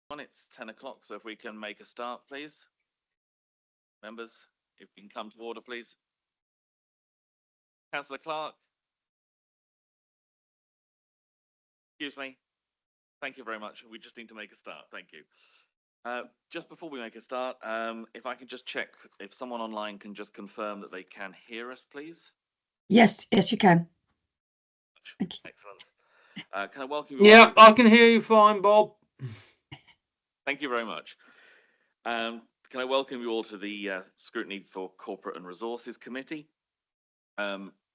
It's 10 o'clock, so if we can make a start, please. Members, if we can come to order, please. Councillor Clark. Excuse me. Thank you very much. We just need to make a start. Thank you. Just before we make a start, if I can just check if someone online can just confirm that they can hear us, please. Yes, you can. Excellent. Can I welcome you? Yeah, I can hear you fine, Bob. Thank you very much. Can I welcome you all to the Scrutiny for Corporate and Resources Committee?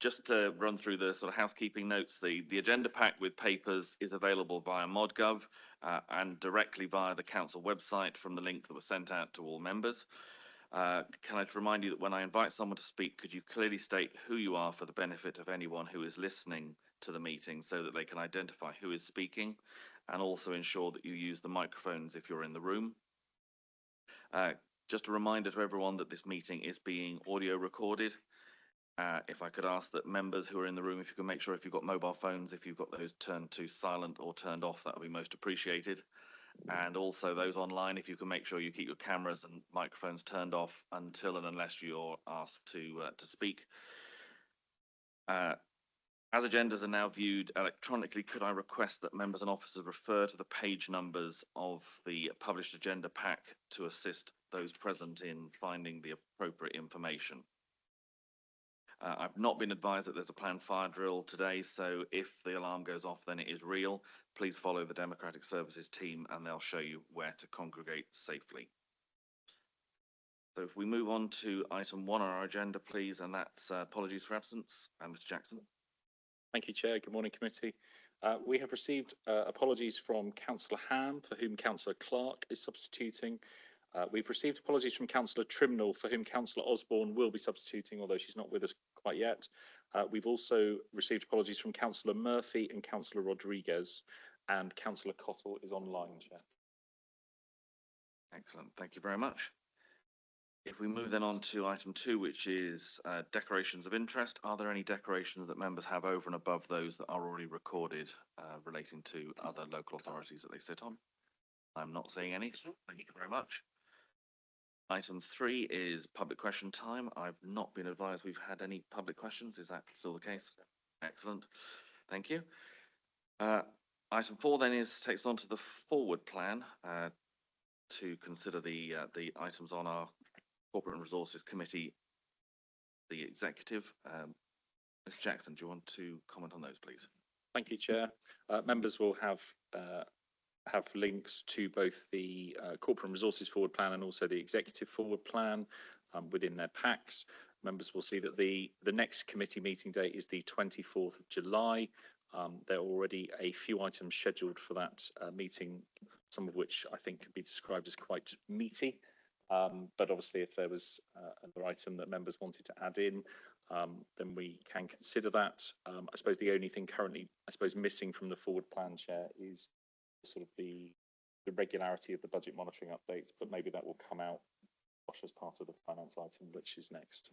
Just to run through the sort of housekeeping notes, the agenda pack with papers is available via ModGov and directly via the council website from the link that was sent out to all members. Can I just remind you that when I invite someone to speak, could you clearly state who you are for the benefit of anyone who is listening to the meeting so that they can identify who is speaking, and also ensure that you use the microphones if you're in the room. Just a reminder to everyone that this meeting is being audio recorded. If I could ask that members who are in the room, if you can make sure if you've got mobile phones, if you've got those turned to silent or turned off, that would be most appreciated. And also those online, if you can make sure you keep your cameras and microphones turned off until and unless you're asked to speak. As agendas are now viewed electronically, could I request that members and officers refer to the page numbers of the published agenda pack to assist those present in finding the appropriate information? I've not been advised that there's a planned fire drill today, so if the alarm goes off, then it is real. Please follow the Democratic Services team and they'll show you where to congregate safely. So if we move on to item 1 on our agenda, please, and that's apologies for absence. Mr. Jackson. Thank you, Chair. Good morning, committee. We have received apologies from Councillor Ham, for whom Councillor Clark is substituting. We've received apologies from Councillor Trimnell, for whom Councillor Osborne will be substituting, although she's not with us quite yet. We've also received apologies from Councillor Murphy and Councillor Rodriguez, and Councillor Cottle is online, Chair. Excellent. Thank you very much. If we move then on to item 2, which is declarations of interest, are there any declarations that members have over and above those that are already recorded relating to other local authorities that they sit on? I'm not seeing any, so thank you very much. Item 3 is public question time. I've not been advised we've had any public questions. Is that still the case? Excellent. Thank you. Item 4 then takes on to the forward plan to consider the items on our Corporate and Resources Committee, the executive. Mr. Jackson, do you want to comment on those, please? Thank you, Chair. Members will have links to both the Corporate and Resources Forward Plan and also the Executive Forward Plan within their packs. Members will see that the next committee meeting date is the 24th of July. There are already a few items scheduled for that meeting, some of which I think can be described as quite meaty. But obviously, if there was another item that members wanted to add in, then we can consider that. I suppose the only thing currently, missing from the forward plan, Chair, is sort of the regularity of the budget monitoring updates, but maybe that will come out as part of the finance item, which is next.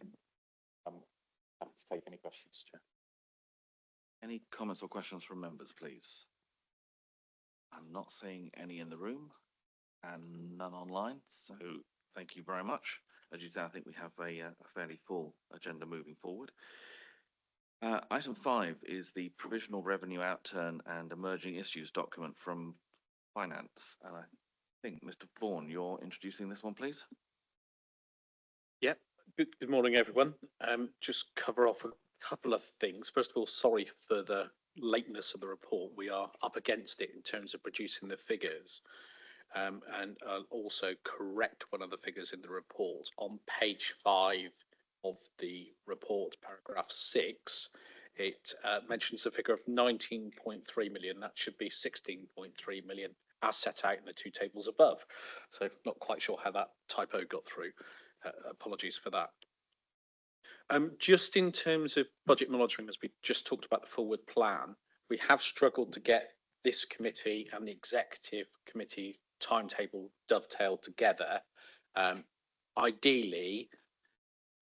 Happy to take any questions, Chair. Any comments or questions from members, please? I'm not seeing any in the room and none online, so thank you very much. As you say, I think we have a fairly full agenda moving forward. Item 5 is the Provisional Revenue Outturn and Emerging Issues document from Finance. And I think, Mr. Vaughan, you're introducing this one, please. Yeah, good morning, everyone. Just cover off a couple of things. First of all, sorry for the lateness of the report. We are up against it in terms of producing the figures. And I'll also correct one of the figures in the report. On page 5 of the report, paragraph 6, it mentions a figure of 19.3 million. That should be 16.3 million as set out in the 2 tables above. So not quite sure how that typo got through. Apologies for that. Just in terms of budget monitoring, as we just talked about the forward plan, we have struggled to get this committee and the executive committee timetable dovetailed together. Ideally,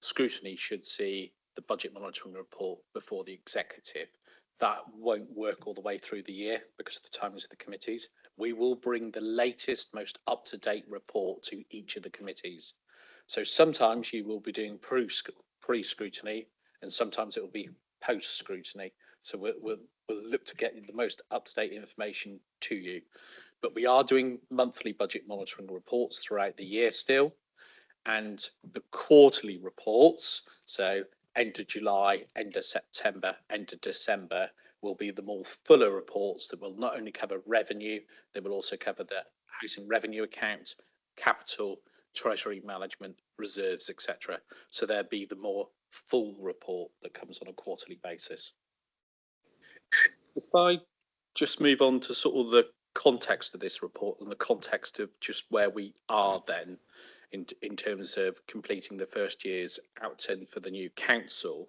Scrutiny should see the budget monitoring report before the executive. that won't work all the way through the year because of the timings of the committees. We will bring the latest, most up-to-date report to each of the committees. So sometimes you will be doing pre-scrutiny and sometimes it will be post-scrutiny. So we'll look to get the most up-to-date information to you. But we are doing monthly budget monitoring reports throughout the year still. And the quarterly reports, so end of July, end of September, end of December, will be the more fuller reports that will not only cover revenue, they will also cover the housing revenue account, capital, treasury management, reserves, etc. So there'll be the more full report that comes on a quarterly basis. If I just move on to sort of the context of this report and the context of just where we are then in terms of completing the first year's outturn for the new council.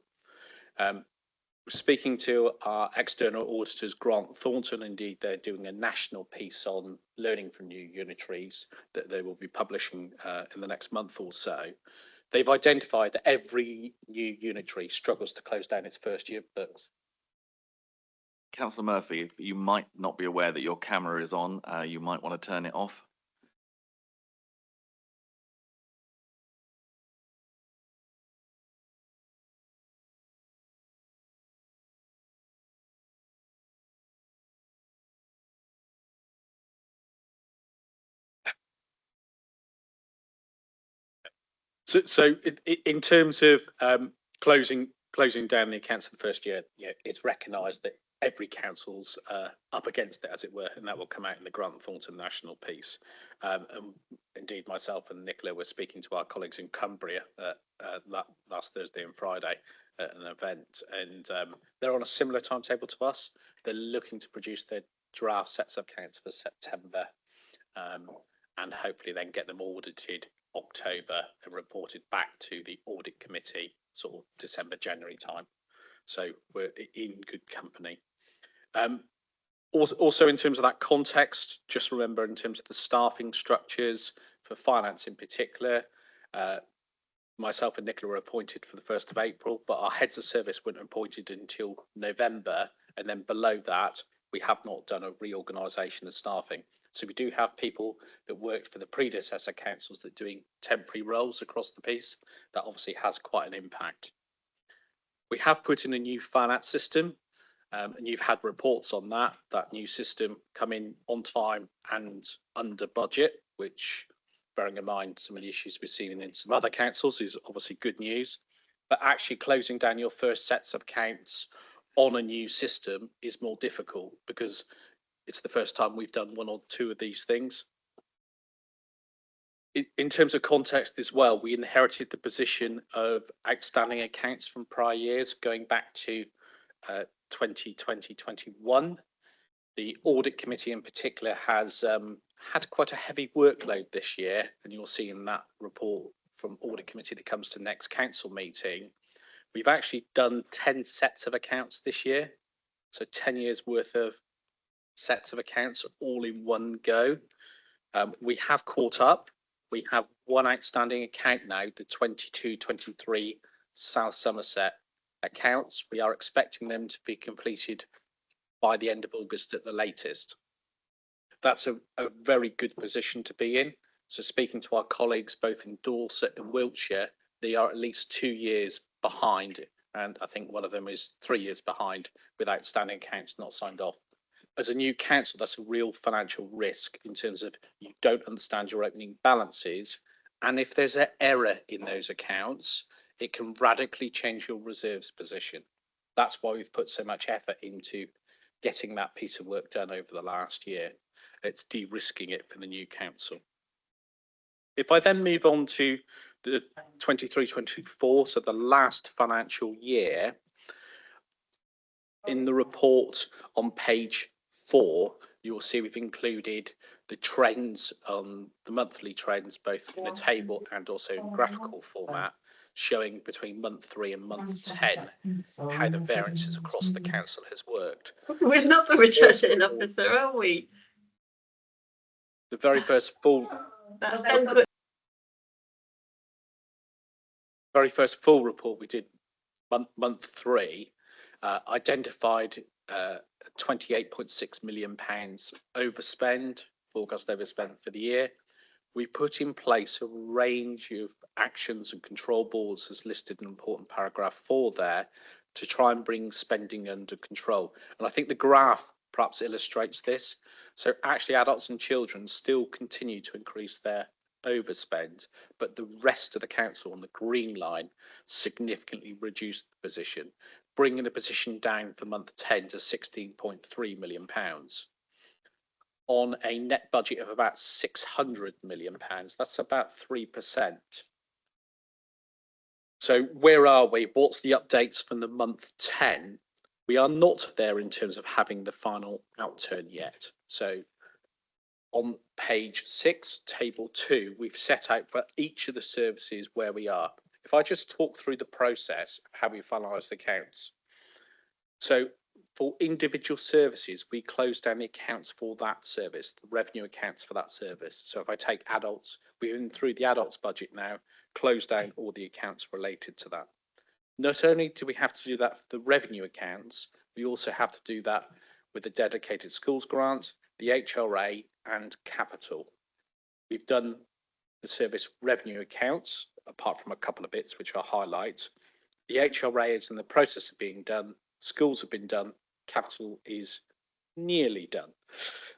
Speaking to our external auditors, Grant Thornton, indeed they're doing a national piece on learning from new unitaries that they will be publishing in the next month or so. They've identified that every new unitary struggles to close down its first year books. Councillor Murphy, you might not be aware that your camera is on. You might want to turn it off. So in terms of closing down the accounts for the first year, yeah, it's recognised that every council's up against it, as it were, and that will come out in the Grant Thornton national piece. And indeed, myself and Nicola were speaking to our colleagues in Cumbria last Thursday and Friday at an event, and they're on a similar timetable to us. They're looking to produce their draft sets of accounts for September, and hopefully then get them audited October and reported back to the audit committee sort of December, January time. So we're in good company. Also in terms of that context, just remember in terms of the staffing structures for finance in particular, myself and Nicola were appointed for the 1st of April, but our heads of service weren't appointed until November. And then below that, we have not done a reorganisation of staffing. So we do have people that worked for the predecessor councils that are doing temporary roles across the piece. That obviously has quite an impact. We have put in a new finance system, and you've had reports on that new system come in on time and under budget, which, bearing in mind some of the issues we've seen in some other councils, is obviously good news. But actually closing down your first sets of accounts on a new system is more difficult because it's the first time we've done one or two of these things. In terms of context as well, we inherited the position of outstanding accounts from prior years going back to 2020-21. The audit committee in particular has had quite a heavy workload this year, and you'll see in that report from audit committee that comes to next council meeting. We've actually done 10 sets of accounts this year, so 10 years worth of sets of accounts all in one go. We have caught up. We have one outstanding account now, the 22-23 South Somerset accounts. We are expecting them to be completed by the end of August at the latest. That's a very good position to be in. So speaking to our colleagues both in Dorset and Wiltshire, they are at least 2 years behind, and I think one of them is 3 years behind with outstanding accounts not signed off. As a new council, that's a real financial risk in terms of you don't understand your opening balances, and if there's an error in those accounts, it can radically change your reserves position. That's why we've put so much effort into getting that piece of work done over the last year. It's de-risking it for the new council. If I then move on to the 23-24, so the last financial year, in the report on page 4, you will see we've included the trends, the monthly trends, both in a table and also in graphical format, showing between month 3 and month 10 how the variances across the council has worked. We're not the returning officer, are we? The very first full report we did month 3 identified £28.6 million overspend, forecast overspend for the year. We put in place a range of actions and control boards as listed in important paragraph 4 there to try and bring spending under control. And I think the graph perhaps illustrates this. So actually adults and children still continue to increase their overspend, but the rest of the council on the green line significantly reduced the position, bringing the position down for month 10 to £16.3 million. On a net budget of about £600 million, that's about 3%. So where are we? What's the updates from the month 10? We are not there in terms of having the final outturn yet. So on page 6, table 2, we've set out for each of the services where we are. If I just talk through the process of how we finalise the accounts. So for individual services, we close down the accounts for that service, the revenue accounts for that service. So if I take adults, we're in through the adults budget now, close down all the accounts related to that. Not only do we have to do that for the revenue accounts, we also have to do that with the dedicated schools grant, the HRA and capital. We've done the service revenue accounts, apart from a couple of bits which I'll highlight. The HRA is in the process of being done, schools have been done, capital is nearly done.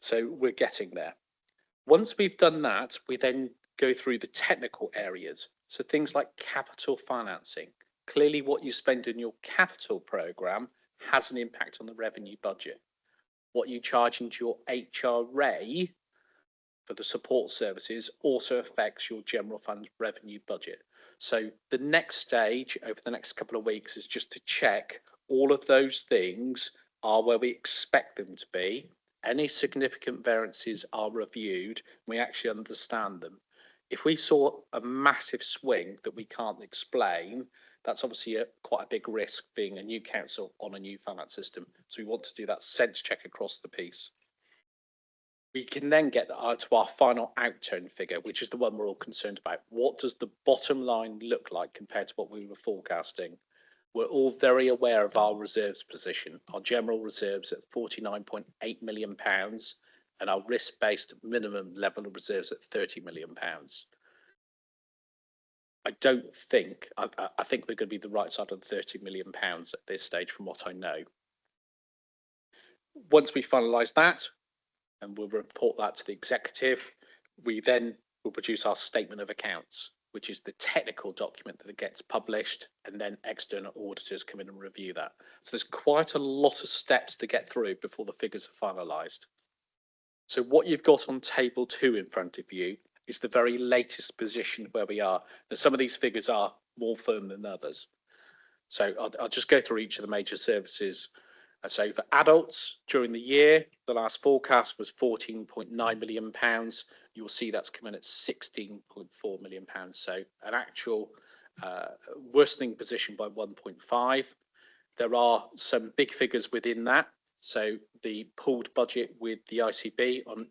So we're getting there. Once we've done that, we then go through the technical areas. So things like capital financing. Clearly what you spend in your capital programme has an impact on the revenue budget. What you charge into your HRA for the support services also affects your general fund revenue budget. So the next stage over the next couple of weeks is just to check all of those things are where we expect them to be. Any significant variances are reviewed. We actually understand them. If we saw a massive swing that we can't explain, that's obviously quite a big risk being a new council on a new finance system. So we want to do that sense check across the piece. We can then get to our final outturn figure, which is the one we're all concerned about. What does the bottom line look like compared to what we were forecasting? We're all very aware of our reserves position. Our general reserves at £49.8 million and our risk-based minimum level of reserves at £30 million. I don't think, I think we're going to be the right side of the £30 million at this stage from what I know. Once we finalise that, and we'll report that to the executive, we then will produce our statement of accounts, which is the technical document that gets published, and then external auditors come in and review that. So there's quite a lot of steps to get through before the figures are finalised. So what you've got on table 2 in front of you is the very latest position where we are. Now, some of these figures are more firm than others. So I'll just go through each of the major services. So for adults during the year, the last forecast was £14.9 million. You'll see that's come in at £16.4 million. So an actual worsening position by 1.5. There are some big figures within that. So the pooled budget with the ICB on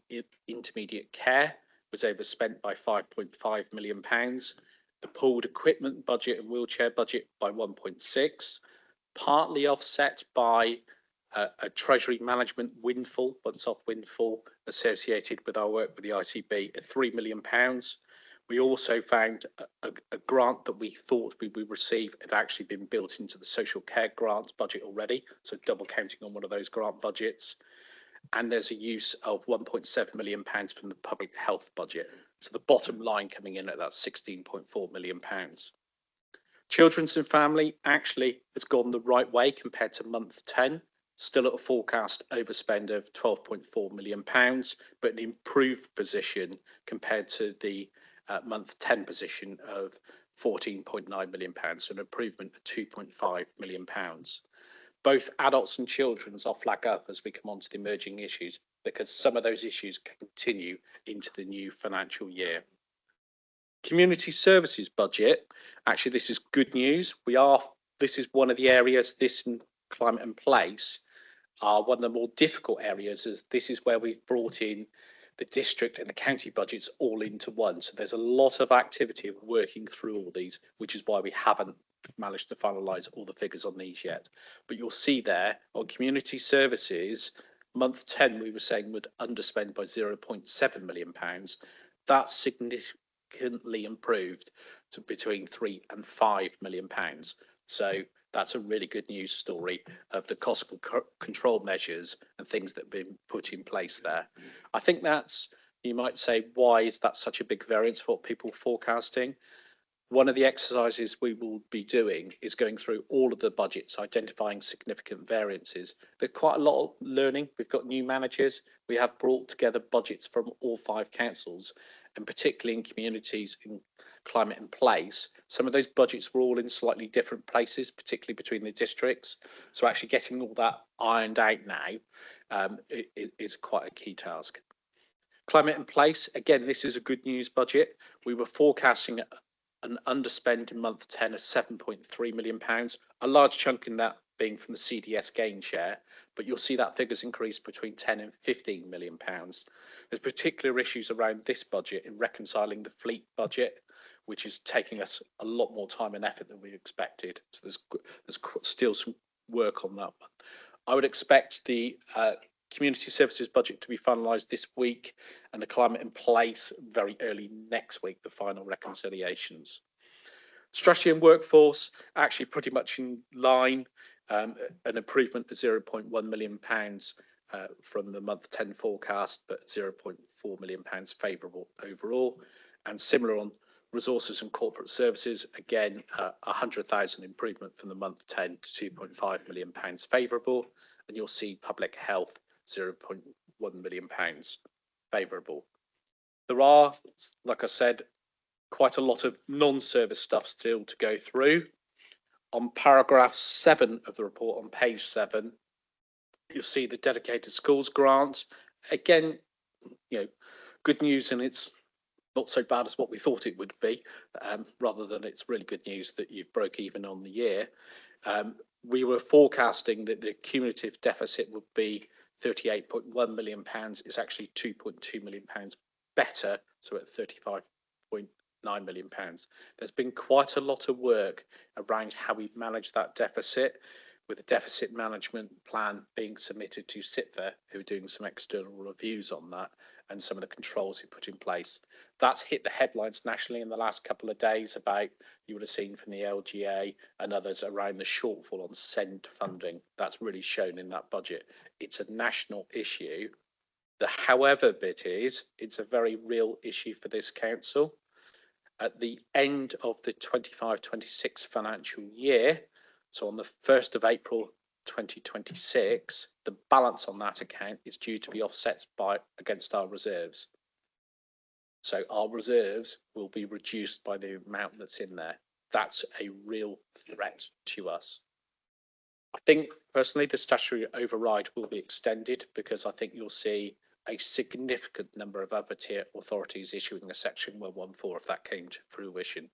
intermediate care was overspent by £5.5 million. The pooled equipment budget and wheelchair budget by 1.6, partly offset by a treasury management windfall, once-off windfall associated with our work with the ICB at £3 million. We also found a grant that we thought we would receive had actually been built into the social care grants budget already, so double counting on one of those grant budgets. And there's a use of £1.7 million from the public health budget. So the bottom line coming in at that £16.4 million. Children's and family actually has gone the right way compared to month 10. Still at a forecast overspend of £12.4 million, but an improved position compared to the month 10 position of £14.9 million, so an improvement of £2.5 million. Both adults and children's I'll flag up as we come on to the emerging issues, because some of those issues continue into the new financial year. Community services budget, actually this is good news. This is one of the areas, this and climate and place, are one of the more difficult areas, as this is where we've brought in the district and the county budgets all into one. So there's a lot of activity of working through all these, which is why we haven't managed to finalise all the figures on these yet. But you'll see there on community services, month 10, we were saying would underspend by £0.7 million. That's significantly improved to between £3 and £5 million. So that's a really good news story of the cost control measures and things that have been put in place there. I think that's, you might say, why is that such a big variance for what people are forecasting? One of the exercises we will be doing is going through all of the budgets, identifying significant variances. There's quite a lot of learning. We've got new managers. We have brought together budgets from all 5 councils, and particularly in communities in climate and place. Some of those budgets were all in slightly different places, particularly between the districts. So actually getting all that ironed out now is quite a key task. Climate and place, again, this is a good news budget. We were forecasting an underspend in month 10 of £7.3 million, a large chunk in that being from the CDS gain share, but you'll see that figures increase between 10 and £15 million. There's particular issues around this budget in reconciling the fleet budget, which is taking us a lot more time and effort than we expected. So there's still some work on that one. I would expect the community services budget to be finalised this week, and the climate in place very early next week, the final reconciliations. Strategy and workforce actually pretty much in line, an improvement of £0.1 million from the month 10 forecast, but £0.4 million favourable overall. And similar on resources and corporate services, again, 100,000 improvement from the month 10 to £2.5 million favourable. And you'll see public health, £0.1 million favourable. There are, like I said, quite a lot of non-service stuff still to go through. On paragraph 7 of the report, on page 7, you'll see the dedicated schools grant. Again, good news, and it's not so bad as what we thought it would be, rather than it's really good news that you've broke even on the year. We were forecasting that the cumulative deficit would be £38.1 million. It's actually £2.2 million better, so at £35.9 million. There's been quite a lot of work around how we've managed that deficit, with the deficit management plan being submitted to SITVA, who are doing some external reviews on that, and some of the controls we put in place. That's hit the headlines nationally in the last couple of days about, you would have seen from the LGA and others, around the shortfall on SEND funding. That's really shown in that budget. It's a national issue. The however bit is, it's a very real issue for this council. At the end of the 25-26 financial year, so on the 1st of April 2026, the balance on that account is due to be offset against our reserves. So our reserves will be reduced by the amount that's in there. That's a real threat to us. I think personally the statutory override will be extended, because I think you'll see a significant number of upper tier authorities issuing a section 114 if that came to fruition.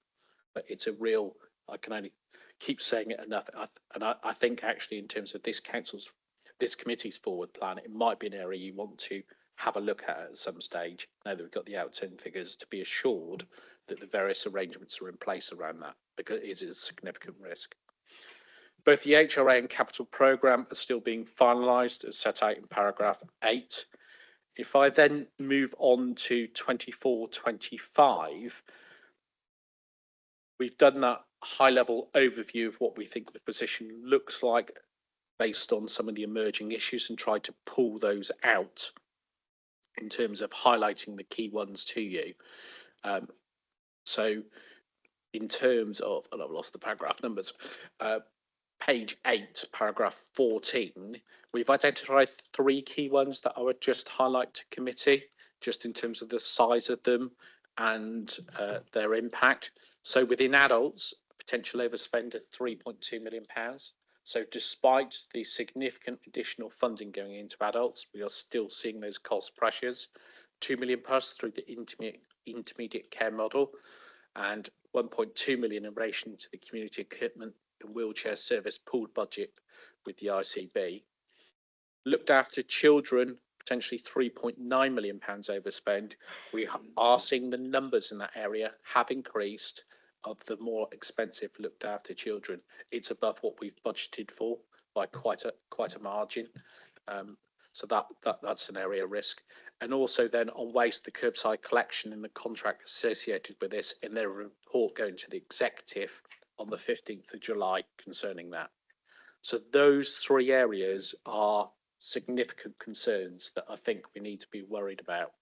But it's a real, I can only keep saying it enough, and I think actually in terms of this committee's forward plan, it might be an area you want to have a look at some stage, now that we've got the outturn figures, to be assured that the various arrangements are in place around that, because it is a significant risk. Both the HRA and capital programme are still being finalised as set out in paragraph 8. If I then move on to 24-25, we've done that high-level overview of what we think the position looks like based on some of the emerging issues, and tried to pull those out in terms of highlighting the key ones to you. So in terms of, and I've lost the paragraph numbers, page 8, paragraph 14, we've identified 3 key ones that I would just highlight to committee, just in terms of the size of them and their impact. So within adults, potential overspend of £3.2 million. So despite the significant additional funding going into adults, we are still seeing those cost pressures. £2 million plus through the intermediate care model, and £1.2 million in relation to the community equipment and wheelchair service pooled budget with the ICB. Looked after children, potentially £3.9 million overspend. We are seeing the numbers in that area have increased of the more expensive looked after children. It's above what we've budgeted for by quite a margin. So that's an area of risk. And also then on waste, the curbside collection and the contract associated with this in their report going to the executive on the 15th of July concerning that. So those three areas are significant concerns that I think we need to be worried about.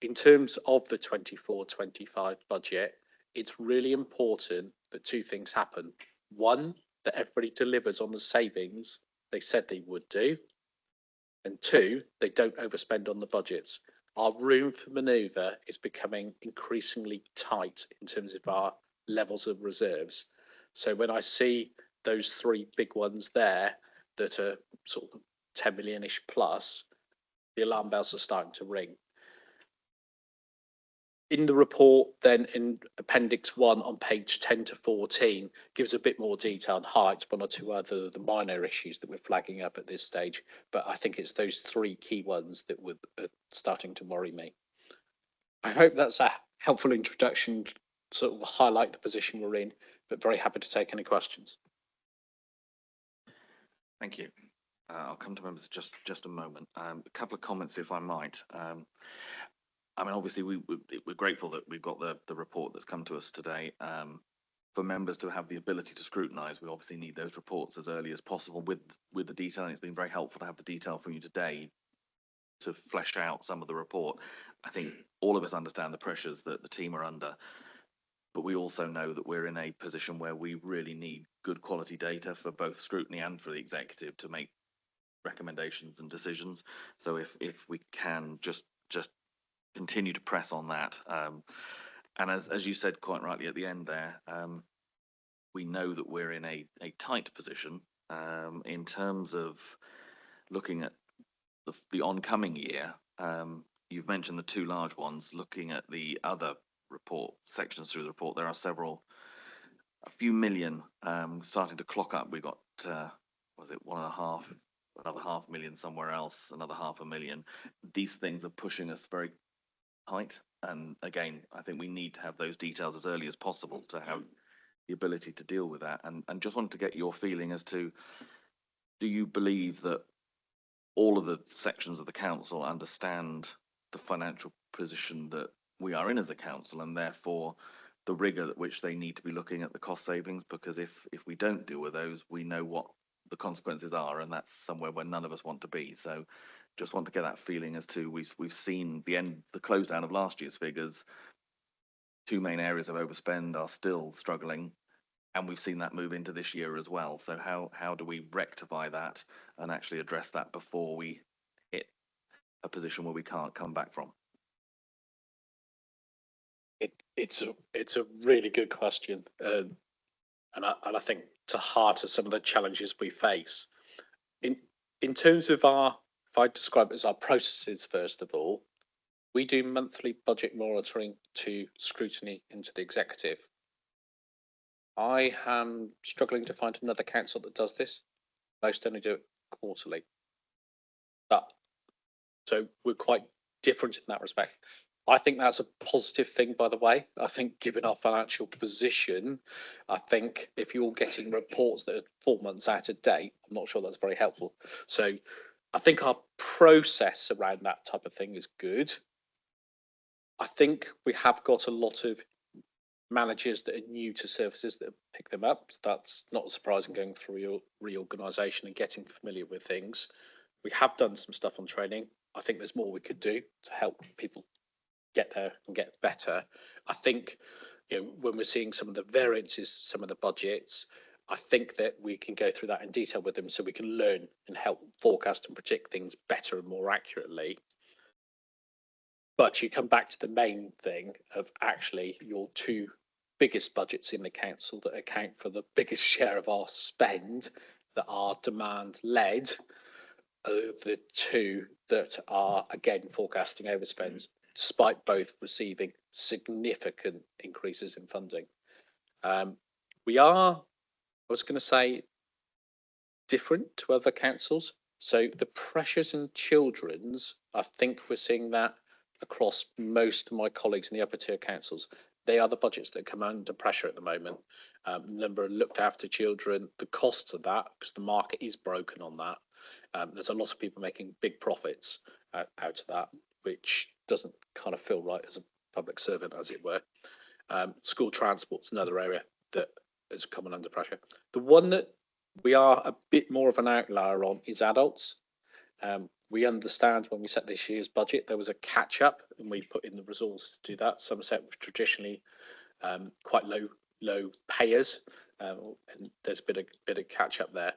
In terms of the 24-25 budget, it's really important that two things happen. One, that everybody delivers on the savings they said they would do. And two, they don't overspend on the budgets. Our room for manoeuvre is becoming increasingly tight in terms of our levels of reserves. So when I see those three big ones there that are sort of 10 million-ish plus, the alarm bells are starting to ring. In the report, then in Appendix 1 on page 10 to 14, gives a bit more detail and highlights one or two other the minor issues that we're flagging up at this stage. But I think it's those three key ones that were starting to worry me. I hope that's a helpful introduction to sort of highlight the position we're in, but very happy to take any questions. Thank you. I'll come to members just a moment. A couple of comments, if I might. I mean, obviously, we're grateful that we've got the report that's come to us today. For members to have the ability to scrutinise, we obviously need those reports as early as possible with the detail. And it's been very helpful to have the detail from you today to flesh out some of the report. I think all of us understand the pressures that the team are under, but we also know that we're in a position where we really need good quality data for both scrutiny and for the executive to make recommendations and decisions. So if we can just continue to press on that, and as you said quite rightly at the end there, we know that we're in a tight position in terms of looking at the oncoming year. You've mentioned the two large ones. Looking at the other report sections through the report, there are a few million starting to clock up. We got was it 1.5, another 500,000 somewhere else, another 500,000. These things are pushing us very tight, and again, I think we need to have those details as early as possible to have the ability to deal with that. And just wanted to get your feeling as to, do you believe that all of the sections of the council understand the financial position that we are in as a council, and therefore the rigor at which they need to be looking at the cost savings? Because if we don't deal with those, we know what the consequences are, and that's somewhere where none of us want to be. So just want to get that feeling as to, we've seen the close down of last year's figures. Two main areas of overspend are still struggling, and we've seen that move into this year as well. So how do we rectify that and actually address that before we hit a position where we can't come back from? It's a really good question, and I think to heart of some of the challenges we face in terms of if I describe it as our processes. First of all, we do monthly budget monitoring to scrutiny into the executive. I am struggling to find another council that does this. Most only do it quarterly. So we're quite different in that respect. I think that's a positive thing, by the way. I think given our financial position, I think if you're getting reports that are 4 months out of date, I'm not sure that's very helpful. So I think our process around that type of thing is good. I think we have got a lot of managers that are new to services that pick them up. That's not surprising, going through your reorganisation and getting familiar with things. We have done some stuff on training. I think there's more we could do to help people get there and get better. I think, when we're seeing some of the variances, some of the budgets, I think that we can go through that in detail with them so we can learn and help forecast and predict things better and more accurately. But you come back to the main thing of actually your two biggest budgets in the council that account for the biggest share of our spend, that are demand led, are the two that are again forecasting overspends, despite both receiving significant increases in funding. We are, I was going to say, different to other councils. So the pressures in children's, I think we're seeing that across most of my colleagues in the upper tier councils. they are the budgets that come under pressure at the moment. Number of looked after children, the costs of that, because the market is broken on that. There's a lot of people making big profits out of that, which doesn't kind of feel right as a public servant, as it were. School transport's another area that is coming under pressure. The one that we are a bit more of an outlier on is adults. We understand when we set this year's budget, there was a catch up and we put in the resources to do that. Somerset was traditionally quite low payers, and there's a bit of catch up there.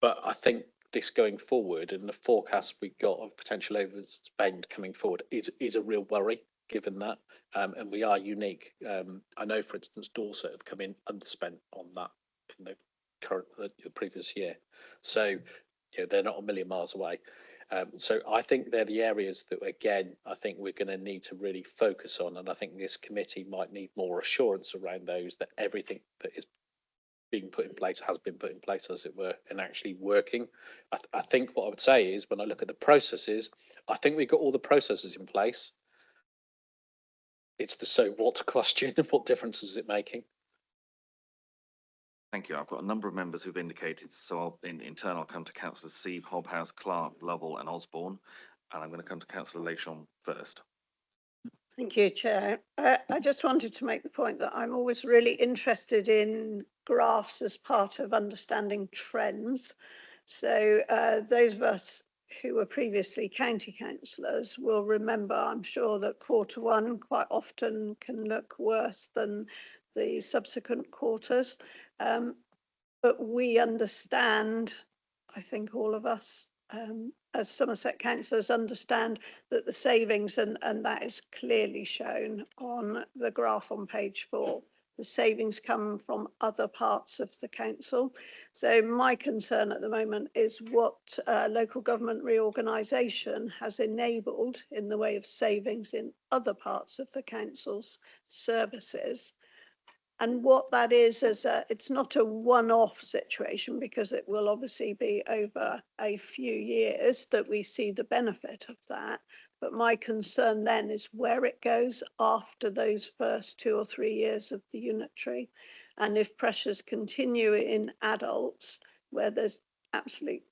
But I think this going forward and the forecast we got of potential overspend coming forward is a real worry, given that. And we are unique. I know, for instance, Dorset have come in underspent on that in the previous year. So they're not a million miles away. So I think they're the areas that, again, I think we're going to need to really focus on. And I think this committee might need more assurance around those, that everything that is being put in place has been put in place, as it were, and actually working. I think what I would say is, when I look at the processes, I think we've got all the processes in place. It's the so what question. What difference is it making? Thank you. I've got a number of members who've indicated, so in turn I'll come to Councillors Sieve, Hobhouse, Clark, Lovell and Osborne, and I'm going to come to Councillor Leyshon first. Thank you, Chair. I just wanted to make the point that I'm always really interested in graphs as part of understanding trends. So those of us who were previously county councillors will remember, I'm sure, that Q1 quite often can look worse than the subsequent quarters. But we understand, I think all of us, as Somerset councillors, understand that the savings, and that is clearly shown on the graph on page 4, the savings come from other parts of the council. So my concern at the moment is what local government reorganisation has enabled in the way of savings in other parts of the council's services. And what that is, it's not a one-off situation, because it will obviously be over a few years that we see the benefit of that. But my concern then is where it goes after those first 2 or 3 years of the unitary. And if pressures continue in adults, where there's absolute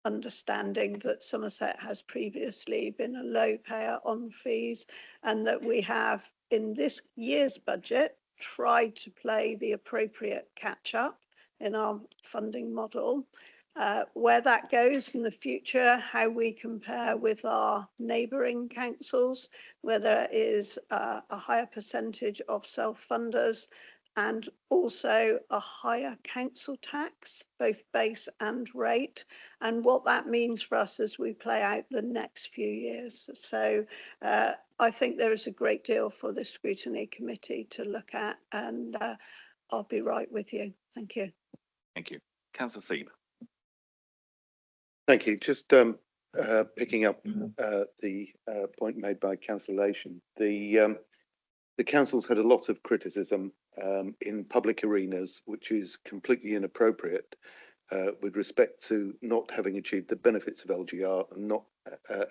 understanding that Somerset has previously been a low payer on fees, and that we have in this year's budget tried to play the appropriate catch up in our funding model. Where that goes in the future, how we compare with our neighbouring councils, where there is a higher percentage of self-funders and also a higher council tax, both base and rate, and what that means for us as we play out the next few years. So I think there is a great deal for the Scrutiny Committee to look at, and I'll be right with you. Thank you. Thank you. Councillor Siebe. Thank you. Just picking up the point made by Councillor Leyshon, the council's had a lot of criticism in public arenas, which is completely inappropriate with respect to not having achieved the benefits of LGR,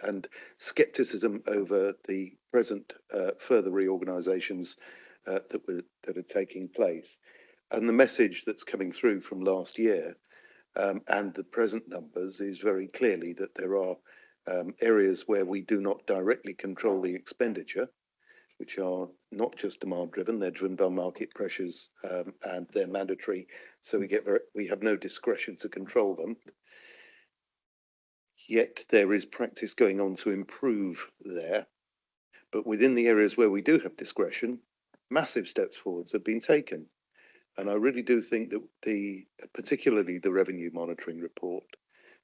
and scepticism over the present further reorganisations that are taking place. And the message that's coming through from last year and the present numbers is very clearly that there are areas where we do not directly control the expenditure, which are not just demand driven, they're driven by market pressures and they're mandatory. So we have no discretion to control them. Yet there is practice going on to improve there. But within the areas where we do have discretion, massive steps forwards have been taken. And I really do think that particularly the revenue monitoring report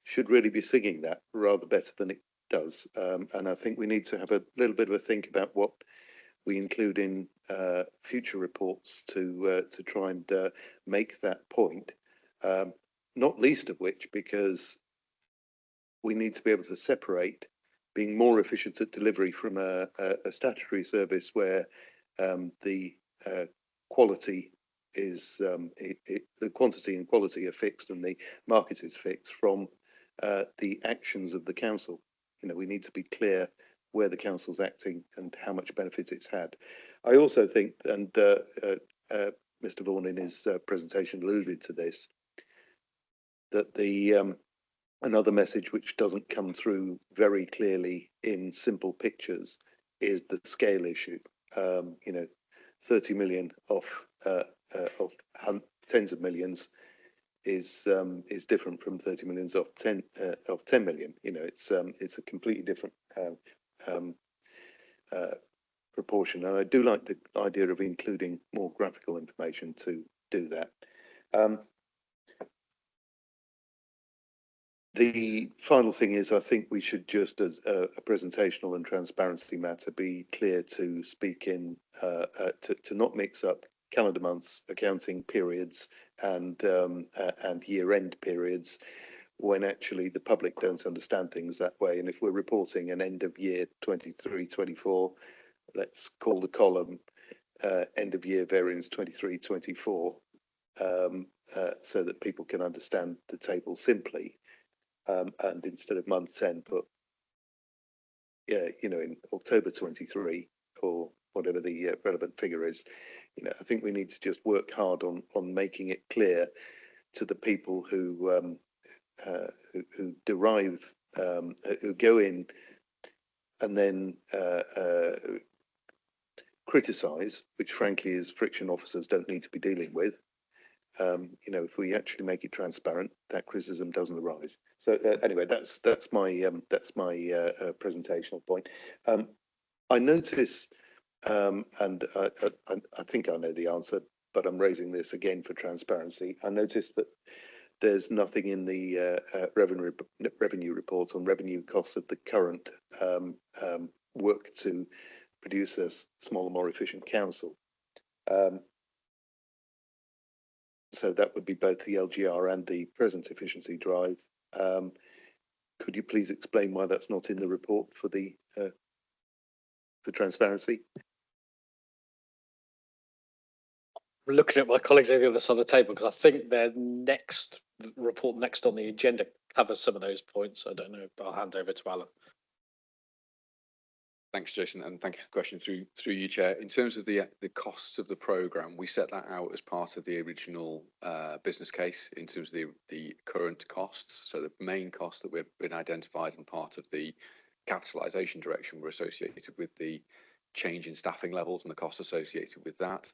should really be singing that rather better than it does. And I think we need to have a little bit of a think about what we include in future reports to try and make that point, not least of which because we need to be able to separate being more efficient at delivery from a statutory service where the quality is the quantity and quality are fixed and the market is fixed, from the actions of the council. We need to be clear where the council's acting and how much benefit it's had. I also think, and Mr. Vaughan in his presentation alluded to this, that the another message which doesn't come through very clearly in simple pictures is the scale issue. 30 million of tens of millions is different from 30 millions of 10 million. It's a completely different proportion, and I do like the idea of including more graphical information to do that. The final thing is, I think we should just, as a presentational and transparency matter, be clear to speak in, to not mix up calendar months, accounting periods, and year-end periods, when actually the public don't understand things that way. And if we're reporting an end of year 23-24, let's call the column end of year variance 23-24, so that people can understand the table simply. And instead of month 10, put, in October 23 or whatever the relevant figure is. I think we need to just work hard on making it clear to the people who derive, who go in and then criticise, which frankly is friction officers don't need to be dealing with. If we actually make it transparent, that criticism doesn't arise. So anyway, that's my presentational point. I notice, and I think I know the answer, but I'm raising this again for transparency. I noticed that there's nothing in the revenue report on revenue costs of the current work to produce a smaller, more efficient council. So that would be both the LGR and the present efficiency drive. Could you please explain why that's not in the report for the transparency? I'm looking at my colleagues on the other side of the table because I think their next report next on the agenda covers some of those points. I don't know, but I'll hand over to Alan. Thanks, Jason, and thank you for the question through you, Chair. In terms of the costs of the programme, we set that out as part of the original business case in terms of the current costs. So the main costs that we've been identified in part of the capitalisation direction were associated with the change in staffing levels and the costs associated with that.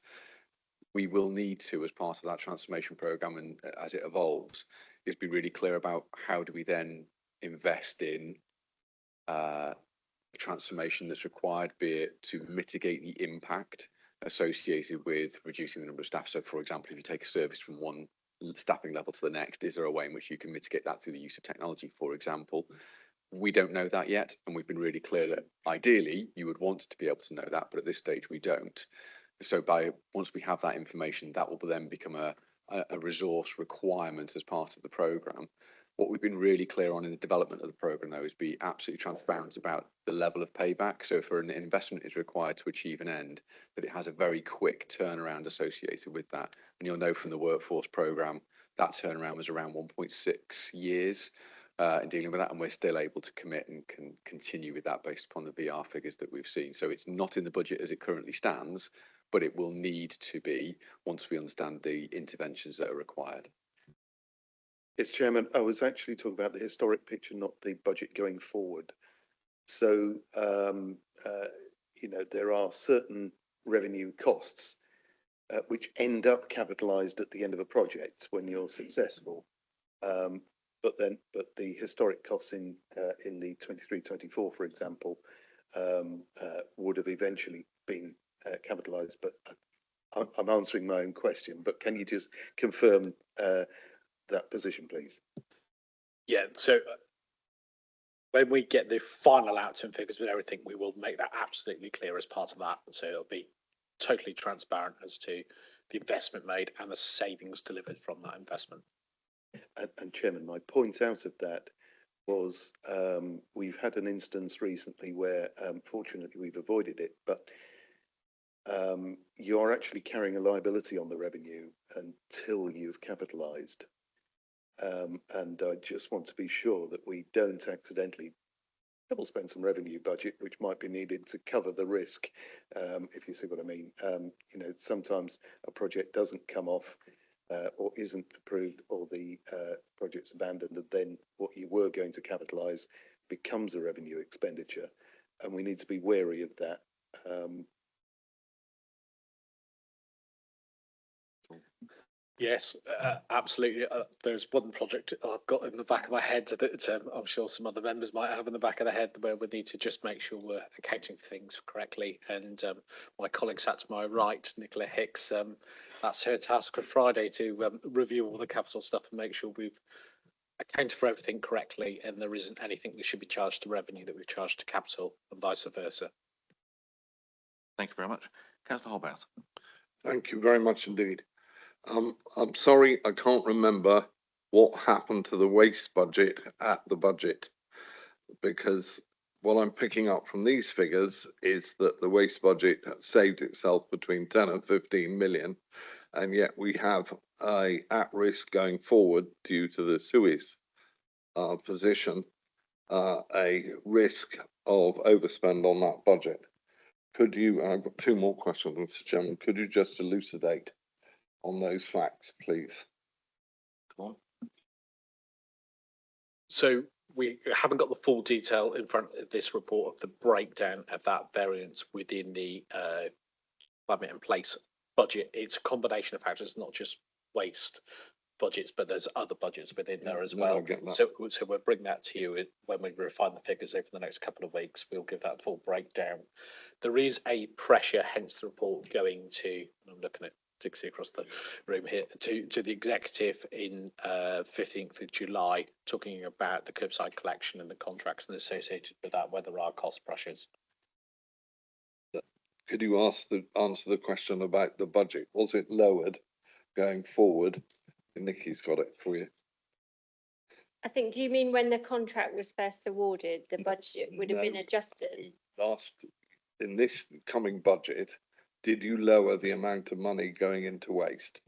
We will need to, as part of that transformation programme and as it evolves, is be really clear about how do we then invest in transformation that's required, be it to mitigate the impact associated with reducing the number of staff. So, for example, if you take a service from one staffing level to the next, is there a way in which you can mitigate that through the use of technology, for example? We don't know that yet, and we've been really clear that ideally you would want to be able to know that, but at this stage we don't. So once we have that information, that will then become a resource requirement as part of the programme. What we've been really clear on in the development of the programme, though, is be absolutely transparent about the level of payback. So if an investment is required to achieve an end, that it has a very quick turnaround associated with that. And you'll know from the workforce programme, that turnaround was around 1.6 years in dealing with that. And we're still able to commit and can continue with that based upon the VR figures that we've seen. So it's not in the budget as it currently stands, but it will need to be once we understand the interventions that are required. Yes, Chairman, I was actually talking about the historic picture, not the budget going forward. So, there are certain revenue costs which end up capitalised at the end of a project when you're successful. But the historic costs in the 23-24, for example, would have eventually been capitalised. But I'm answering my own question. But can you just confirm that position, please? Yeah, so when we get the final outcome figures with everything, we will make that absolutely clear as part of that. So it'll be totally transparent as to the investment made and the savings delivered from that investment. And Chairman, my point out of that was we've had an instance recently where, fortunately, we've avoided it, but you are actually carrying a liability on the revenue until you've capitalised. And I just want to be sure that we don't accidentally double spend some revenue budget, which might be needed to cover the risk, if you see what I mean. You know, sometimes a project doesn't come off or isn't approved, or the project's abandoned, and then what you were going to capitalise becomes a revenue expenditure, and we need to be wary of that. Yes, absolutely. There's one project I've got in the back of my head that I'm sure some other members might have in the back of their head, where we need to just make sure we're accounting for things correctly. And my colleague sat to my right, Nicola Hicks, that's her task for Friday, to review all the capital stuff and make sure we've accounted for everything correctly, and there isn't anything that should be charged to revenue that we've charged to capital, and vice versa. Thank you very much. Councillor Holbath. Thank you very much indeed. I'm sorry, I can't remember what happened to the waste budget at the budget, because what I'm picking up from these figures is that the waste budget saved itself between 10 and 15 million, and yet we have a at risk going forward due to the Suez position, a risk of overspend on that budget. Could you, I've got two more questions, Mr. Chairman, could you just elucidate on those facts, please? Come on. So we haven't got the full detail in front of this report of the breakdown of that variance within the climate and place budget. It's a combination of factors, not just waste budgets, but there's other budgets within there as well. So we'll bring that to you when we refine the figures over the next couple of weeks. We'll give that full breakdown. There is a pressure, hence the report going to, I'm looking at Dixie across the room here, to the executive in 15th of July, talking about the curbside collection and the contracts and associated with that, where there are cost pressures. Could you answer the question about the budget? Was it lowered going forward? Nikki's got it for you. I think, do you mean when the contract was first awarded, the budget would have been adjusted? In this coming budget, did you lower the amount of money going into waste?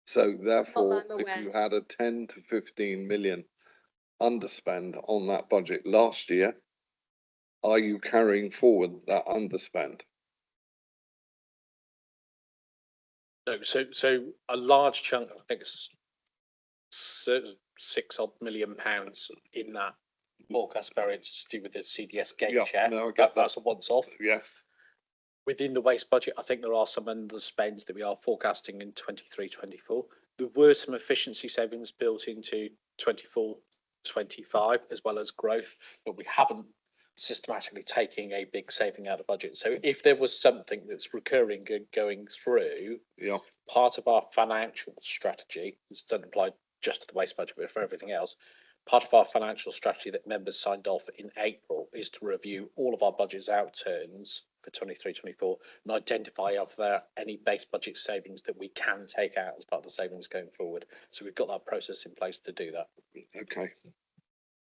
So therefore, if you had a 10 to 15 million underspend on that budget last year, are you carrying forward that underspend? No, so a large chunk, I think it's £6 odd million in that forecast variance to do with the CDS gate share. No, I get that's a once off. Yes. Within the waste budget, I think there are some underspends that we are forecasting in 23-24. There were some efficiency savings built into 24-25 as well as growth, but we haven't systematically taking a big saving out of budget. So if there was something that's recurring and going through, part of our financial strategy, this doesn't apply just to the waste budget, but for everything else, part of our financial strategy that members signed off in April is to review all of our budget's outturns for 23-24 and identify if there are any base budget savings that we can take out as part of the savings going forward. So we've got that process in place to do that. Okay.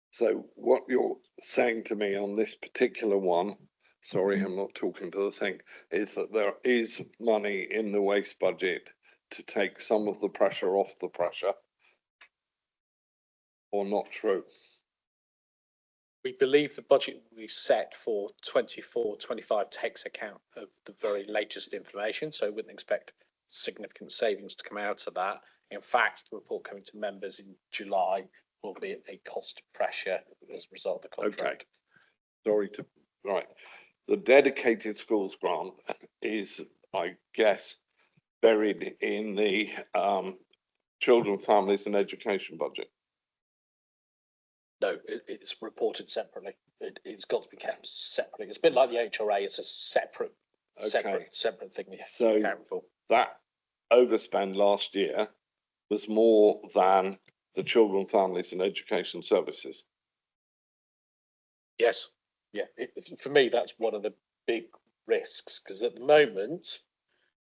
So what you're saying to me on this particular one, sorry, I'm not talking to the thing, is that there is money in the waste budget to take some of the pressure off the pressure, or not true? We believe the budget we set for 24-25 takes account of the very latest information, so we wouldn't expect significant savings to come out of that. In fact, the report coming to members in July will be a cost pressure as a result of the contract. Okay. Right. The dedicated schools grant is, I guess, buried in the children, families and education budget. No, it's reported separately. It's got to be kept separately. It's a bit like the HRA. It's a separate thing we have to account for. That overspend last year was more than the children, families and education services. Yes. Yeah. For me, that's one of the big risks, because at the moment,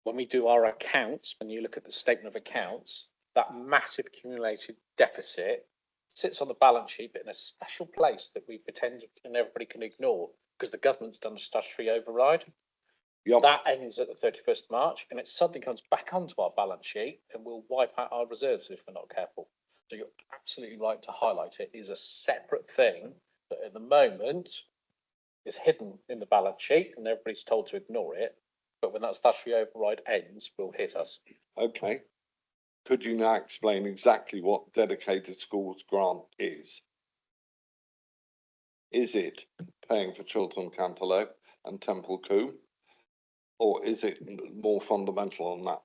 when we do our accounts, when you look at the statement of accounts, that massive accumulated deficit sits on the balance sheet, but in a special place that we pretend and everybody can ignore, because the government's done a statutory override. That ends at the 31st of March, and it suddenly comes back onto our balance sheet and will wipe out our reserves if we're not careful. So you're absolutely right to highlight it. It is a separate thing But at the moment, it's hidden in the balance sheet and everybody's told to ignore it. But when that statutory override ends, will hit us. Okay. Could you now explain exactly what dedicated schools grant is? Is it paying for Chiltern Cantaloupe and Temple Combe? Or is it more fundamental than that?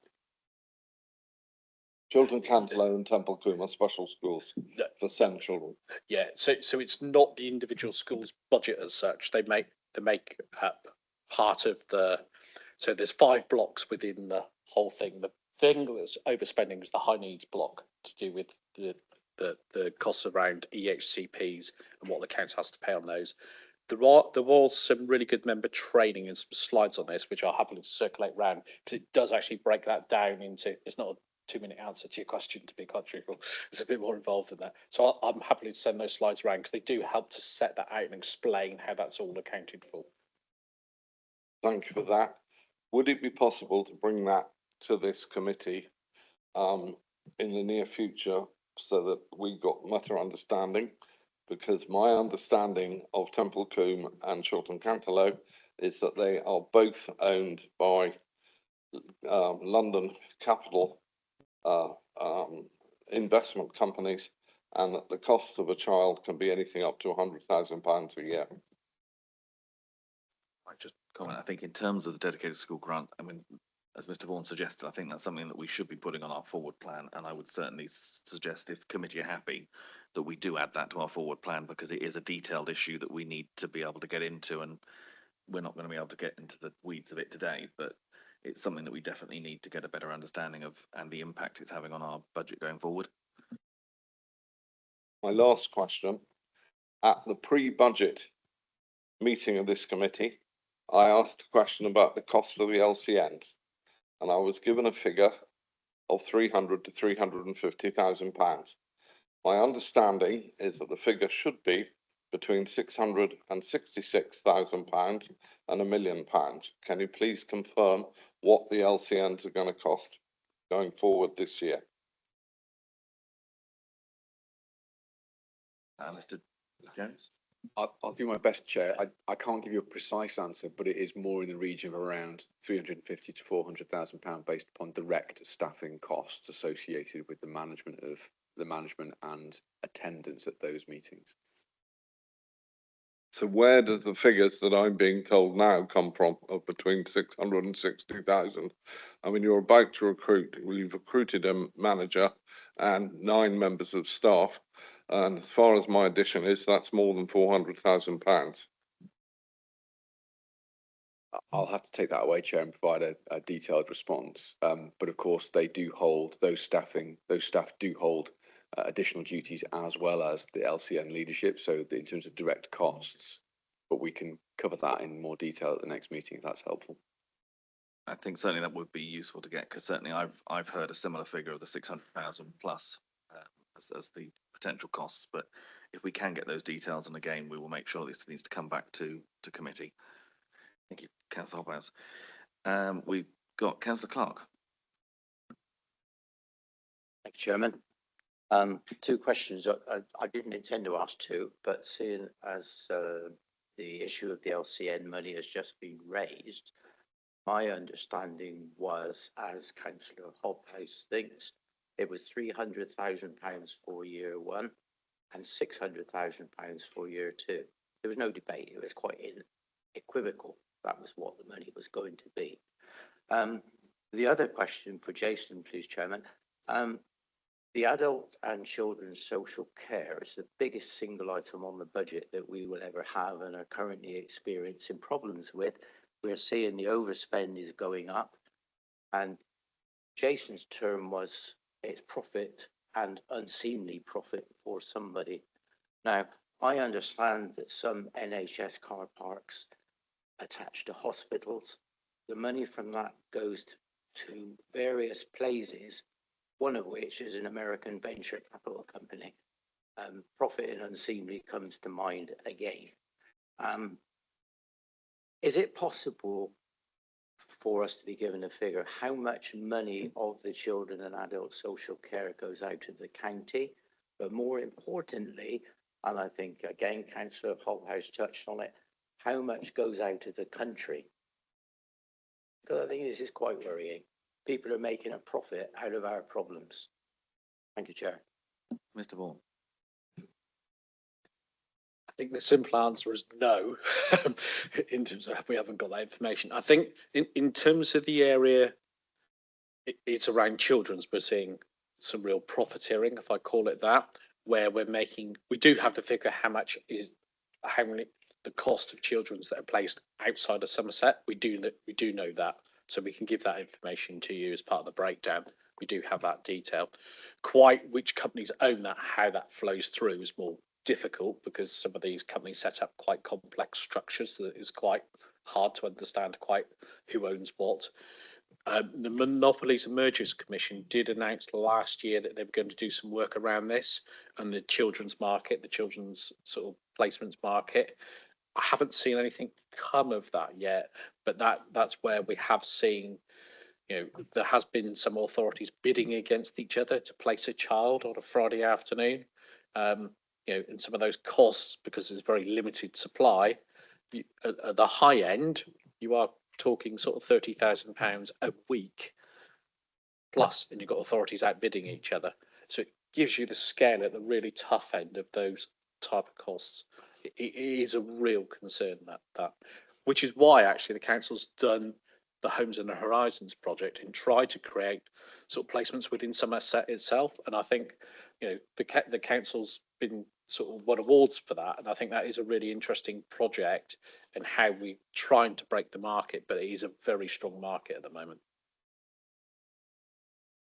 Chiltern Cantaloupe and Temple Combe are special schools for SEND children. Yeah, so it's not the individual school's budget as such. They make up part of the. So there's 5 blocks within the whole thing. The thing that's overspending is the high needs block to do with the costs around EHCPs and what the council has to pay on those. There was some really good member training and some slides on this, which I'll happily circulate round because it does actually break that down into. It's not a 2-minute answer to your question, to be quite truthful. It's a bit more involved than that. So I'm happy to send those slides around because they do help to set that out and explain how that's all accounted for. Thank you for that. Would it be possible to bring that to this committee in the near future so that we got better understanding? Because my understanding of Temple Combe and Chiltern Cantaloupe is that they are both owned by London capital investment companies, and that the cost of a child can be anything up to £100,000 a year. I just comment, I think in terms of the dedicated school grant, I mean, as Mr. Vaughan suggested, I think that's something that we should be putting on our forward plan. And I would certainly suggest, if the committee are happy, that we do add that to our forward plan, because it is a detailed issue that we need to be able to get into, and we're not going to be able to get into the weeds of it today, but it's something that we definitely need to get a better understanding of and the impact it's having on our budget going forward. My last question, at the pre-budget meeting of this committee, I asked a question about the cost of the LCNs, and I was given a figure of £300,000 to £350,000. My understanding is that the figure should be between £666,000 and £1 million. Can you please confirm what the LCNs are going to cost going forward this year? Mr. Jones? I'll do my best, Chair. I can't give you a precise answer, but it is more in the region of around £350,000 to £400,000 based upon direct staffing costs associated with the management and attendance at those meetings. So where does the figures that I'm being told now come from of between 600 and 60,000? I mean, you're about to recruit, well, you've recruited a manager and 9 members of staff. And as far as my addition is, that's more than £400,000. I'll have to take that away, Chair, and provide a detailed response. But of course, they do hold those staff do hold additional duties as well as the LCN leadership. So in terms of direct costs, but we can cover that in more detail at the next meeting if that's helpful. I think certainly that would be useful to get, because certainly I've heard a similar figure of the 600,000 plus as the potential costs. But if we can get those details, and again, we will make sure this needs to come back to committee. Thank you, Councillor Hobhouse. We've got Councillor Clark. Thank you, Chairman. 2 questions. I didn't intend to ask 2, but seeing as the issue of the LCN money has just been raised, my understanding was, as Councillor Hobhouse thinks, it was £300,000 for year 1 and £600,000 for year 2. There was no debate. It was quite equivocal. That was what the money was going to be. The other question for Jason, please, Chairman. The adult and children's social care is the biggest single item on the budget that we will ever have and are currently experiencing problems with. We're seeing the overspend is going up, and Jason's term was it's profit and unseemly profit for somebody. Now, I understand that some NHS car parks attached to hospitals, the money from that goes to various places, one of which is an American venture capital company. Profit and unseemly comes to mind again. Is it possible for us to be given a figure how much money of the children and adult social care goes out of the county? But more importantly, And I think, again, Councillor Holthouse touched on it, how much goes out of the country? Because I think this is quite worrying. People are making a profit out of our problems. Thank you, Chair. Mr. Vaughan. I think the simple answer is no, in terms of we haven't got that information. I think in terms of the area, it's around children's, we're seeing some real profiteering, if I call it that, where we do have the figure how many the cost of children's that are placed outside of Somerset. We do know that, so we can give that information to you as part of the breakdown. We do have that detail. Quite which companies own that, how that flows through is more difficult, because some of these companies set up quite complex structures that is quite hard to understand quite who owns what. The Monopolies and Mergers Commission did announce last year that they were going to do some work around this and the children's market, the children's sort of placements market. I haven't seen anything come of that yet, but that's where we have seen, there has been some authorities bidding against each other to place a child on a Friday afternoon. And some of those costs, because there's very limited supply, at the high end, you are talking sort of £30,000 a week plus, and you've got authorities outbidding each other. So it gives you the scale at the really tough end of those type of costs. It is a real concern, that which is why actually the council's done the Homes and the Horizons project and tried to create sort of placements within Somerset itself. And I think the council's been sort of won awards for that, and I think that is a really interesting project and how we're trying to break the market, but it is a very strong market at the moment.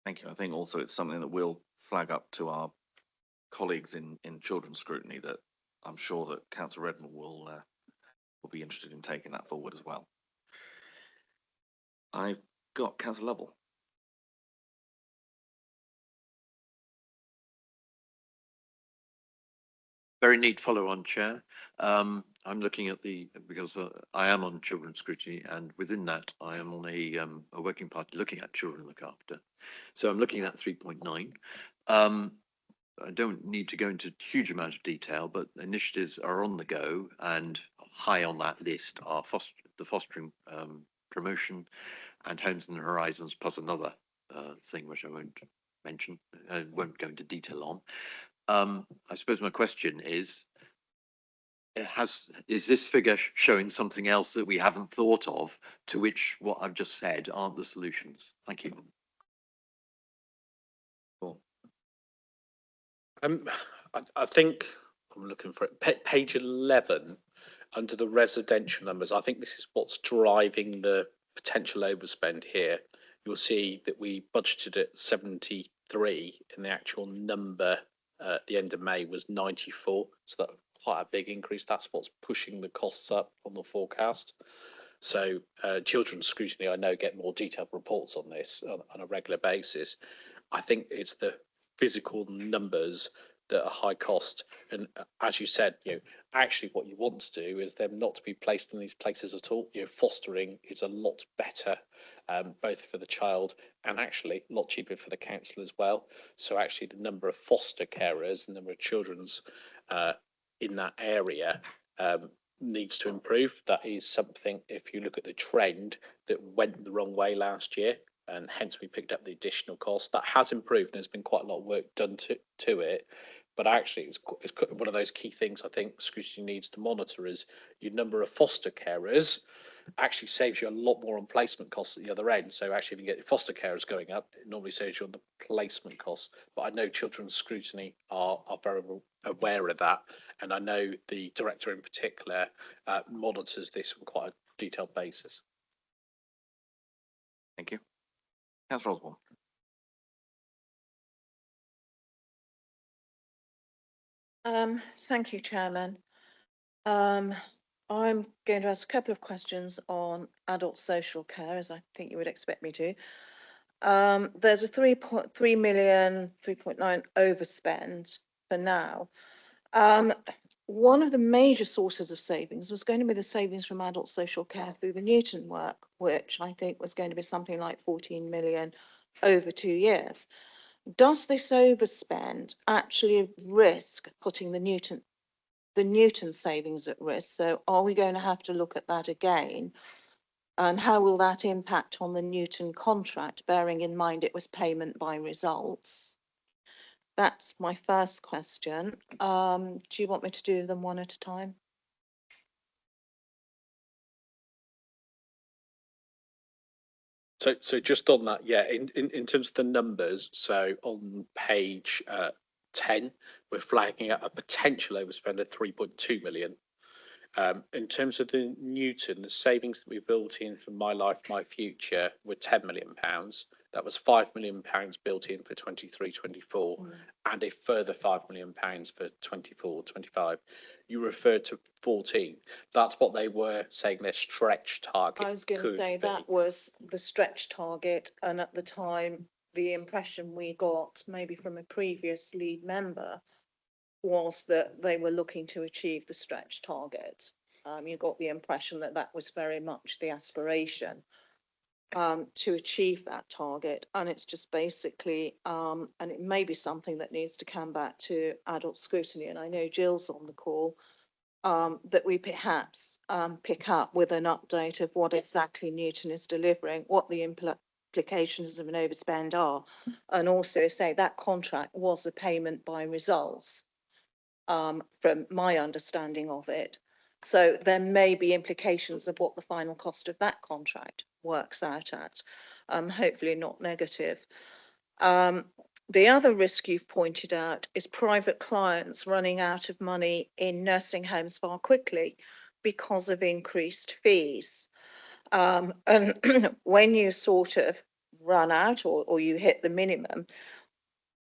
Thank you. I think also it's something that we'll flag up to our colleagues in children's scrutiny, that I'm sure that Councillor Redmond will be interested in taking that forward as well. I've got Councillor Lovell. Very neat follow-on, Chair. I'm looking at because I am on children's scrutiny, and within that I am on a working party looking at children look after. So I'm looking at 3.9. I don't need to go into a huge amount of detail, but initiatives are on the go, and high on that list are the fostering promotion and Homes and Horizons, plus another thing which I won't mention, won't go into detail on. I suppose my question is, is this figure showing something else that we haven't thought of, to which what I've just said aren't the solutions? Thank you. Cool. I think I'm looking for it. Page 11, under the residential numbers, I think this is what's driving the potential overspend here. You'll see that we budgeted at 73, and the actual number at the end of May was 94, so that's quite a big increase. That's what's pushing the costs up on the forecast. So children's scrutiny, I know, get more detailed reports on this on a regular basis. I think it's the physical numbers that are high cost, and as you said, actually what you want to do is them not to be placed in these places at all. Fostering is a lot better, both for the child and actually a lot cheaper for the council as well. So actually the number of foster carers, the number of children's in that area needs to improve. That is something, if you look at the trend, that went the wrong way last year, and hence we picked up the additional cost. That has improved, and there's been quite a lot of work done to it. But actually, it's one of those key things I think scrutiny needs to monitor is your number of foster carers actually saves you a lot more on placement costs at the other end. So actually, if you get your foster carers going up, it normally saves you on the placement costs. But I know children's scrutiny are very aware of that, and I know the director in particular monitors this on quite a detailed basis. Thank you. Councillor Osborne. Thank you, Chairman. I'm going to ask a couple of questions on adult social care, as I think you would expect me to. There's a 3.3 million, 3.9 overspend for now. One of the major sources of savings was going to be the savings from adult social care through the Newton work, which I think was going to be something like 14 million over 2 years. Does this overspend actually risk putting the Newton the Newton savings at risk. So are we going to have to look at that again? And how will that impact on the Newton contract, bearing in mind it was payment by results? That's my first question. Do you want me to do them one at a time? So just on that, yeah, in terms of the numbers, so on page 10, we're flagging up a potential overspend of 3.2 million. In terms of the Newton, the savings that we built in for My Life, My Future were £10 million. That was £5 million built in for 23-24, and a further £5 million for 24-25. You referred to 14. That's what they were saying their stretch target. I was going to say that was the stretch target, and at the time, the impression we got, maybe from a previous lead member, was that they were looking to achieve the stretch target. You got the impression that that was very much the aspiration to achieve that target, and it's just basically, and it may be something that needs to come back to adult scrutiny, and I know Jill's on the call, that we perhaps pick up with an update of what exactly Newton is delivering, what the implications of an overspend are, and also say that contract was a payment by results, from my understanding of it. So there may be implications of what the final cost of that contract works out at, hopefully not negative. The other risk you've pointed out is private clients running out of money in nursing homes far quickly because of increased fees. And when you sort of run out or you hit the minimum,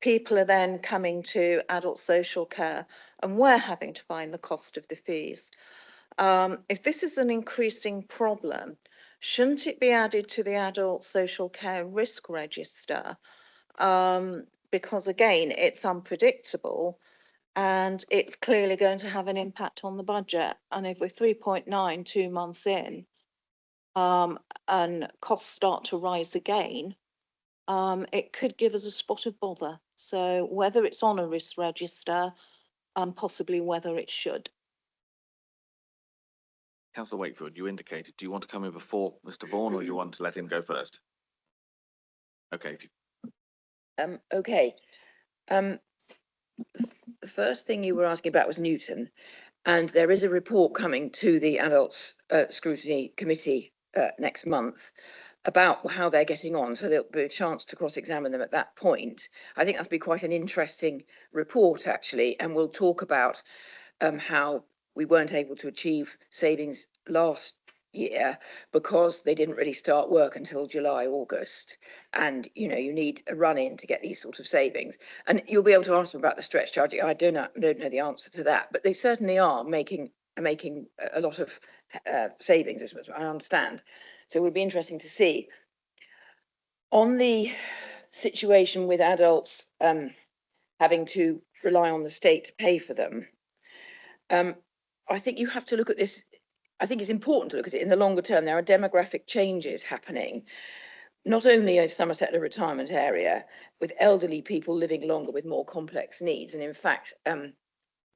people are then coming to adult social care and we're having to find the cost of the fees. If this is an increasing problem, shouldn't it be added to the adult social care risk register? Because again, it's unpredictable and it's clearly going to have an impact on the budget. And if we're 3.9 2 months in, and costs start to rise again, it could give us a spot of bother. So whether it's on a risk register and possibly whether it should. Councillor Wakefield, you indicated, do you want to come in before Mr Vaughan or do you want to let him go first? Okay. If you... Okay. The first thing you were asking about was Newton, and there is a report coming to the Adults Scrutiny Committee next month about how they're getting on, so there'll be a chance to cross-examine them at that point. I think that'll be quite an interesting report, actually, and we'll talk about how we weren't able to achieve savings last year because they didn't really start work until July, August. And, you know, you need a run in to get these sort of savings. And you'll be able to ask them about the stretch charge. I don't know the answer to that, but they certainly are making a lot of savings, as I understand. So it would be interesting to see. On the situation with adults having to rely on the state to pay for them, I think you have to look at this. I think it's important to look at it in the longer term. There are demographic changes happening, not only is Somerset a retirement area, with elderly people living longer with more complex needs. And in fact,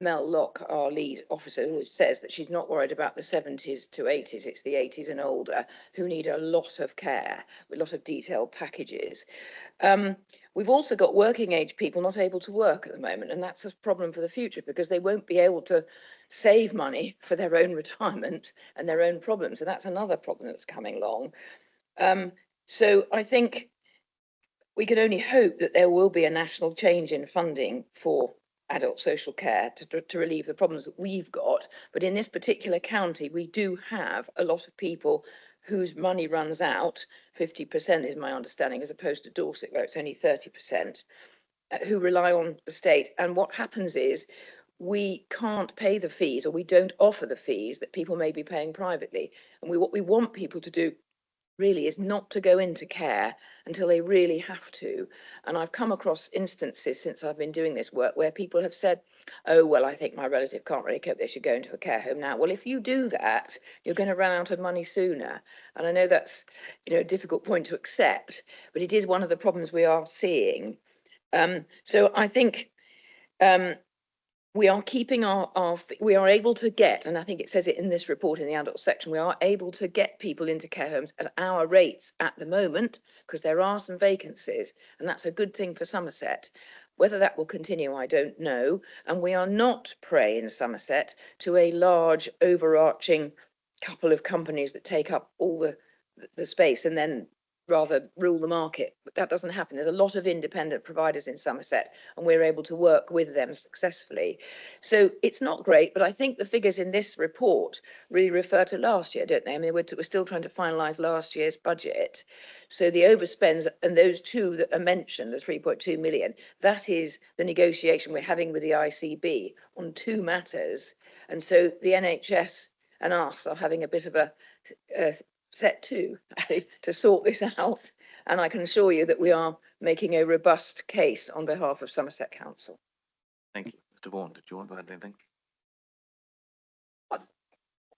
Mel Locke, our lead officer, always says that she's not worried about the 70s to 80s. It's the 80s and older who need a lot of care, with a lot of detailed packages. We've also got working age people not able to work at the moment, and that's a problem for the future because they won't be able to save money for their own retirement and their own problems. So that's another problem that's coming along. So I think we can only hope that there will be a national change in funding for adult social care to relieve the problems that we've got. But in this particular county, we do have a lot of people whose money runs out, 50% is my understanding, as opposed to Dorset, where it's only 30%, who rely on the state. And what happens is we can't pay the fees, or we don't offer the fees that people may be paying privately. And what we want people to do really is not to go into care until they really have to. And I've come across instances since I've been doing this work where people have said, oh, well, I think my relative can't really cope, they should go into a care home now. Well, if you do that, you're going to run out of money sooner. And I know that's, you know, a difficult point to accept, but it is one of the problems we are seeing. So I think we are keeping we are able to get, and I think it says it in this report in the adult section, we are able to get people into care homes at our rates at the moment, because there are some vacancies, and that's a good thing for Somerset. Whether that will continue, I don't know. And we are not prey in Somerset to a large overarching couple of companies that take up all the space and then rather rule the market. But that doesn't happen. There's a lot of independent providers in Somerset, and we're able to work with them successfully. So it's not great, but I think the figures in this report really refer to last year, don't they? I mean, we're still trying to finalise last year's budget. So the overspends and those two that are mentioned, the 3.2 million, that is the negotiation we're having with the ICB on two matters. And so the NHS and us are having a bit of a set to sort this out. And I can assure you that we are making a robust case on behalf of Somerset Council. Thank you. Mr. Vaughan, did you want to add anything? I'm not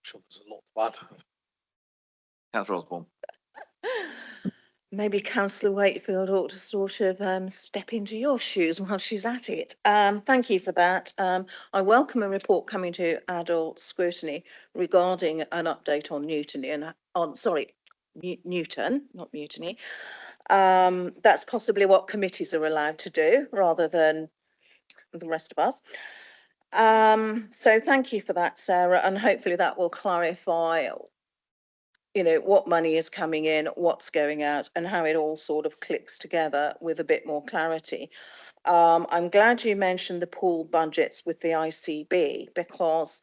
sure there's a lot to add. Councillor Osborne. Maybe Councillor Wakefield ought to sort of step into your shoes while she's at it. Thank you for that. I welcome a report coming to adult scrutiny regarding an update on Newton and Newton, not mutiny. That's possibly what committees are allowed to do rather than the rest of us. So thank you for that, Sarah, and hopefully that will clarify, you know, what money is coming in, what's going out, and how it all sort of clicks together with a bit more clarity. I'm glad you mentioned the pooled budgets with the ICB, because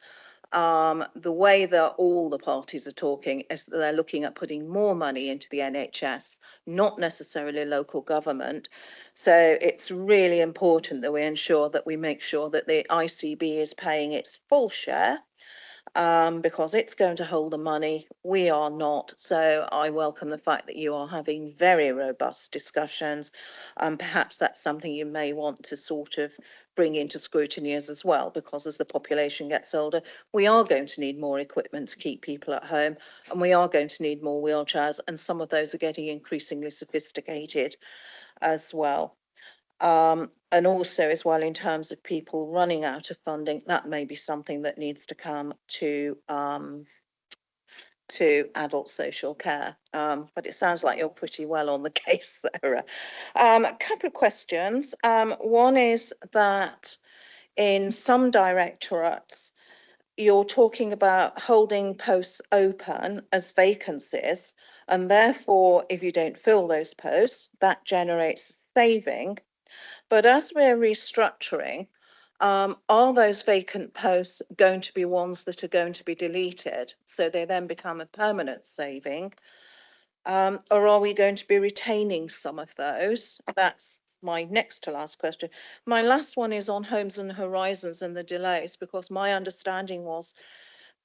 the way that all the parties are talking is that they're looking at putting more money into the NHS, not necessarily local government. So it's really important that we ensure that we make sure that the ICB is paying its full share, because it's going to hold the money. We are not. So I welcome the fact that you are having very robust discussions. Perhaps that's something you may want to sort of bring into scrutiny as well, because as the population gets older, we are going to need more equipment to keep people at home, and we are going to need more wheelchairs, and some of those are getting increasingly sophisticated as well. And also as well, in terms of people running out of funding, that may be something that needs to come to adult social care. But it sounds like you're pretty well on the case, Sarah. A couple of questions. One is that in some directorates, you're talking about holding posts open as vacancies, and therefore, if you don't fill those posts, that generates saving. But as we're restructuring, are those vacant posts going to be ones that are going to be deleted, so they then become a permanent saving? Or are we going to be retaining some of those? That's my next to last question. My last one is on Homes and Horizons and the delays, because my understanding was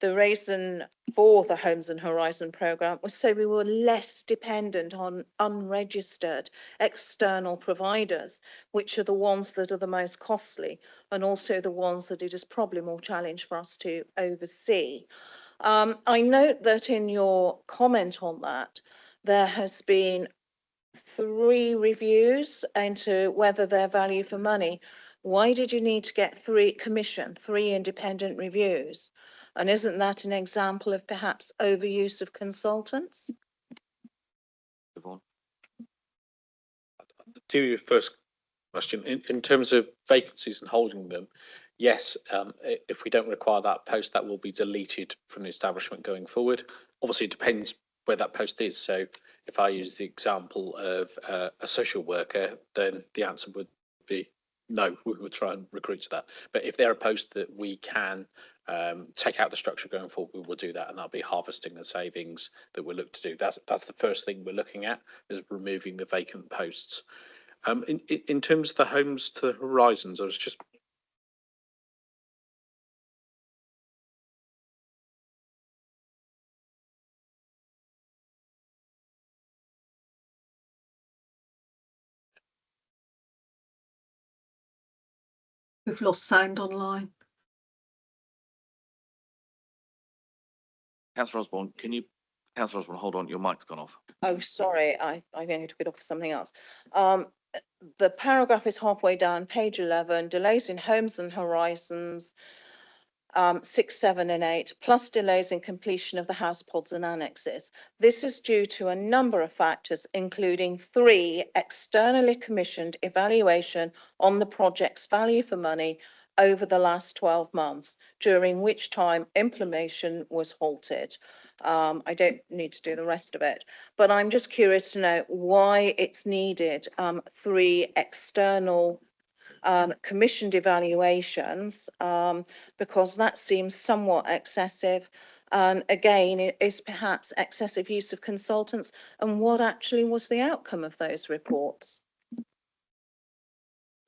the reason for the Homes and Horizon programme was so we were less dependent on unregistered external providers, which are the ones that are the most costly, and also the ones that it is probably more challenge for us to oversee. I note that in your comment on that, there has been 3 reviews into whether they're value for money. Why did you need to get 3 independent reviews? And isn't that an example of perhaps overuse of consultants? To your first question, in terms of vacancies and holding them, yes, if we don't require that post, that will be deleted from the establishment going forward. Obviously, it depends where that post is. So if I use the example of a social worker, then the answer would be no, we would try and recruit to that. But if they're a post that we can take out the structure going forward, we will do that, and that'll be harvesting the savings that we'll look to do. That's the first thing we're looking at, is removing the vacant posts. In terms of the Homes to Horizons, I was just We've lost sound online. Councillor Osborne, Councillor Osborne, hold on, your mic's gone off. Oh, sorry, I think I took it off for something else. the paragraph is halfway down, page 11, delays in homes and horizons, 6, 7 and 8, plus delays in completion of the house pods and annexes. This is due to a number of factors, including 3 externally commissioned evaluation on the project's value for money over the last 12 months, during which time implementation was halted. I don't need to do the rest of it, but I'm just curious to know why it's needed 3 external commissioned evaluations, because that seems somewhat excessive. And again, it is perhaps excessive use of consultants. And what actually was the outcome of those reports?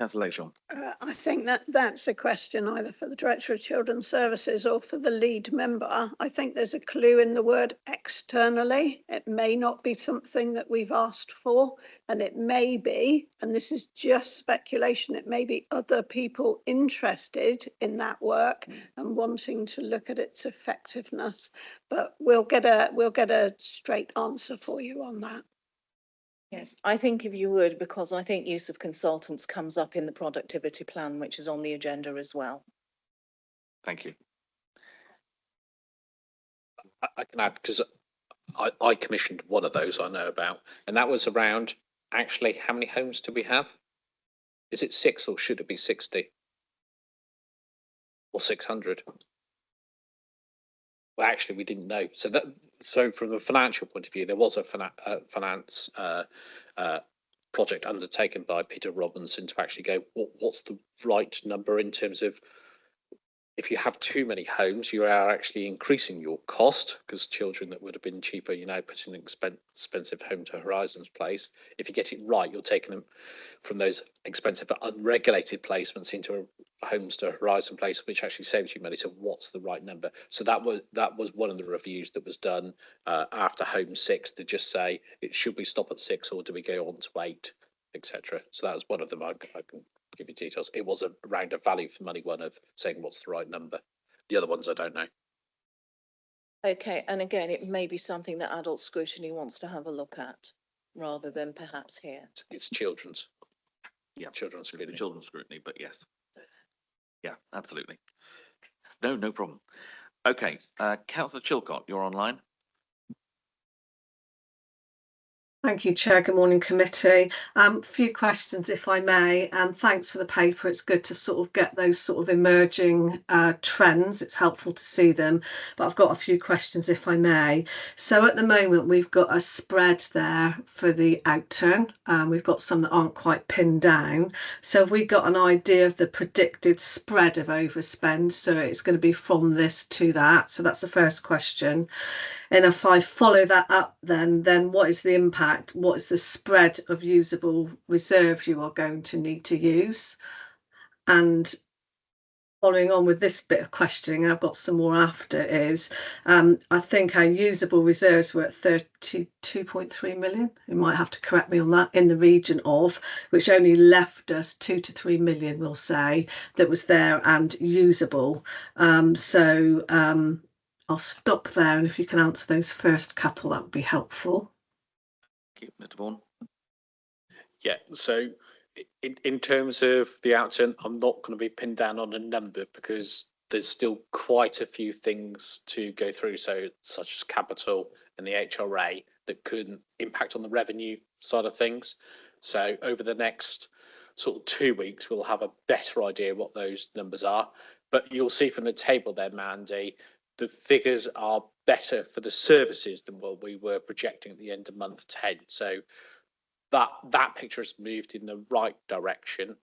Councillor Leishon. I think that's a question either for the Director of Children's Services or for the lead member. I think there's a clue in the word externally. It may not be something that we've asked for, and it may be, and this is just speculation, it may be other people interested in that work and wanting to look at its effectiveness. But we'll get a straight answer for you on that. Yes, I think if you would, because I think use of consultants comes up in the productivity plan, which is on the agenda as well. Thank you. I can add, because I commissioned one of those I know about, and that was around actually how many homes do we have? Is it 6 or should it be 60? Or 600? Well, actually, we didn't know. So from a financial point of view, there was a finance project undertaken by Peter Robinson to actually go, what's the right number in terms of, if you have too many homes, you are actually increasing your cost, because children that would have been cheaper, you know, put an expensive home to Horizons Place. If you get it right, you're taking them from those expensive unregulated placements into homes to Horizon Place, which actually saves you money. So what's the right number? So that was one of the reviews that was done after Home 6 to just say, should we stop at 6 or do we go on to 8, etc. So that was one of them. I can give you details. It was around a value for money one of saying what's the right number. The other ones I don't know. Okay, and again, it may be something that adult scrutiny wants to have a look at rather than perhaps here. It's children's. Yeah, children's scrutiny. Children's scrutiny, but yes. Yeah, absolutely. No problem. Okay, Councillor Chilcott, you're online. Thank you, Chair. Good morning, committee. A few questions, if I may, and thanks for the paper. It's good to sort of get those sort of emerging trends. It's helpful to see them, but I've got a few questions, if I may. So at the moment, we've got a spread there for the outturn. We've got some that aren't quite pinned down. So we got an idea of the predicted spread of overspend. So it's going to be from this to that. So that's the first question. And if I follow that up, then what is the impact? What is the spread of usable reserve you are going to need to use? And following on with this bit of questioning, I've got some more after, is I think our usable reserves were at 32.3 million. You might have to correct me on that, in the region of, which only left us 2 to 3 million, we'll say, that was there and usable. I'll stop there, and if you can answer those first couple, that would be helpful. Thank you, Mr. Vaughan. Yeah, so in terms of the outturn, I'm not going to be pinned down on a number because there's still quite a few things to go through, so such as capital and the HRA that could impact on the revenue side of things. So over the next sort of 2 weeks, we'll have a better idea what those numbers are. But you'll see from the table there, Mandy, the figures are better for the services than what we were projecting at the end of month 10. So that picture has moved in the right direction.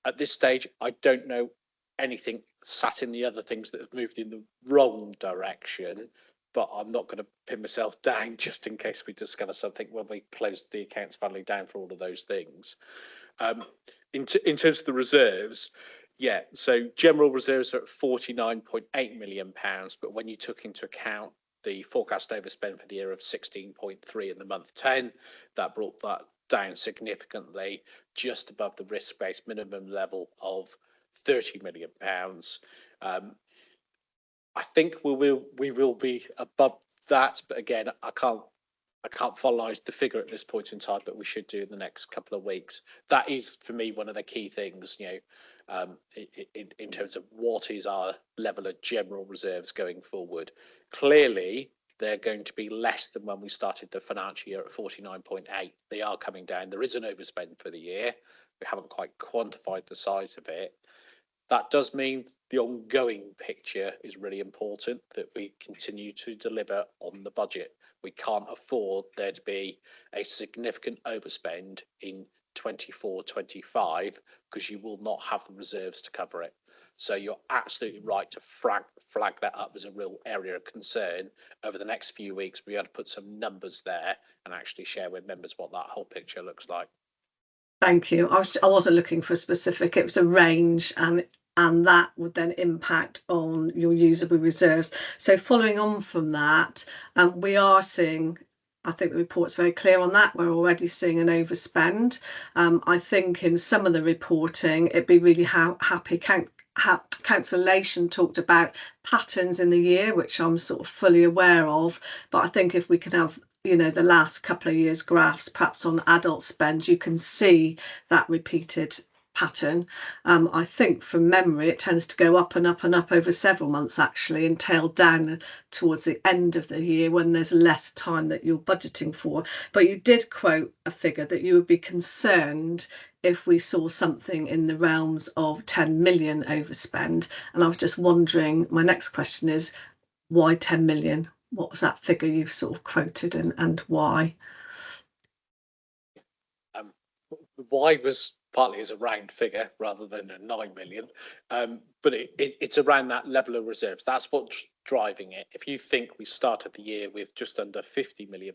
At this stage, I don't know anything sat in the other things that have moved in the wrong direction, but I'm not going to pin myself down just in case we discover something when we close the accounts finally down for all of those things. In terms of the reserves, yeah, so general reserves are at £49.8 million, but when you took into account the forecast overspend for the year of 16.3 in the month 10, that brought that down significantly, just above the risk-based minimum level of £30 million. I think we will be above that, but again, I can't I can't finalise the figure at this point in time, but we should do in the next couple of weeks. That is, for me, one of the key things, in terms of what is our level of general reserves going forward. Clearly, they're going to be less than when we started the financial year at 49.8. They are coming down. There is an overspend for the year. We haven't quite quantified the size of it. That does mean the ongoing picture is really important, that we continue to deliver on the budget. We can't afford there to be a significant overspend in 24-25 because you will not have the reserves to cover it. So you're absolutely right to flag that up as a real area of concern. Over the next few weeks, we have to put some numbers there and actually share with members what that whole picture looks like. Thank you. I wasn't looking for a specific, it was a range, and that would then impact on your usable reserves. So following on from that, we are seeing, I think the report's very clear on that, we're already seeing an overspend. I think in some of the reporting, it'd be really happy. Councillation talked about patterns in the year, which I'm sort of fully aware of, but I think if we can have the last couple of years graphs perhaps on adult spend, you can see that repeated pattern. I think from memory it tends to go up and up and up over several months actually, and tail down towards the end of the year when there's less time that you're budgeting for. But you did quote a figure that you would be concerned if we saw something in the realms of 10 million overspend, and I was just wondering, my next question is, why 10 million? What was that figure you sort of quoted, and why? Why was partly as a round figure rather than a 9 million, but it's around that level of reserves. That's what's driving it. If you think we started the year with just under £50 million,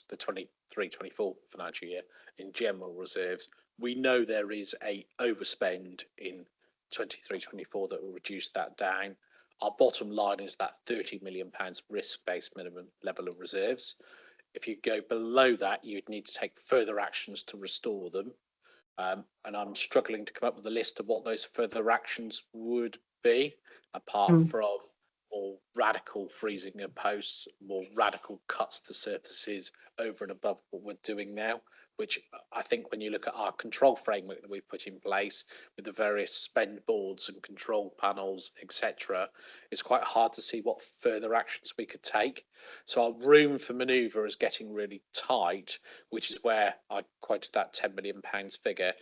the 23-24 financial year, in general reserves, we know there is a overspend in 23-24 that will reduce that down. Our bottom line is that £30 million risk-based minimum level of reserves. If you go below that, you'd need to take further actions to restore them. And I'm struggling to come up with a list of what those further actions would be, apart from more radical freezing of posts, more radical cuts to surfaces over and above what we're doing now, which I think when you look at our control framework that we've put in place with the various spend boards and control panels, etc., it's quite hard to see what further actions we could take. So our room for manoeuvre is getting really tight, which is where I quoted that £10 million figure.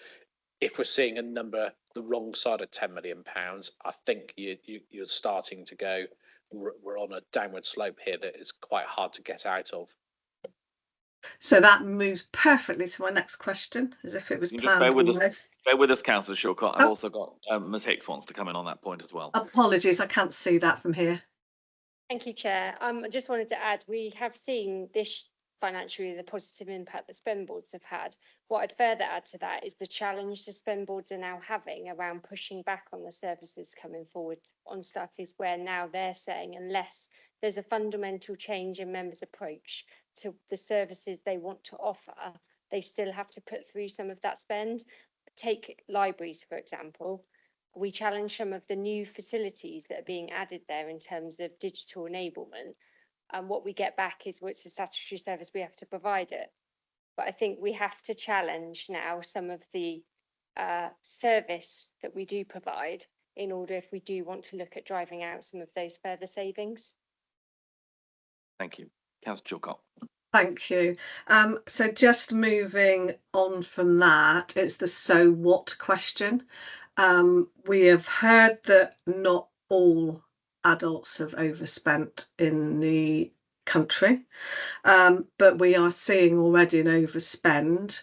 If we're seeing a number the wrong side of £10 million, I think you're starting to go, we're on a downward slope here that is quite hard to get out of. So that moves perfectly to my next question, as if it was planned. Bear with us, Councillor Shawcott. I've also got Ms Hicks wants to come in on that point as well. Apologies, I can't see that from here. Thank you, Chair. I just wanted to add, we have seen this financial year the positive impact that spend boards have had. What I'd further add to that is the challenge the spend boards are now having around pushing back on the services coming forward on stuff is where now they're saying unless there's a fundamental change in members' approach to the services they want to offer, they still have to put through some of that spend. Take libraries, for example. We challenge some of the new facilities that are being added there in terms of digital enablement. And what we get back is, well, it's a statutory service, we have to provide it. But I think we have to challenge now some of the service that we do provide in order if we do want to look at driving out some of those further savings. Thank you. Councillor Chilcott. Thank you. So just moving on from that, it's the so what question. We have heard that not all adults have overspent in the country, but we are seeing already an overspend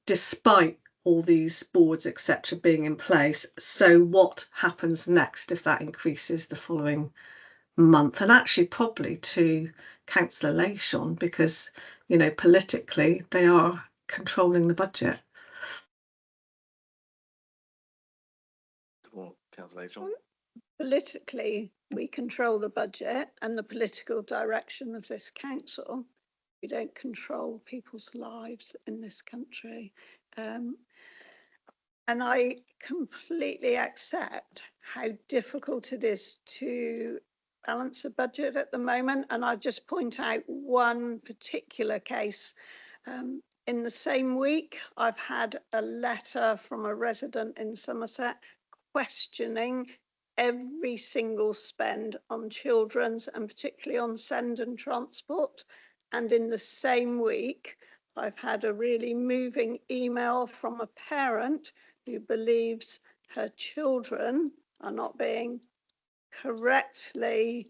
despite all these boards, etc., being in place. So what happens next if that increases the following month? And actually probably to Councillor Leishon, because politically they are controlling the budget. Politically, we control the budget and the political direction of this council. We don't control people's lives in this country. And I completely accept how difficult it is to balance of budget at the moment, and I just point out one particular case. In the same week, I've had a letter from a resident in Somerset questioning every single spend on children's and particularly on send and transport. And in the same week, I've had a really moving email from a parent who believes her children are not being correctly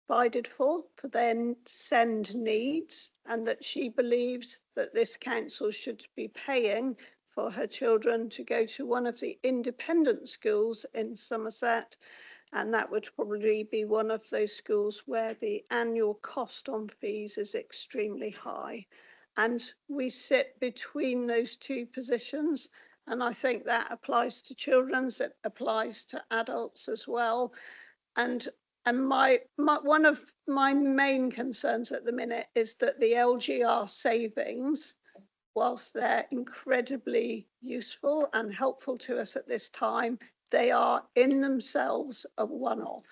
provided for their send needs, and that she believes that this council should be paying for her children to go to one of the independent schools in Somerset, and that would probably be one of those schools where the annual cost on fees is extremely high. And we sit between those two positions, and I think that applies to children's, it applies to adults as well. And one of my main concerns at the minute is that the LGR savings, whilst they're incredibly useful and helpful to us at this time, they are in themselves a one-off.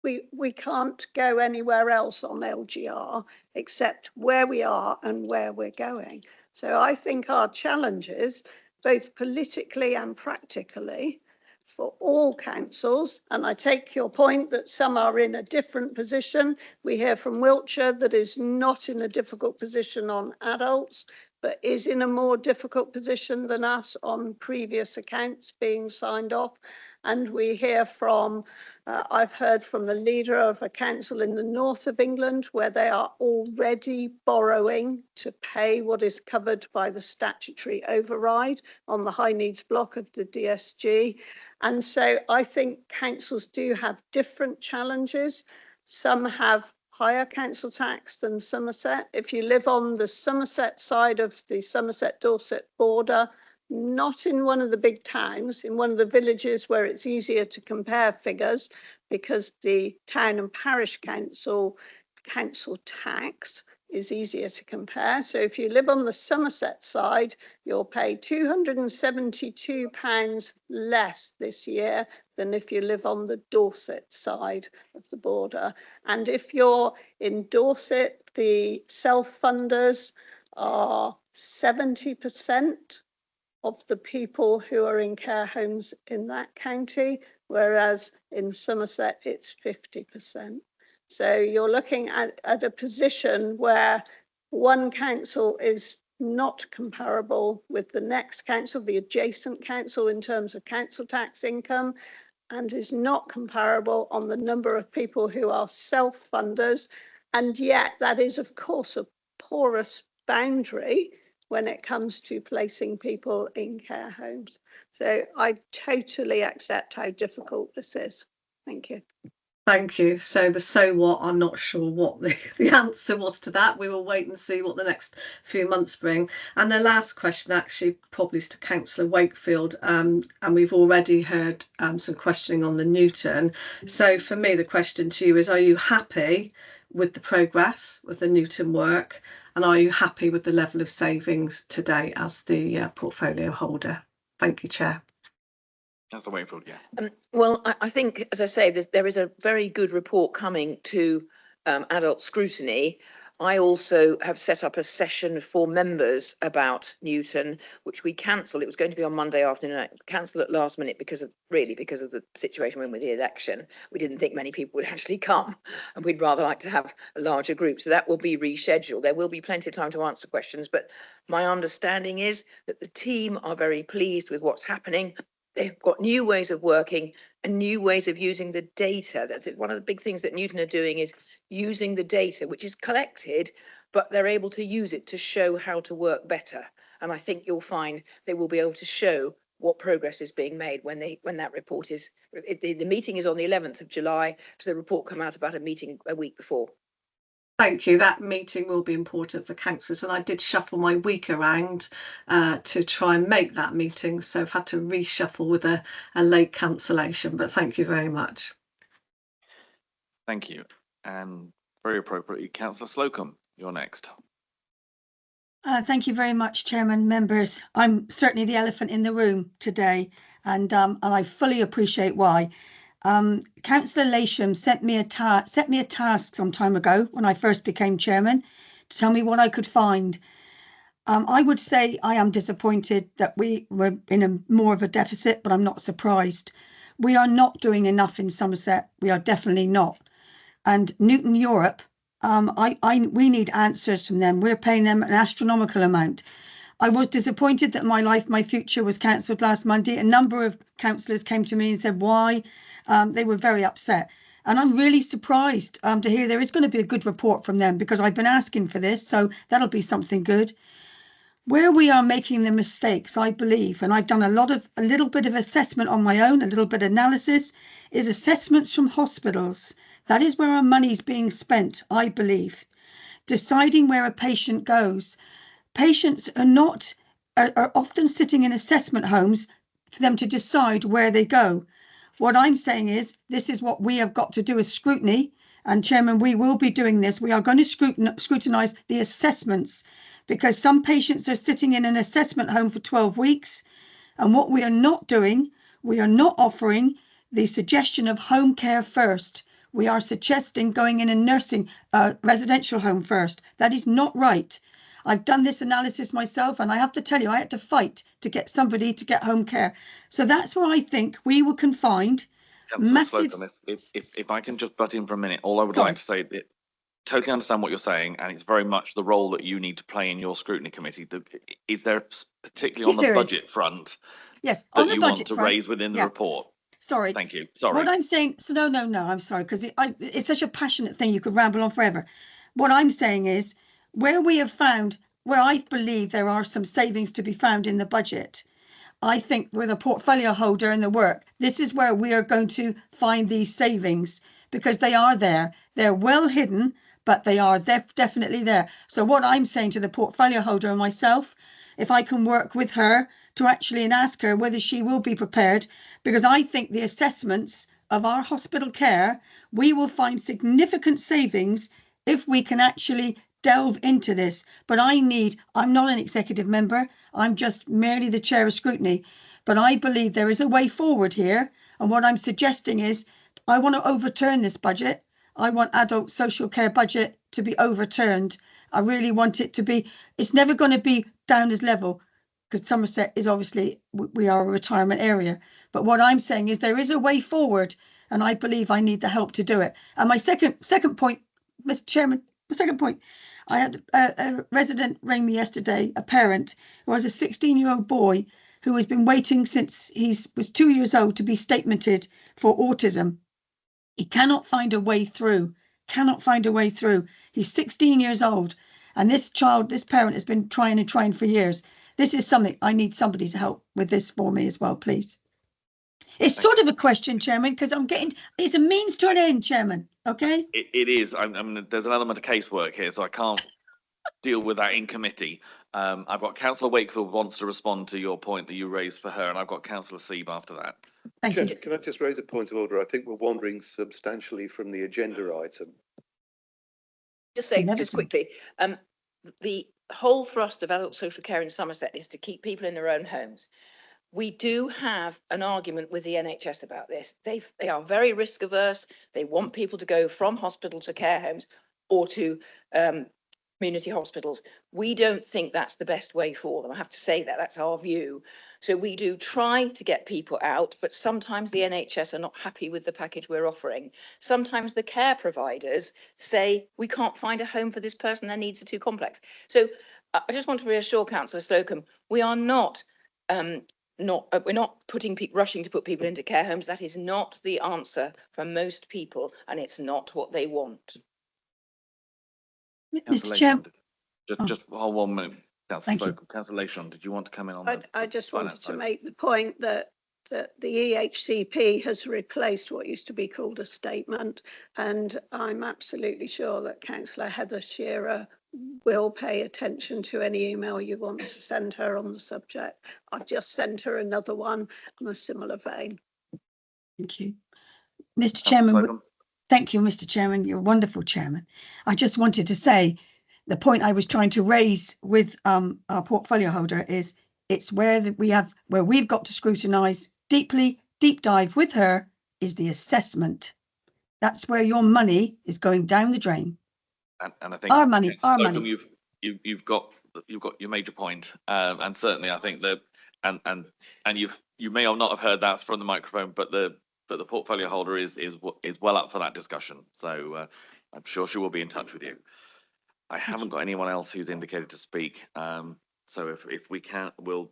We can't go anywhere else on LGR except where we are and where we're going. So I think our challenges, both politically and practically, for all councils, and I take your point that some are in a different position. We hear from Wiltshire that is not in a difficult position on adults, but is in a more difficult position than us on previous accounts being signed off. And we hear from, I've heard from the leader of a council in the north of England where they are already borrowing to pay what is covered by the statutory override on the high needs block of the DSG. And so I think councils do have different challenges. Some have higher council tax than Somerset. If you live on the Somerset side of the Somerset-Dorset border, not in one of the big towns, in one of the villages where it's easier to compare figures because the town and parish council tax is easier to compare. So if you live on the Somerset side, you'll pay £272 less this year than if you live on the Dorset side of the border. And if you're in Dorset, the self-funders are 70% of the people who are in care homes in that county, whereas in Somerset it's 50%. So you're looking at a position where one council is not comparable with the next council, the adjacent council, in terms of council tax income, and is not comparable on the number of people who are self-funders. And yet that is, of course, a porous boundary when it comes to placing people in care homes. So I totally accept how difficult this is. Thank you. Thank you. So the so what, I'm not sure what the answer was to that. We will wait and see what the next few months bring. And the last question actually probably is to Councillor Wakefield, and we've already heard some questioning on the Newton. So for me, the question to you is, are you happy with the progress with the Newton work? And are you happy with the level of savings today as the portfolio holder? Thank you, Chair. That's the way forward, yeah. Well, I think, as I say, there is a very good report coming to adult scrutiny. I also have set up a session for members about Newton, which we cancelled. It was going to be on Monday afternoon, cancelled at last minute because of the situation when with the election. We didn't think many people would actually come, and we'd rather like to have a larger group. So that will be rescheduled. There will be plenty of time to answer questions, but my understanding is that the team are very pleased with what's happening. They've got new ways of working and new ways of using the data. That's one of the big things that Newton are doing, is using the data, which is collected, but they're able to use it to show how to work better. And I think you'll find they will be able to show what progress is being made when that report is. The meeting is on the 11th of July, so the report come out about a meeting a week before. Thank you. That meeting will be important for councillors, and I did shuffle my week around to try and make that meeting, so I've had to reshuffle with a late cancellation, but thank you very much. Thank you. And very appropriately, Councillor Slocum, you're next. Thank you very much, Chairman, members. I'm certainly the elephant in the room today, and I fully appreciate why. Councillor Lasham sent me a task some time ago when I first became chairman to tell me what I could find. I would say I am disappointed that we were in more of a deficit, but I'm not surprised. We are not doing enough in Somerset. We are definitely not. And Newton Europe, we need answers from them. We're paying them an astronomical amount. I was disappointed that My Life, My Future was cancelled last Monday. A number of councillors came to me and said why. They were very upset. And I'm really surprised to hear there is going to be a good report from them, because I've been asking for this. So that'll be something good. Where we are making the mistakes, I believe, and I've done a little bit of assessment on my own, a little bit of analysis, is assessments from hospitals. That is where our money is being spent, I believe. Deciding where a patient goes. Patients are often sitting in assessment homes for them to decide where they go. What I'm saying is, this is what we have got to do as Scrutiny. And Chairman, we will be doing this. We are going to scrutinise the assessments, because some patients are sitting in an assessment home for 12 weeks. And what we are not doing, we are not offering the suggestion of home care first. We are suggesting going in a nursing residential home first. That is not right. I've done this analysis myself, and I have to tell you, I had to fight to get somebody to get home care. So that's where I think we can find massive... Slocum, if I can just butt in for a minute, all I would like to say that totally understand what you're saying, and it's very much the role that you need to play in your scrutiny committee. Is there particularly on the budget front that you want to raise within the report? Sorry. Thank you. Sorry. What I'm saying, so no, I'm sorry, because it's such a passionate thing, you could ramble on forever. What I'm saying is, where I believe there are some savings to be found in the budget, I think with a portfolio holder and the work, this is where we are going to find these savings, because they are there. They're well hidden, but they are definitely there. So what I'm saying to the portfolio holder and myself, if I can work with her to actually and ask her whether she will be prepared, because I think the assessments of our hospital care, we will find significant savings if we can actually delve into this. But I'm not an executive member. I'm just merely the chair of Scrutiny. But I believe there is a way forward here. And what I'm suggesting is, I want to overturn this budget. I want adult social care budget to be overturned. I really want it to be, it's never going to be down as level, because Somerset is obviously, we are a retirement area. But what I'm saying is there is a way forward, and I believe I need the help to do it. And my second point, Mr. Chairman, the second point, I had a resident ring me yesterday, a parent who has a 16-year-old boy who has been waiting since he was 2 years old to be statemented for autism. He cannot find a way through, He's 16 years old. And this parent has been trying for years. This is something I need somebody to help with this for me as well, please. It's sort of a question, Chairman, because it's a means to an end, Chairman. Okay? It is. I mean, there's an element of casework here, so I can't deal with that in committee. I've got Councillor Wakefield wants to respond to your point that you raised for her, and I've got Councillor Seeb after that. Thank you. Can I just raise a point of order? I think we're wandering substantially from the agenda item. Just say, just quickly, the whole thrust of adult social care in Somerset is to keep people in their own homes. We do have an argument with the NHS about this. They are very risk averse. They want people to go from hospital to care homes or to community hospitals. We don't think that's the best way for them. I have to say that, that's our view. So we do try to get people out, but sometimes the NHS are not happy with the package we're offering. Sometimes the care providers say, we can't find a home for this person, their needs are too complex. So I just want to reassure Councillor Slocum, we are not we're not rushing to put people into care homes. That is not the answer for most people, and it's not what they want. Mr. Chair, just hold 1 minute. Councillor Lasham, did you want to come in on that? I just wanted to make the point that the EHCP has replaced what used to be called a statement, and I'm absolutely sure that Councillor Heather Shearer will pay attention to any email you want to send her on the subject. I've just sent her another one on a similar vein. Thank you. Mr. Chairman, thank you, Mr. Chairman. You're a wonderful chairman. I just wanted to say the point I was trying to raise with our portfolio holder is it's where we've got to scrutinise deep dive with her is the assessment. That's where your money is going down the drain. And I think Our money, our Slocum, money. you've got your major point, and certainly I think that and you may or not have heard that from the microphone, but the portfolio holder is well up for that discussion. So I'm sure she will be in touch with you. I haven't got anyone else who's indicated to speak. So if we can, we'll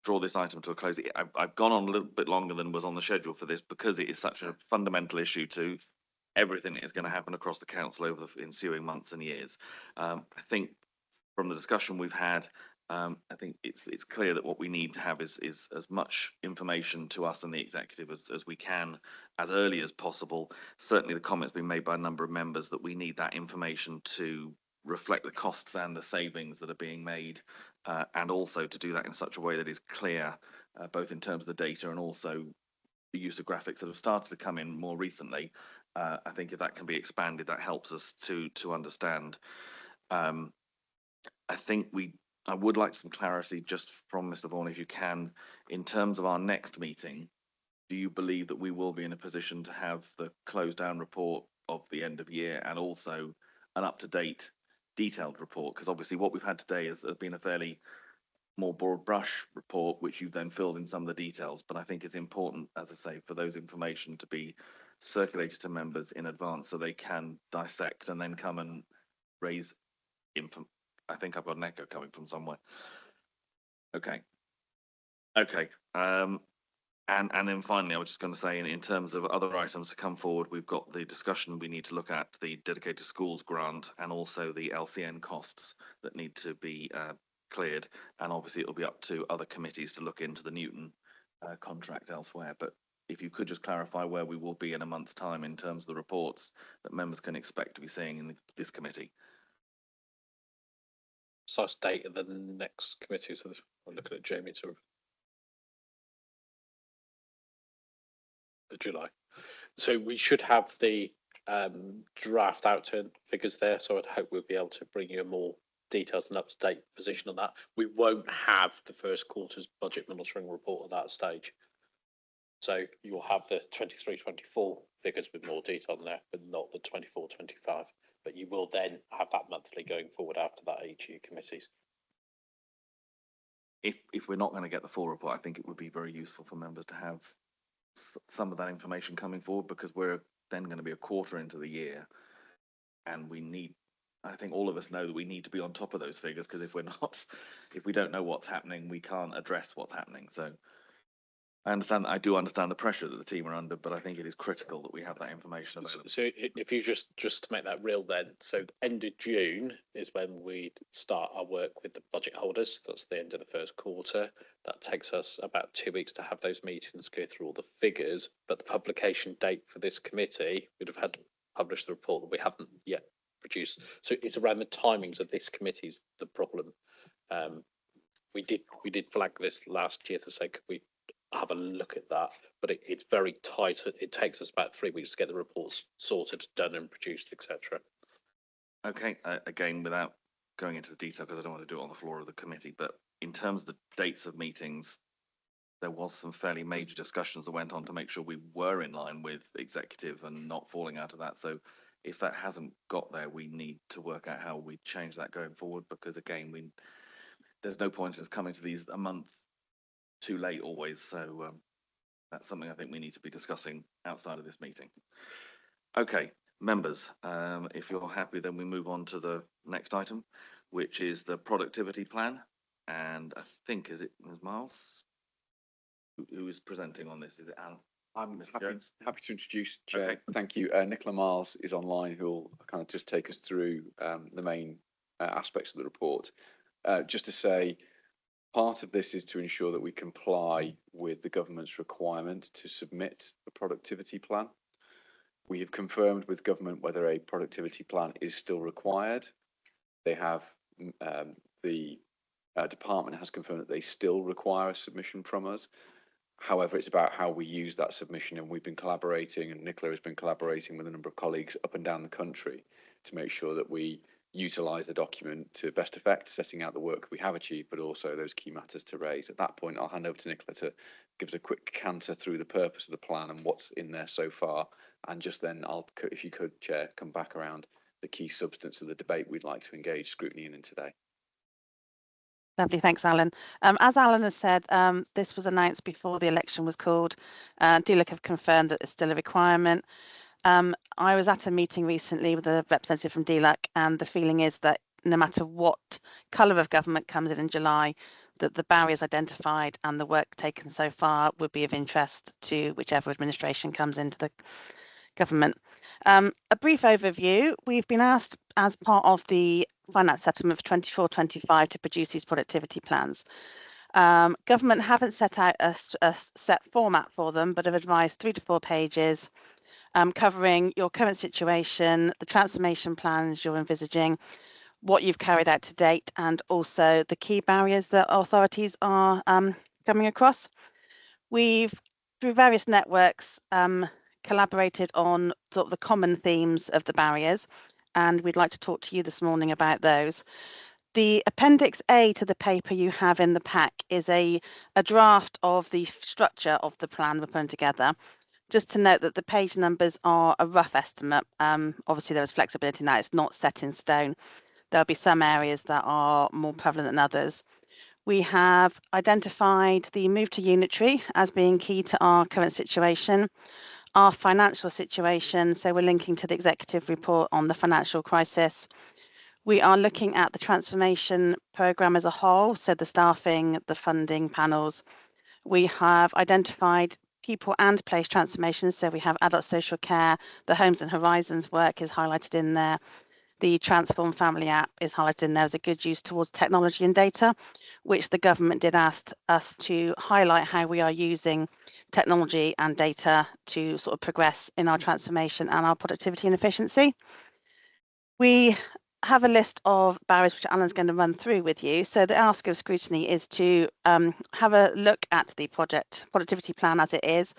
draw this item to a close. I've gone on a little bit longer than was on the schedule for this because it is such a fundamental issue to everything that is going to happen across the council over the ensuing months and years. I think from the discussion we've had, I think it's clear that what we need to have is as much information to us and the executive as we can, as early as possible. Certainly the comments been made by a number of members that we need that information to reflect the costs and the savings that are being made, and also to do that in such a way that is clear, both in terms of the data and also the use of graphics that have started to come in more recently. I think if that can be expanded, that helps us to understand. I think I would like some clarity just from Mr. Vaughan, if you can, in terms of our next meeting. Do you believe that we will be in a position to have the closed down report of the end of year and also an up-to-date detailed report? Because obviously what we've had today has been a fairly more broad brush report, which you've then filled in some of the details. But I think it's important, as I say, for those information to be circulated to members in advance so they can dissect and then come and raise info. I think I've got an echo coming from somewhere. Okay. And then finally, I was just going to say, in terms of other items to come forward, we've got the discussion we need to look at the dedicated schools grant and also the LCN costs that need to be cleared. And obviously it'll be up to other committees to look into the Newton contract elsewhere. But if you could just clarify where we will be in a month's time in terms of the reports that members can expect to be seeing in this committee. Precise date of the next committee, so I'm looking at Jamie to July. So we should have the draft outturn figures there, so I'd hope we'll be able to bring you a more detailed and up-to-date position on that. We won't have the first quarter's budget monitoring report at that stage. So you'll have the 23-24 figures with more detail in there, but not the 24-25. But you will then have that monthly going forward after that each year committees. If we're not going to get the full report, I think it would be very useful for members to have some of that information coming forward, because we're then going to be a quarter into the year, and I think all of us know that we need to be on top of those figures, because if we don't know what's happening, we can't address what's happening. So I do understand the pressure that the team are under, but I think it is critical that we have that information available. So if you just to make that real then, so the end of June is when we start our work with the budget holders. That's the end of the first quarter. That takes us about 2 weeks to have those meetings, go through all the figures, but the publication date for this committee, we'd have had to publish the report that we haven't yet produced. So it's around the timings of this committee's the problem. We did flag this last year to say, could we have a look at that, but it's very tight. It takes us about 3 weeks to get the reports sorted, done and produced, etc. Okay, again, without going into the detail, because I don't want to do it on the floor of the committee, but in terms of the dates of meetings, there was some fairly major discussions that went on to make sure we were in line with executive and not falling out of that. So if that hasn't got there, we need to work out how we change that going forward, because again, there's no point in us coming to these a month too late always. So that's something I think we need to be discussing outside of this meeting. Okay, members, if you're happy, then we move on to the next item, which is the productivity plan. And I think, is Miles who is presenting on this? Is it Alan? I'm happy to introduce, Chair. Okay. Thank you. Nicola Miles is online, who'll kind of just take us through the main aspects of the report. Just to say, part of this is to ensure that we comply with the government's requirement to submit a productivity plan. We have confirmed with government whether a productivity plan is still required. They have, the department has confirmed that they still require a submission from us. However, it's about how we use that submission, and we've been collaborating, and Nicola has been collaborating with a number of colleagues up and down the country to make sure that we utilise the document to best effect, setting out the work we have achieved, but also those key matters to raise. At that point, I'll hand over to Nicola to give us a quick canter through the purpose of the plan and what's in there so far. And just then, if you could, Chair, come back around the key substance of the debate we'd like to engage scrutiny in today. Lovely, thanks, Alan. As Alan has said, this was announced before the election was called. DLUC have confirmed that it's still a requirement. I was at a meeting recently with a representative from DLUC, and the feeling is that no matter what colour of government comes in July, that the barriers identified and the work taken so far would be of interest to whichever administration comes into the government. A brief overview. We've been asked as part of the finance settlement for 24-25 to produce these productivity plans. Government haven't set out a set format for them, but have advised 3 to 4 pages covering your current situation, the transformation plans you're envisaging, what you've carried out to date, and also the key barriers that authorities are coming across. We've, through various networks, collaborated on sort of the common themes of the barriers, and we'd like to talk to you this morning about those. The Appendix A to the paper you have in the pack is a draft of the structure of the plan we're putting together. Just to note that the page numbers are a rough estimate. Obviously, there is flexibility in that. It's not set in stone. There'll be some areas that are more prevalent than others. We have identified the move to unitary as being key to our current situation, our financial situation, so we're linking to the executive report on the financial crisis. We are looking at the transformation programme as a whole, so the staffing, the funding panels. We have identified people and place transformations, so we have adult social care, the Homes and Horizons work is highlighted in there. The Transform Family app is highlighted in there as a good use towards technology and data, which the government did ask us to highlight how we are using technology and data to sort of progress in our transformation and our productivity and efficiency. We have a list of barriers which Alan's going to run through with you. So the ask of scrutiny is to have a look at the productivity plan as it is.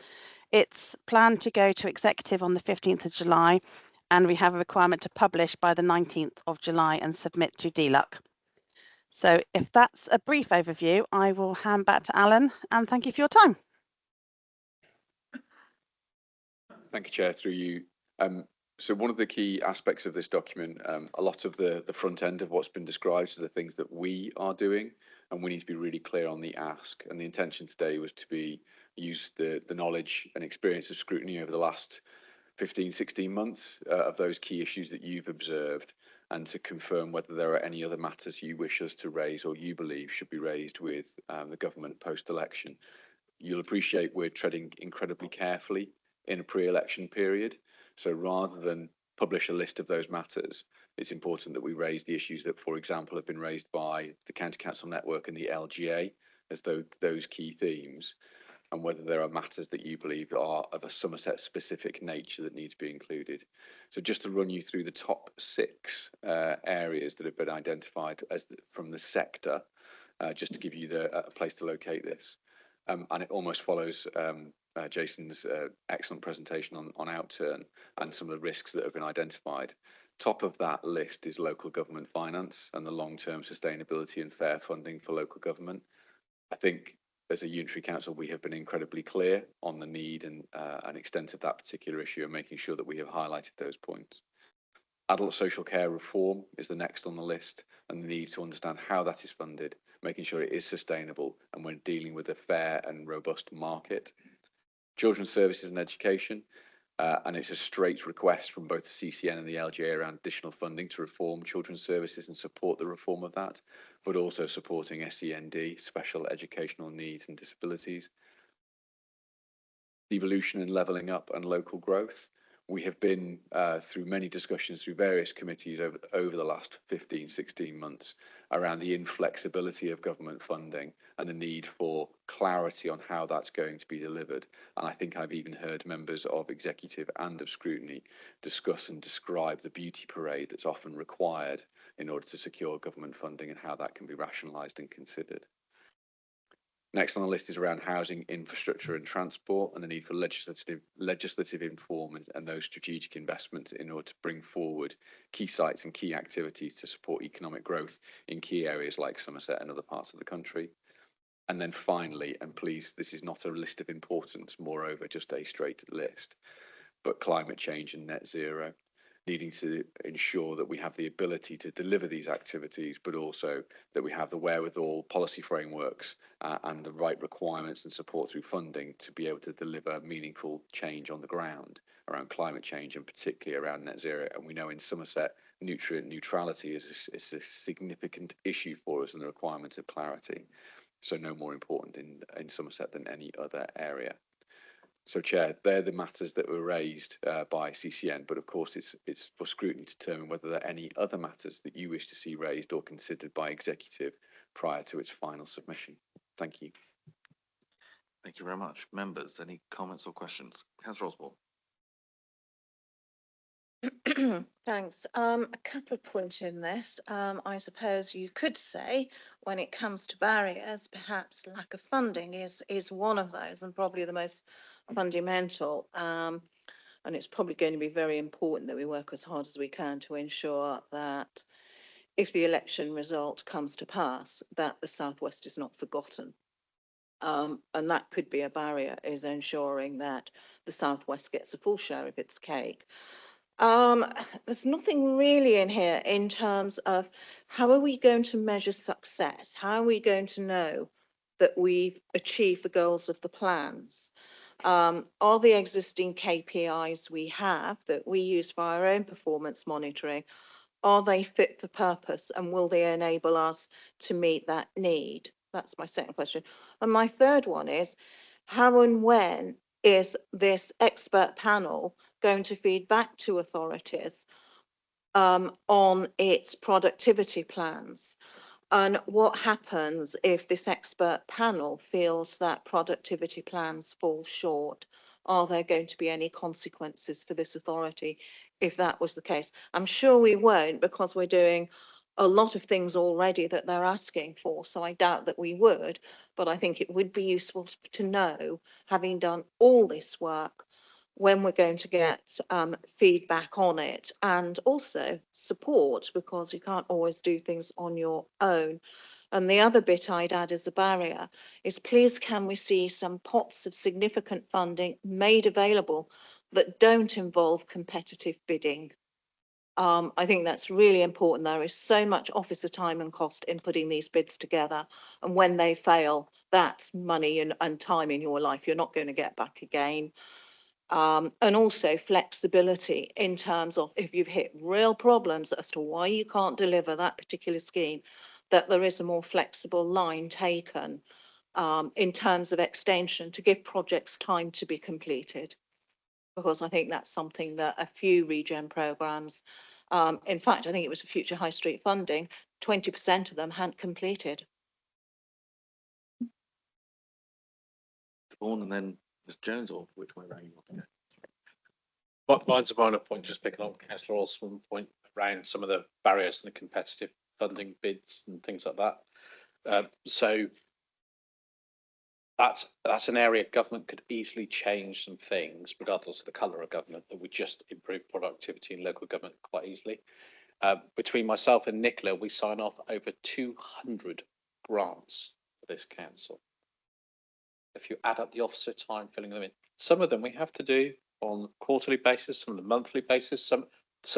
It's planned to go to executive on the 15th of July, and we have a requirement to publish by the 19th of July and submit to DLUC. So if that's a brief overview, I will hand back to Alan, and thank you for your time. Thank you, Chair, through you. So one of the key aspects of this document, a lot of the front end of what's been described are the things that we are doing, and we need to be really clear on the ask. And the intention today was to use the knowledge and experience of scrutiny over the last 15, 16 months of those key issues that you've observed, and to confirm whether there are any other matters you wish us to raise or you believe should be raised with the government post-election. You'll appreciate we're treading incredibly carefully in a pre-election period. So rather than publish a list of those matters, it's important that we raise the issues that, for example, have been raised by the County Council Network and the LGA as those key themes, and whether there are matters that you believe are of a Somerset specific nature that need to be included. So just to run you through the top 6 areas that have been identified from the sector, just to give you a place to locate this. And it almost follows Jason's excellent presentation on outturn and some of the risks that have been identified. Top of that list is local government finance and the long-term sustainability and fair funding for local government. I think as a unitary council, we have been incredibly clear on the need and extent of that particular issue, and making sure that we have highlighted those points. Adult social care reform is the next on the list, and the need to understand how that is funded, making sure it is sustainable, and we're dealing with a fair and robust market. Children's services and education, and it's a straight request from both the CCN and the LGA around additional funding to reform children's services and support the reform of that, but also supporting SEND, special educational needs and disabilities. Devolution and levelling up and local growth. We have been through many discussions through various committees over the last 15, 16 months around the inflexibility of government funding and the need for clarity on how that's going to be delivered. And I think I've even heard members of executive and of scrutiny discuss and describe the beauty parade that's often required in order to secure government funding and how that can be rationalised and considered. Next on the list is around housing, infrastructure and transport, and the need for legislative informed and those strategic investments in order to bring forward key sites and key activities to support economic growth in key areas like Somerset and other parts of the country. And then finally, and please, this is not a list of importance, moreover, just a straight list, but climate change and net zero, needing to ensure that we have the ability to deliver these activities, but also that we have the wherewithal, policy frameworks and the right requirements and support through funding to be able to deliver meaningful change on the ground around climate change and particularly around net zero. And we know in Somerset, nutrient neutrality is a significant issue for us and the requirement of clarity. So no more important in Somerset than any other area. So, Chair, they're the matters that were raised by CCN, but of course it's for scrutiny to determine whether there are any other matters that you wish to see raised or considered by Executive prior to its final submission. Thank you. Thank you very much. Members, any comments or questions? Councillor Osborne. Thanks. A couple of points in this. I suppose you could say when it comes to barriers, perhaps lack of funding is one of those and probably the most fundamental. And it's probably going to be very important that we work as hard as we can to ensure that if the election result comes to pass, that the South West is not forgotten. And that could be a barrier, is ensuring that the South West gets a full share of its cake. There's nothing really in here in terms of how are we going to measure success? How are we going to know that we've achieved the goals of the plans? Are the existing KPIs we have that we use for our own performance monitoring, are they fit for purpose and will they enable us to meet that need? That's my second question. And my third one is, how and when is this expert panel going to feed back to authorities on its productivity plans? And what happens if this expert panel feels that productivity plans fall short? Are there going to be any consequences for this authority if that was the case? I'm sure we won't, because we're doing a lot of things already that they're asking for, so I doubt that we would, but I think it would be useful to know, having done all this work, when we're going to get feedback on it, and also support, because you can't always do things on your own. And the other bit I'd add as a barrier is, please can we see some pots of significant funding made available that don't involve competitive bidding? I think that's really important. There is so much officer time and cost in putting these bids together, and when they fail, that's money and time in your life you're not going to get back again. And also flexibility in terms of if you've hit real problems as to why you can't deliver that particular scheme, that there is a more flexible line taken in terms of extension to give projects time to be completed. Because I think that's something that a few regen programmes, in fact, I think it was Future High Street funding, 20% of them hadn't completed. Vaughan and then Ms Jones, or which way around you want to go? But mine's a minor point, just picking up Councillor Osborne's point around some of the barriers and the competitive funding bids and things like that. So that's an area government could easily change some things, regardless of the colour of government, that would just improve productivity in local government quite easily. Between myself and Nicola, we sign off over 200 grants for this council. If you add up the officer time filling them in, some of them we have to do on quarterly basis, some of the monthly basis, some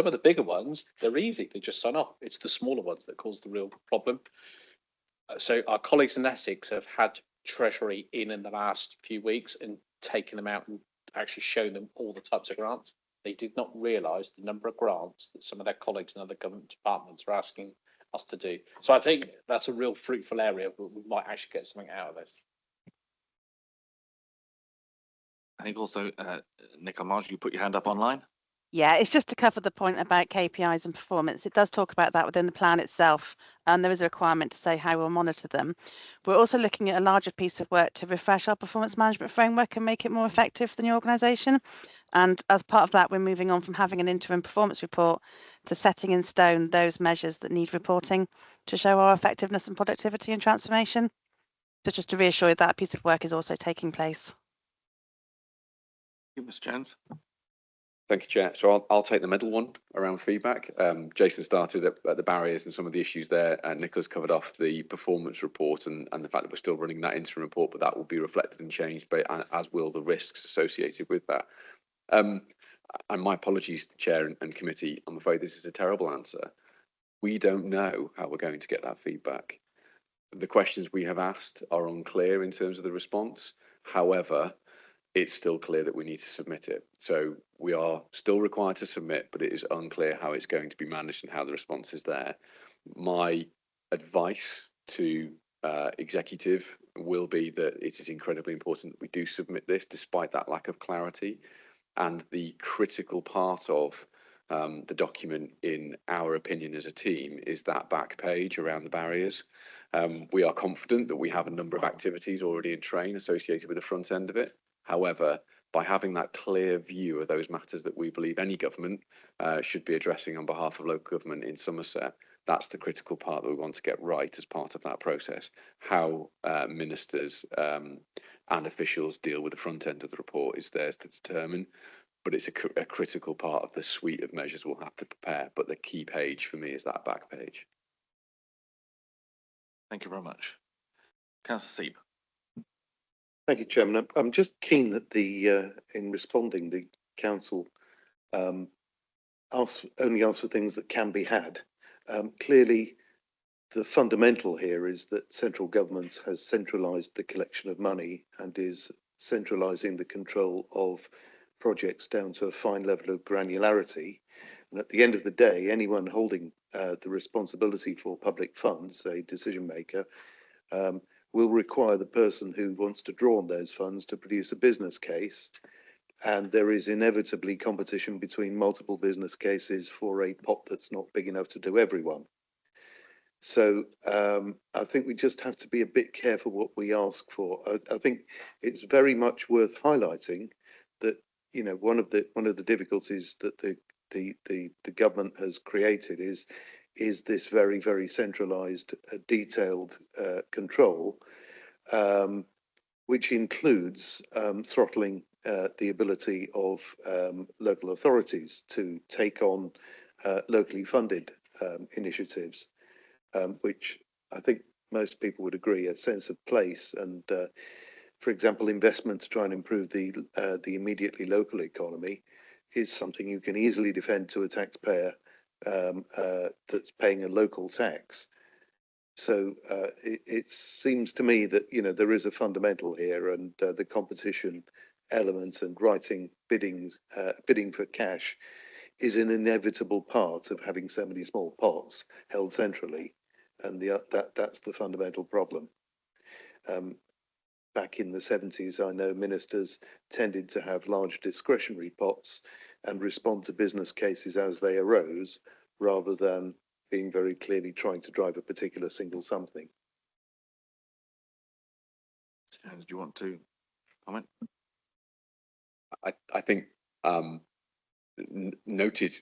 of the bigger ones, they're easy, they just sign off. It's the smaller ones that cause the real problem. So our colleagues in Essex have had Treasury in the last few weeks and taken them out and actually shown them all the types of grants. They did not realise the number of grants that some of their colleagues in other government departments are asking us to do. So I think that's a real fruitful area, but we might actually get something out of this. I think also, Nicola Marge, you put your hand up online. Yeah, it's just to cover the point about KPIs and performance. It does talk about that within the plan itself, and there is a requirement to say how we'll monitor them. We're also looking at a larger piece of work to refresh our performance management framework and make it more effective for the organisation. And as part of that, we're moving on from having an interim performance report to setting in stone those measures that need reporting to show our effectiveness and productivity and transformation. So just to reassure you that piece of work is also taking place. Thank you, Ms. Jones. Thank you, Chair. So I'll take the middle one around feedback. Jason started at the barriers and some of the issues there, and Nicola's covered off the performance report and the fact that we're still running that interim report, but that will be reflected and changed, but as will the risks associated with that. And my apologies, Chair and Committee, I'm afraid this is a terrible answer. We don't know how we're going to get that feedback. The questions we have asked are unclear in terms of the response. However, it's still clear that we need to submit it. So we are still required to submit, but it is unclear how it's going to be managed and how the response is there. My advice to executive will be that it is incredibly important that we do submit this despite that lack of clarity. And the critical part of the document, in our opinion as a team, is that back page around the barriers. We are confident that we have a number of activities already in train associated with the front end of it. However, by having that clear view of those matters that we believe any government should be addressing on behalf of local government in Somerset, that's the critical part that we want to get right as part of that process. How ministers and officials deal with the front end of the report is theirs to determine, but it's a critical part of the suite of measures we'll have to prepare. But the key page for me is that back page. Thank you very much. Councillor Seep. Thank you, Chairman. I'm just keen that in responding, the council only ask for things that can be had. Clearly, the fundamental here is that central government has centralised the collection of money and is centralising the control of projects down to a fine level of granularity. And at the end of the day, anyone holding the responsibility for public funds, a decision maker, will require the person who wants to draw on those funds to produce a business case. And there is inevitably competition between multiple business cases for a pot that's not big enough to do everyone. So I think we just have to be a bit careful what we ask for. I think it's very much worth highlighting that, you know, one of the difficulties that the government has created is this very, very centralised, detailed control, which includes throttling the ability of local authorities to take on locally funded initiatives, which I think most people would agree a sense of place and, for example, investment to try and improve the immediately local economy is something you can easily defend to a taxpayer that's paying a local tax. So it seems to me that, you know, there is a fundamental here, and the competition element and bidding for cash is an inevitable part of having so many small pots held centrally, and that's the fundamental problem. Back in the 70s, I know ministers tended to have large discretionary pots and respond to business cases as they arose, rather than being very clearly trying to drive a particular single something. Do you want to comment? I think noted,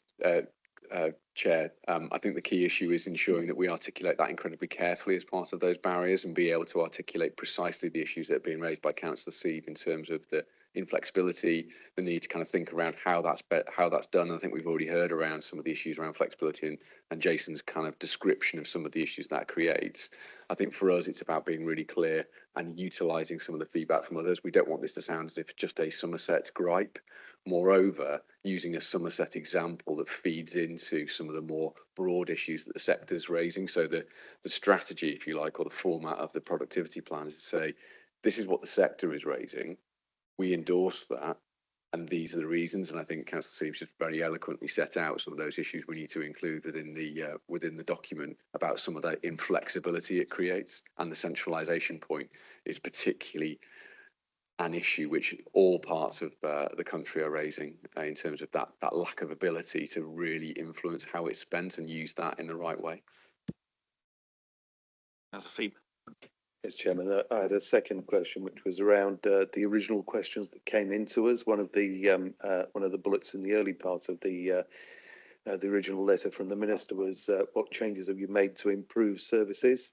Chair. I think the key issue is ensuring that we articulate that incredibly carefully as part of those barriers and be able to articulate precisely the issues that are being raised by Councillor Seeb in terms of the inflexibility, the need to kind of think around how that's done. I think we've already heard around some of the issues around flexibility and Jason's kind of description of some of the issues that creates. I think for us, it's about being really clear and utilising some of the feedback from others. We don't want this to sound as if it's just a Somerset gripe. Moreover, using a Somerset example that feeds into some of the more broad issues that the sector's raising. So the strategy, if you like, or the format of the productivity plan is to say, this is what the sector is raising. We endorse that, and these are the reasons. And I think Councillor Seeb should very eloquently set out some of those issues we need to include within the document about some of that inflexibility it creates, and the centralisation point is particularly an issue which all parts of the country are raising in terms of that lack of ability to really influence how it's spent and use that in the right way. Councillor Seeb. Yes, Chairman. I had a second question, which was around the original questions that came into us. One of the bullets in the early part of the original letter from the Minister was, what changes have you made to improve services?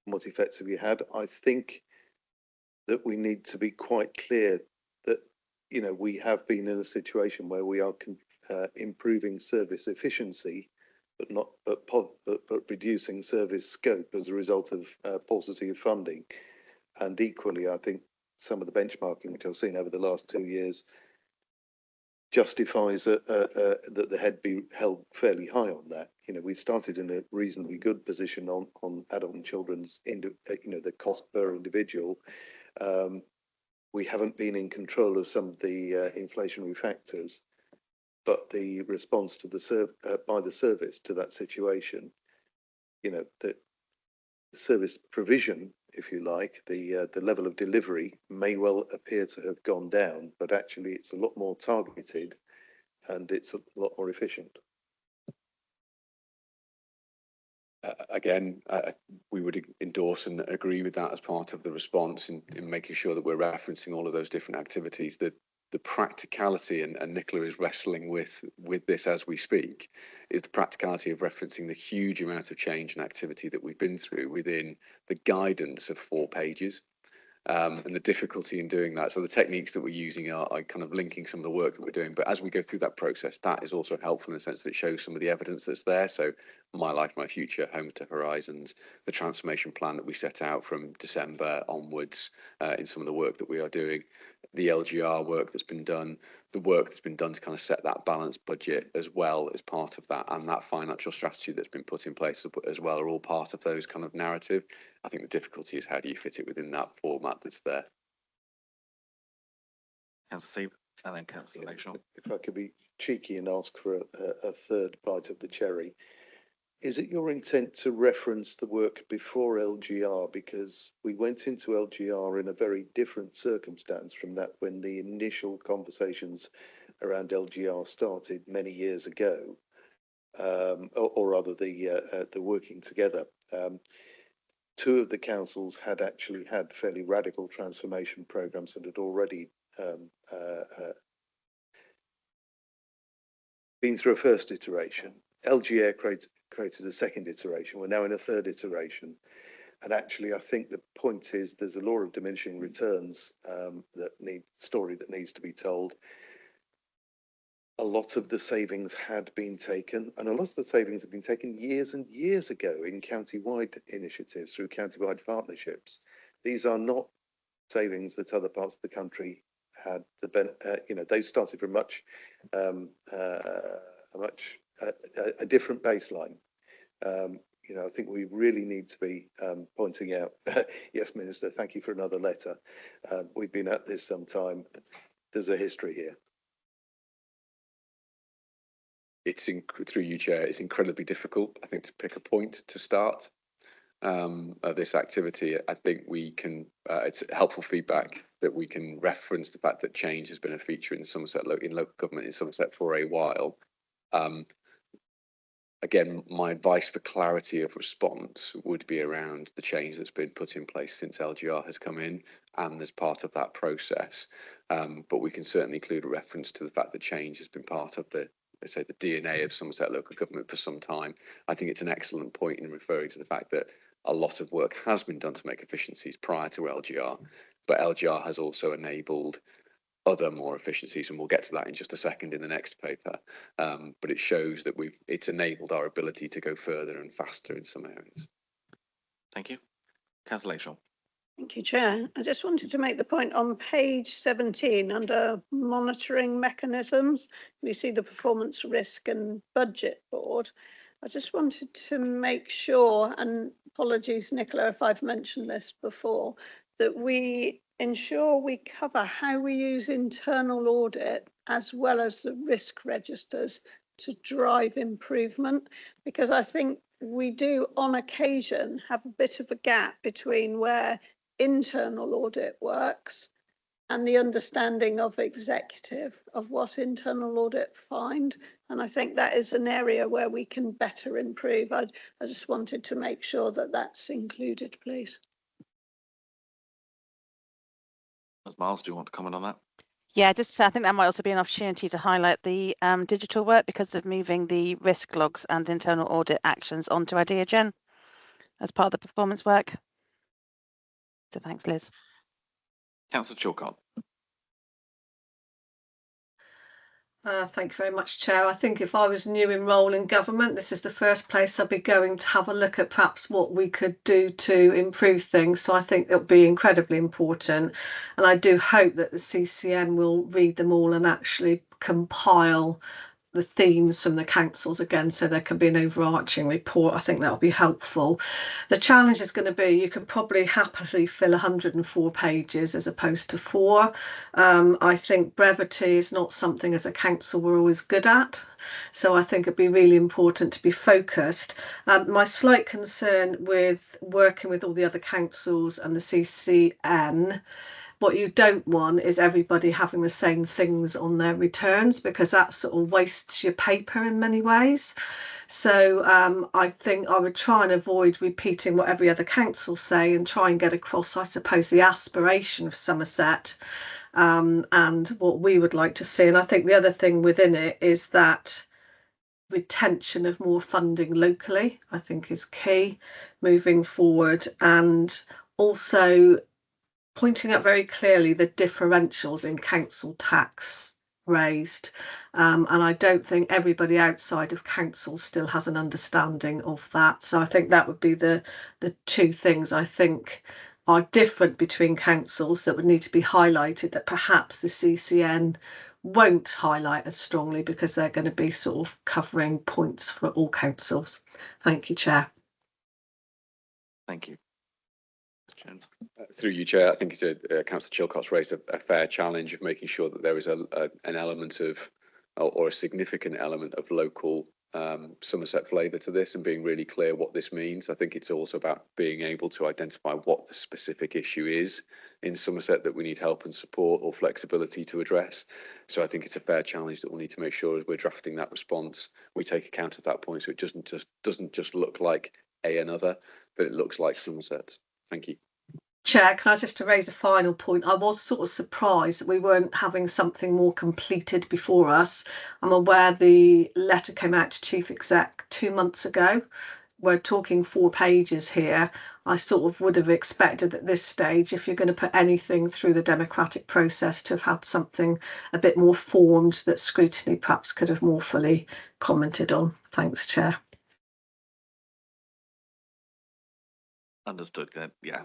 And what effects have you had? I think that we need to be quite clear that, you know, we have been in a situation where we are improving service efficiency, but reducing service scope as a result of paucity of funding. And equally, I think some of the benchmarking which I've seen over the last 2 years justifies that the head be held fairly high on that. You know, we started in a reasonably good position on adult and children's, the cost per individual. We haven't been in control of some of the inflationary factors, but the response to the by the service to that situation, you know, the service provision, if you like, the level of delivery may well appear to have gone down, but actually it's a lot more targeted and it's a lot more efficient. Again, we would endorse and agree with that as part of the response in making sure that we're referencing all of those different activities. The practicality, and Nicola is wrestling with this as we speak, is the practicality of referencing the huge amount of change and activity that we've been through within the guidance of 4 pages. And the difficulty in doing that. So the techniques that we're using are kind of linking some of the work that we're doing. But as we go through that process, that is also helpful in the sense that it shows some of the evidence that's there. So My Life, My Future, Home to Horizons, the transformation plan that we set out from December onwards in some of the work that we are doing, the LGR work that's been done, the work that's been done to kind of set that balanced budget as well as part of that, and that financial strategy that's been put in place as well are all part of those kind of narrative. I think the difficulty is how do you fit it within that format that's there. Councillor Sieb, and then Councillor Lakeshaw. If I could be cheeky and ask for a third bite of the cherry. Is it your intent to reference the work before LGR? Because we went into LGR in a very different circumstance from that when the initial conversations around LGR started many years ago, or rather the working together. 2 of the councils had actually had fairly radical transformation programs and had already been through a first iteration. LGR created a second iteration. We're now in a third iteration. And actually, I think the point is there's a law of diminishing returns that needs to be told. A lot of the savings had been taken, and a lot of the savings have been taken years and years ago in county-wide initiatives through county-wide partnerships. These are not savings that other parts of the country had. They started from a different baseline. I think we really need to be pointing out, yes, Minister, thank you for another letter. We've been at this some time. There's a history here. Through you, Chair, it's incredibly difficult, I think, to pick a point to start this activity. I think we can, it's helpful feedback that we can reference the fact that change has been a feature in Somerset, in local government in Somerset for a while. Again, my advice for clarity of response would be around the change that's been put in place since LGR has come in and as part of that process. But we can certainly include a reference to the fact that change has been part of the DNA of Somerset local government for some time. I think it's an excellent point in referring to the fact that a lot of work has been done to make efficiencies prior to LGR, but LGR has also enabled other more efficiencies, and we'll get to that in just a second in the next paper. But it shows that it's enabled our ability to go further and faster in some areas. Thank you. Councillor Lakeshaw. Thank you, Chair. I just wanted to make the point on page 17 under monitoring mechanisms. We see the performance risk and budget board. I just wanted to make sure, and apologies, Nicola, if I've mentioned this before, that we ensure we cover how we use internal audit as well as the risk registers to drive improvement, because I think we do on occasion have a bit of a gap between where internal audit works and the understanding of executive of what internal audit find. And I think that is an area where we can better improve. I just wanted to make sure that that's included, please. Miles, do you want to comment on that? Yeah, just I think that might also be an opportunity to highlight the digital work because of moving the risk logs and internal audit actions onto IdeaGen as part of the performance work. So thanks, Liz. Councillor Chilcott. Thank you very much, Chair. I think if I was new in role in government, this is the first place I'd be going to have a look at perhaps what we could do to improve things. So I think it'll be incredibly important. And I do hope that the CCN will read them all and actually compile the themes from the councils again, so there can be an overarching report. I think that'll be helpful. The challenge is going to be, you could probably happily fill 104 pages as opposed to 4. I think brevity is not something as a council we're always good at. So I think it'd be really important to be focused. My slight concern with working with all the other councils and the CCN, what you don't want is everybody having the same things on their returns, because that sort of wastes your paper in many ways. So I think I would try and avoid repeating what every other council say and try and get across, I suppose, the aspiration of Somerset and what we would like to see. And I think the other thing within it is that retention of more funding locally, I think, is key moving forward, and also pointing out very clearly the differentials in council tax raised. And I don't think everybody outside of council still has an understanding of that. So I think that would be the two things I think are different between councils that would need to be highlighted, that perhaps the CCN won't highlight as strongly because they're going to be sort of covering points for all councils. Thank you, Chair. Thank you. Through you, Chair, I think Councillor Chilcott's raised a fair challenge of making sure that there is an element of, or a significant element of local Somerset flavour to this, and being really clear what this means. I think it's also about being able to identify what the specific issue is in Somerset that we need help and support or flexibility to address. So I think it's a fair challenge that we'll need to make sure as we're drafting that response, we take account of that point, so it doesn't just look like another, but it looks like Somerset. Thank you. Chair, can I just raise a final point? I was sort of surprised that we weren't having something more completed before us. I'm aware the letter came out to Chief Exec 2 months ago. We're talking 4 pages here. I sort of would have expected at this stage, if you're going to put anything through the democratic process, to have had something a bit more formed that Scrutiny perhaps could have more fully commented on. Thanks, Chair. Understood. Yeah.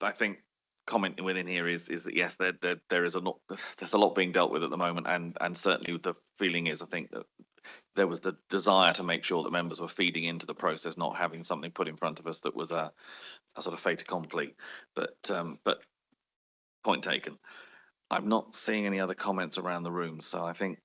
I think commenting within here is that yes, there is there's a lot being dealt with at the moment, and certainly the feeling is, I think, that there was the desire to make sure that members were feeding into the process, not having something put in front of us that was a sort of fait accompli. But point taken. I'm not seeing any other comments around the room, so I think,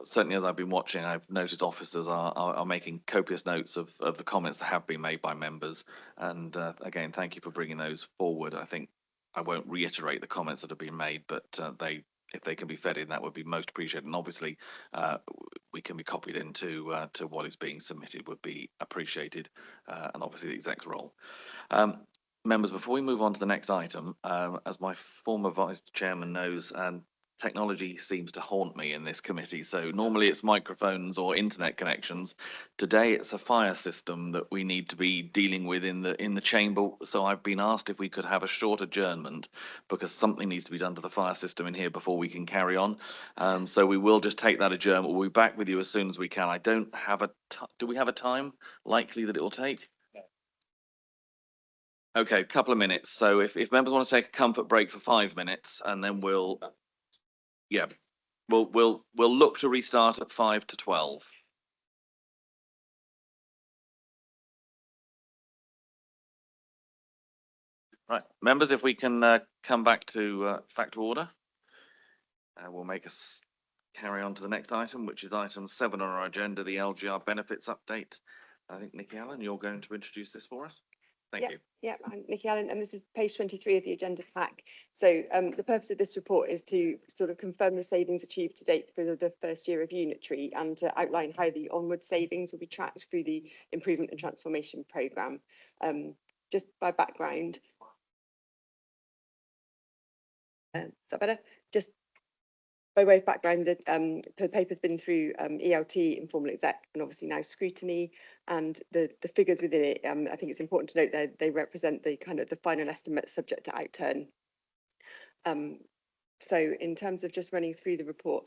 certainly as I've been watching, I've noticed officers are making copious notes of the comments that have been made by members. And again, thank you for bringing those forward. I think I won't reiterate the comments that have been made, but if they can be fed in, that would be most appreciated. And obviously, we can be copied into to what is being submitted would be appreciated, and obviously the exec's role. Members, before we move on to the next item, as my former vice chairman knows, technology seems to haunt me in this committee. So normally it's microphones or internet connections. Today it's a fire system that we need to be dealing with in the chamber. So I've been asked if we could have a short adjournment, because something needs to be done to the fire system in here before we can carry on. So we will just take that adjournment. We'll be back with you as soon as we can. I don't have do we have a time likely that it will take? Okay, a couple of minutes. So if members want to take a comfort break for 5 minutes, and then we'll look to restart at 5 to 12. Right, members, if we can come back to order, we'll make us carry on to the next item, which is item 7 on our agenda, the LGR benefits update. I think Nikki Allen, you're going to introduce this for us. Thank you. Yeah, I'm Nikki Allen, and this is page 23 of the agenda pack. So the purpose of this report is to sort of confirm the savings achieved to date for the first year of unitary, and to outline how the onward savings will be tracked through the improvement and transformation programme. Just by background, is that better? Just by way of background, the paper's been through ELT, informal exec, and obviously now scrutiny, and the figures within it, I think it's important to note that they represent the kind of the final estimate subject to outturn. So in terms of just running through the report,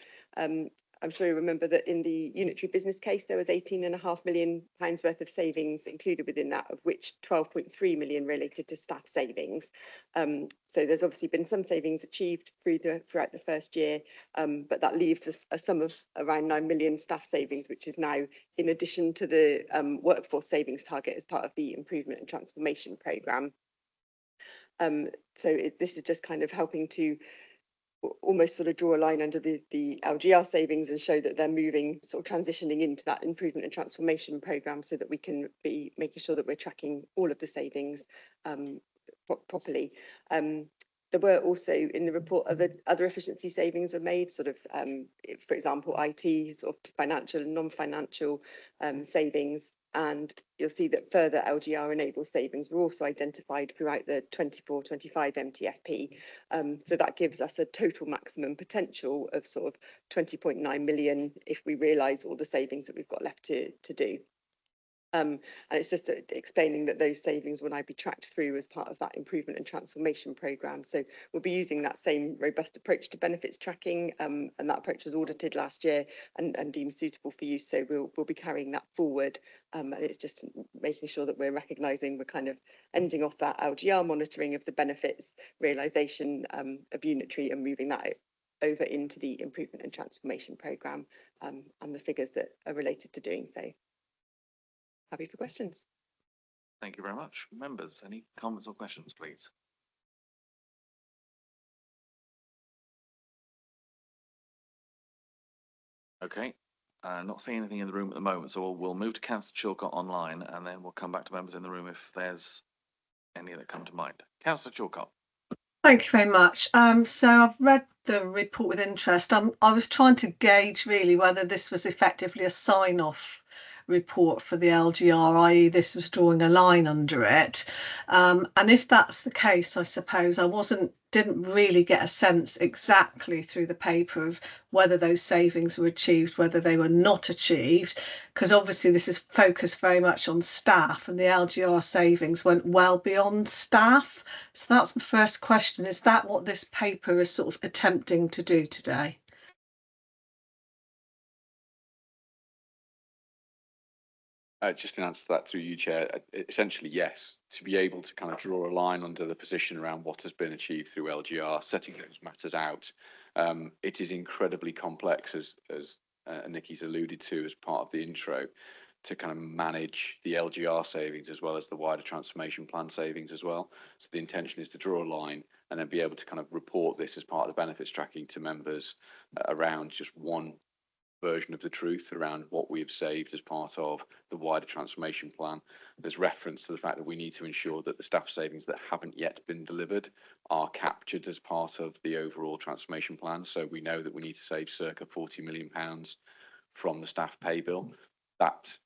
I'm sure you remember that in the unitary business case, there was £18.5 million worth of savings included within that, of which 12.3 million related to staff savings. So there's obviously been some savings achieved throughout the first year, but that leaves us a sum of around 9 million staff savings, which is now in addition to the workforce savings target as part of the improvement and transformation programme. This is just kind of helping to almost sort of draw a line under the LGR savings and show that they're moving, sort of transitioning into that improvement and transformation programme, so that we can be making sure that we're tracking all of the savings properly. There were also in the report other efficiency savings were made, sort of, for example, IT, sort of financial and non-financial savings. And you'll see that further LGR enabled savings were also identified throughout the 24-25 MTFP. So that gives us a total maximum potential of sort of 20.9 million if we realise all the savings that we've got left to do. And it's just explaining that those savings will now be tracked through as part of that improvement and transformation programme. So we'll be using that same robust approach to benefits tracking, and that approach was audited last year and deemed suitable for use. So we'll be carrying that forward, and it's just making sure that we're recognising we're kind of ending off that LGR monitoring of the benefits realisation of unitary and moving that over into the improvement and transformation programme, and the figures that are related to doing so. Happy for questions. Thank you very much. Members, any comments or questions, please? Okay, not seeing anything in the room at the moment, so we'll move to Councillor Chilcott online, and then we'll come back to members in the room if there's any that come to mind. Councillor Chilcott. Thank you very much. So I've read the report with interest. I was trying to gauge really whether this was effectively a sign-off report for the LGR, i.e. this was drawing a line under it. And if that's the case, I suppose I didn't really get a sense exactly through the paper of whether those savings were achieved, whether they were not achieved, because obviously this is focused very much on staff, and the LGR savings went well beyond staff. So that's my first question. Is that what this paper is sort of attempting to do today? Just in answer to that through you, Chair, essentially, yes, to be able to kind of draw a line under the position around what has been achieved through LGR, setting those matters out. It is incredibly complex, as Nikki's alluded to as part of the intro, to kind of manage the LGR savings as well as the wider transformation plan savings as well. So the intention is to draw a line and then be able to kind of report this as part of the benefits tracking to members around just one version of the truth around what we've saved as part of the wider transformation plan. There's reference to the fact that we need to ensure that the staff savings that haven't yet been delivered are captured as part of the overall transformation plan. So we know that we need to save circa £40 million from the staff pay bill. That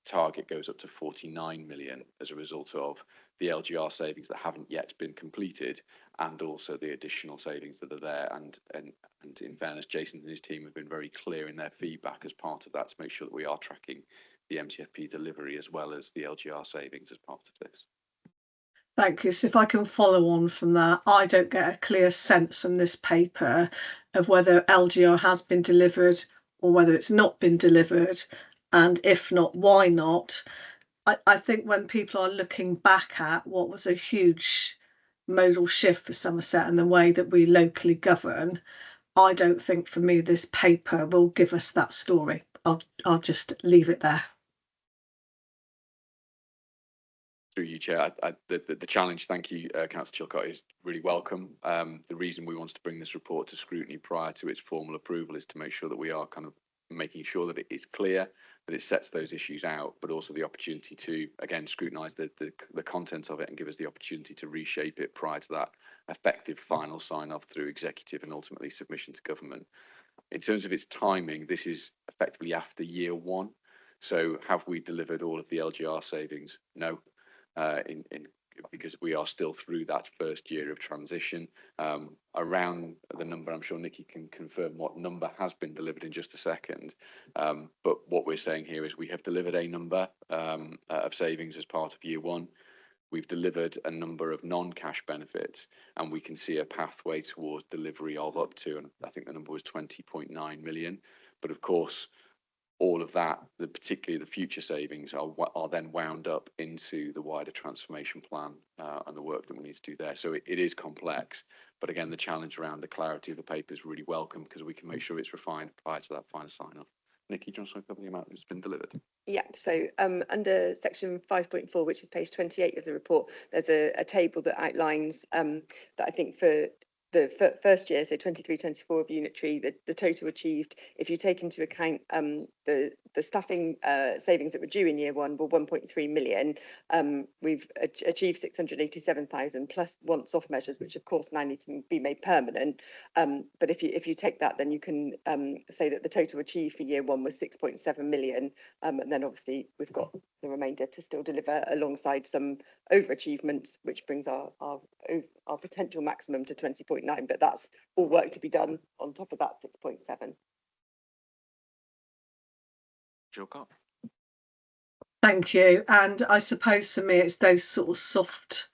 target goes up to 49 million as a result of the LGR savings that haven't yet been completed, and also the additional savings that are there. And in fairness, Jason and his team have been very clear in their feedback as part of that to make sure that we are tracking the MTFP delivery as well as the LGR savings as part of this. Thank you. So if I can follow on from that, I don't get a clear sense from this paper of whether LGR has been delivered or whether it's not been delivered, and if not, why not? I think when people are looking back at what was a huge modal shift for Somerset and the way that we locally govern, I don't think for me this paper will give us that story. I'll just leave it there. Through you, Chair, the challenge, thank you, Councillor Chilcott, is really welcome. The reason we want to bring this report to scrutiny prior to its formal approval is to make sure that we are kind of making sure that it is clear, that it sets those issues out, but also the opportunity to, again, scrutinise the content of it and give us the opportunity to reshape it prior to that effective final sign-off through executive and ultimately submission to government. In terms of its timing, this is effectively after year one. So have we delivered all of the LGR savings? No. Because we are still through that first year of transition. Around the number, I'm sure Nikki can confirm what number has been delivered in just a second. But what we're saying here is we have delivered a number of savings as part of year one. We've delivered a number of non-cash benefits, and we can see a pathway towards delivery of up to, and I think the number was 20.9 million. But of course, all of that, particularly the future savings, are then wound up into the wider transformation plan and the work that we need to do there. So it is complex, but again, the challenge around the clarity of the paper is really welcome because we can make sure it's refined prior to that final sign-off. Nikki, do you want to cover the amount that's been delivered? Yeah, so under section 5.4, which is page 28 of the report, there's a table that outlines that I think for the first year, so 23-24 of unitary, the total achieved, if you take into account the staffing savings that were due in year one, were 1.3 million. We've achieved 687,000 plus once-off measures, which of course now need to be made permanent. But if you take that, then you can say that the total achieved for year one was 6.7 million. And then obviously we've got the remainder to still deliver alongside some overachievements, which brings our potential maximum to 20.9, but that's all work to be done on top of that 6.7. Chilcott. Thank you. And I suppose for me, it's those sort of soft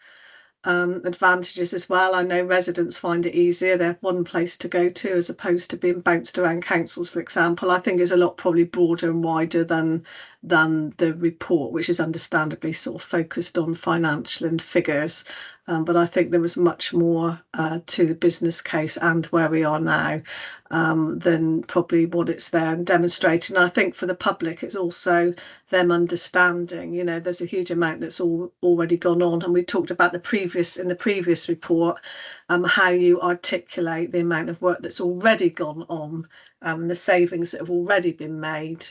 advantages as well. I know residents find it easier. They have one place to go to as opposed to being bounced around councils, for example. I think it's a lot probably broader and wider than the report, which is understandably sort of focused on financial and figures. But I think there was much more to the business case and where we are now than probably what it's there and demonstrating. And I think for the public, it's also them understanding, you know, there's a huge amount that's already gone on. And we talked about in the previous report, how you articulate the amount of work that's already gone on, the savings that have already been made,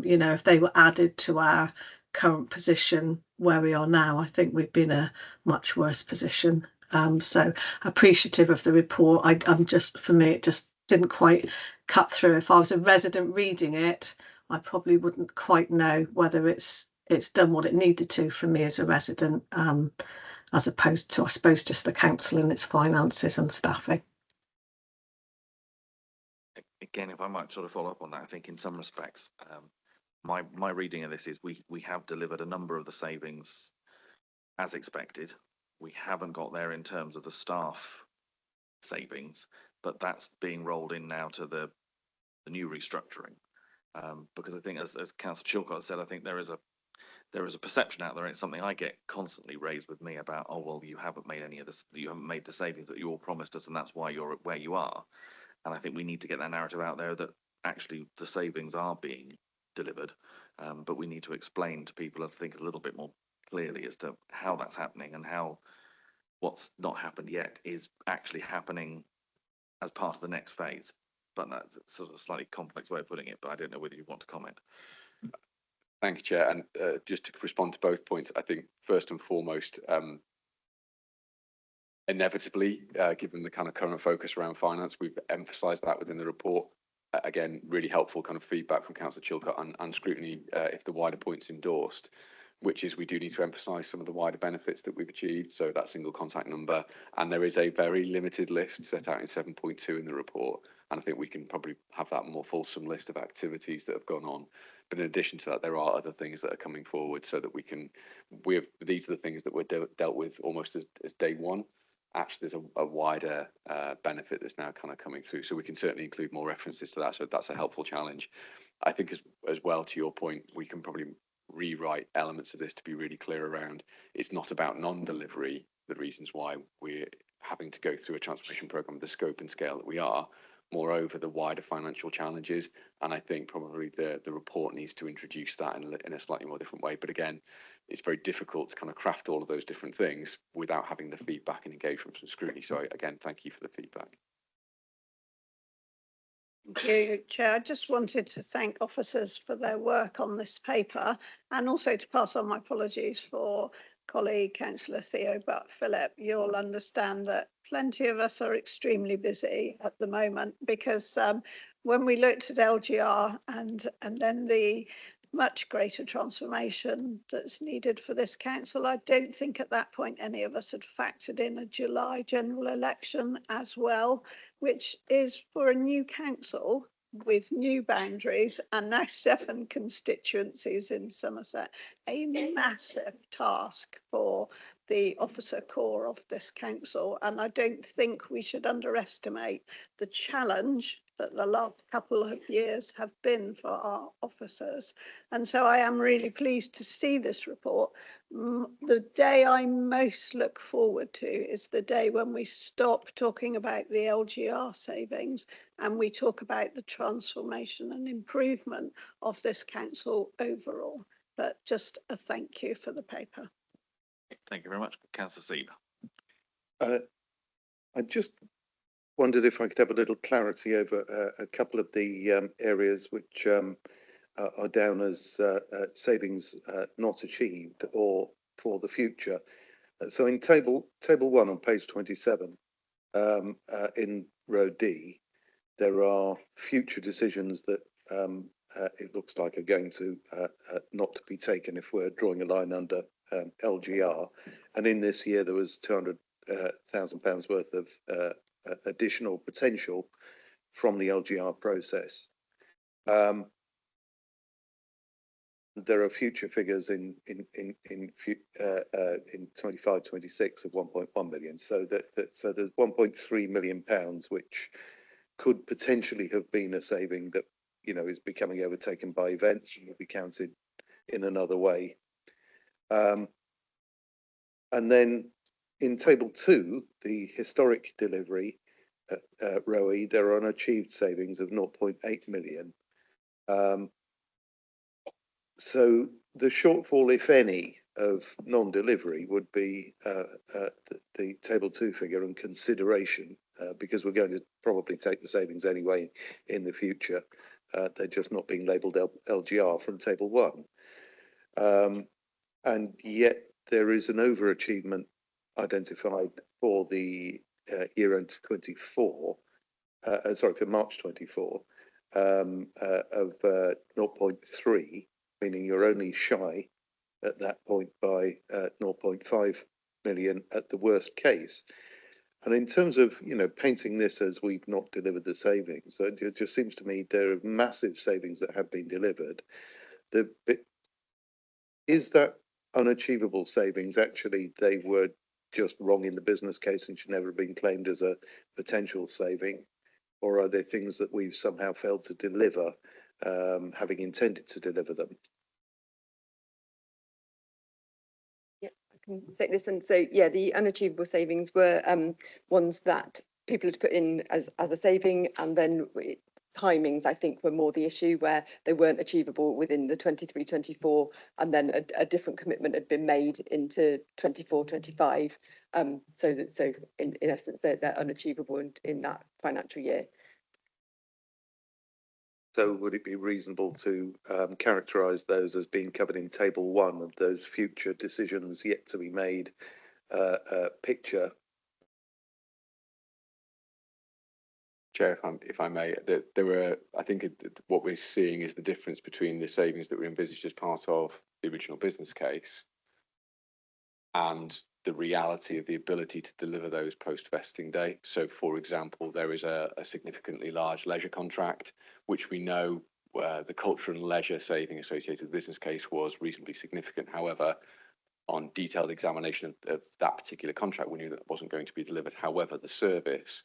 you know, if they were added to our current position where we are now, I think we'd be in a much worse position. So appreciative of the report. For me, it just didn't quite cut through. If I was a resident reading it, I probably wouldn't quite know whether it's done what it needed to for me as a resident, as opposed to, I suppose, just the council and its finances and staffing. Again, if I might sort of follow up on that, I think in some respects, my reading of this is we have delivered a number of the savings as expected. We haven't got there in terms of the staff savings, but that's being rolled in now to the new restructuring. Because I think, as Councillor Chilcott said, I think there is a perception out there, and it's something I get constantly raised with me about, oh, well, you haven't made any of this, you haven't made the savings that you all promised us, and that's why you're where you are. And I think we need to get that narrative out there that actually the savings are being delivered, but we need to explain to people, I think, a little bit more clearly as to how that's happening and how what's not happened yet is actually happening as part of the next phase. But that's sort of a slightly complex way of putting it, but I don't know whether you want to comment. Thank you, Chair. And just to respond to both points, I think first and foremost, inevitably, given the kind of current focus around finance, we've emphasised that within the report. Again, really helpful kind of feedback from Councillor Chilcott and Scrutiny if the wider points endorsed, which is we do need to emphasise some of the wider benefits that we've achieved. So that single contact number, and there is a very limited list set out in 7.2 in the report. And I think we can probably have that more fulsome list of activities that have gone on. But in addition to that, there are other things that are coming forward so that these are the things that were dealt with almost as day one. Actually, there's a wider benefit that's now kind of coming through. So we can certainly include more references to that. So that's a helpful challenge. I think as well, to your point, we can probably rewrite elements of this to be really clear around it's not about non-delivery, the reasons why we're having to go through a transformation programme of the scope and scale that we are, moreover the wider financial challenges. And I think probably the report needs to introduce that in a slightly more different way. But again, it's very difficult to kind of craft all of those different things without having the feedback and engagement from Scrutiny. So again, thank you for the feedback. Thank you, Chair. I just wanted to thank officers for their work on this paper, and also to pass on my apologies for colleague Councillor Theo Butt-Philip. You'll understand that plenty of us are extremely busy at the moment, because when we looked at LGR and then the much greater transformation that's needed for this council, I don't think at that point any of us had factored in a July general election as well, which is for a new council with new boundaries and now 7 constituencies in Somerset, a massive task for the officer corps of this council. And I don't think we should underestimate the challenge that the last couple of years have been for our officers. And so I am really pleased to see this report. The day I most look forward to is the day when we stop talking about the LGR savings and we talk about the transformation and improvement of this council overall. But just a thank you for the paper. Thank you very much. Councillor Seeb. I just wondered if I could have a little clarity over a couple of the areas which are down as savings not achieved or for the future. So in table 1 on page 27, in row D, there are future decisions that it looks like are going to not to be taken if we're drawing a line under LGR. And in this year, there was £200,000 worth of additional potential from the LGR process. There are future figures in 25-26 of 1.1 million. So so there's 1.3 million pounds which could potentially have been a saving that is becoming overtaken by events and will be counted in another way. And then in table 2, the historic delivery row E, there are unachieved savings of 0.8 million. So the shortfall, if any, of non-delivery would be the table 2 figure and consideration, because we're going to probably take the savings anyway in the future. They're just not being labelled LGR from table 1. And yet there is an overachievement identified for the year end 24, for March 24, of 0.3, meaning you're only shy at that point by 0.5 million at the worst case. And in terms of, painting this as we've not delivered the savings, it just seems to me there are massive savings that have been delivered. Is that unachievable savings actually they were just wrong in the business case and should never have been claimed as a potential saving? Or are there things that we've somehow failed to deliver, having intended to deliver them? Yeah, I can take this. And so, yeah, the unachievable savings were ones that people had put in as a saving, and then timings, I think, were more the issue, where they weren't achievable within the 23-24, and then a different commitment had been made into 24-25. So in essence, they're unachievable in that financial year. So would it be reasonable to characterise those as being covered in table 1 of those future decisions yet to be made picture? Chair, if I may, there were, I think what we're seeing is the difference between the savings that we envisaged as part of the original business case and the reality of the ability to deliver those post-vesting day. So, for example, there is a significantly large leisure contract, which we know the culture and leisure saving associated with the business case was reasonably significant. However, on detailed examination of that particular contract, we knew that it wasn't going to be delivered. However, the service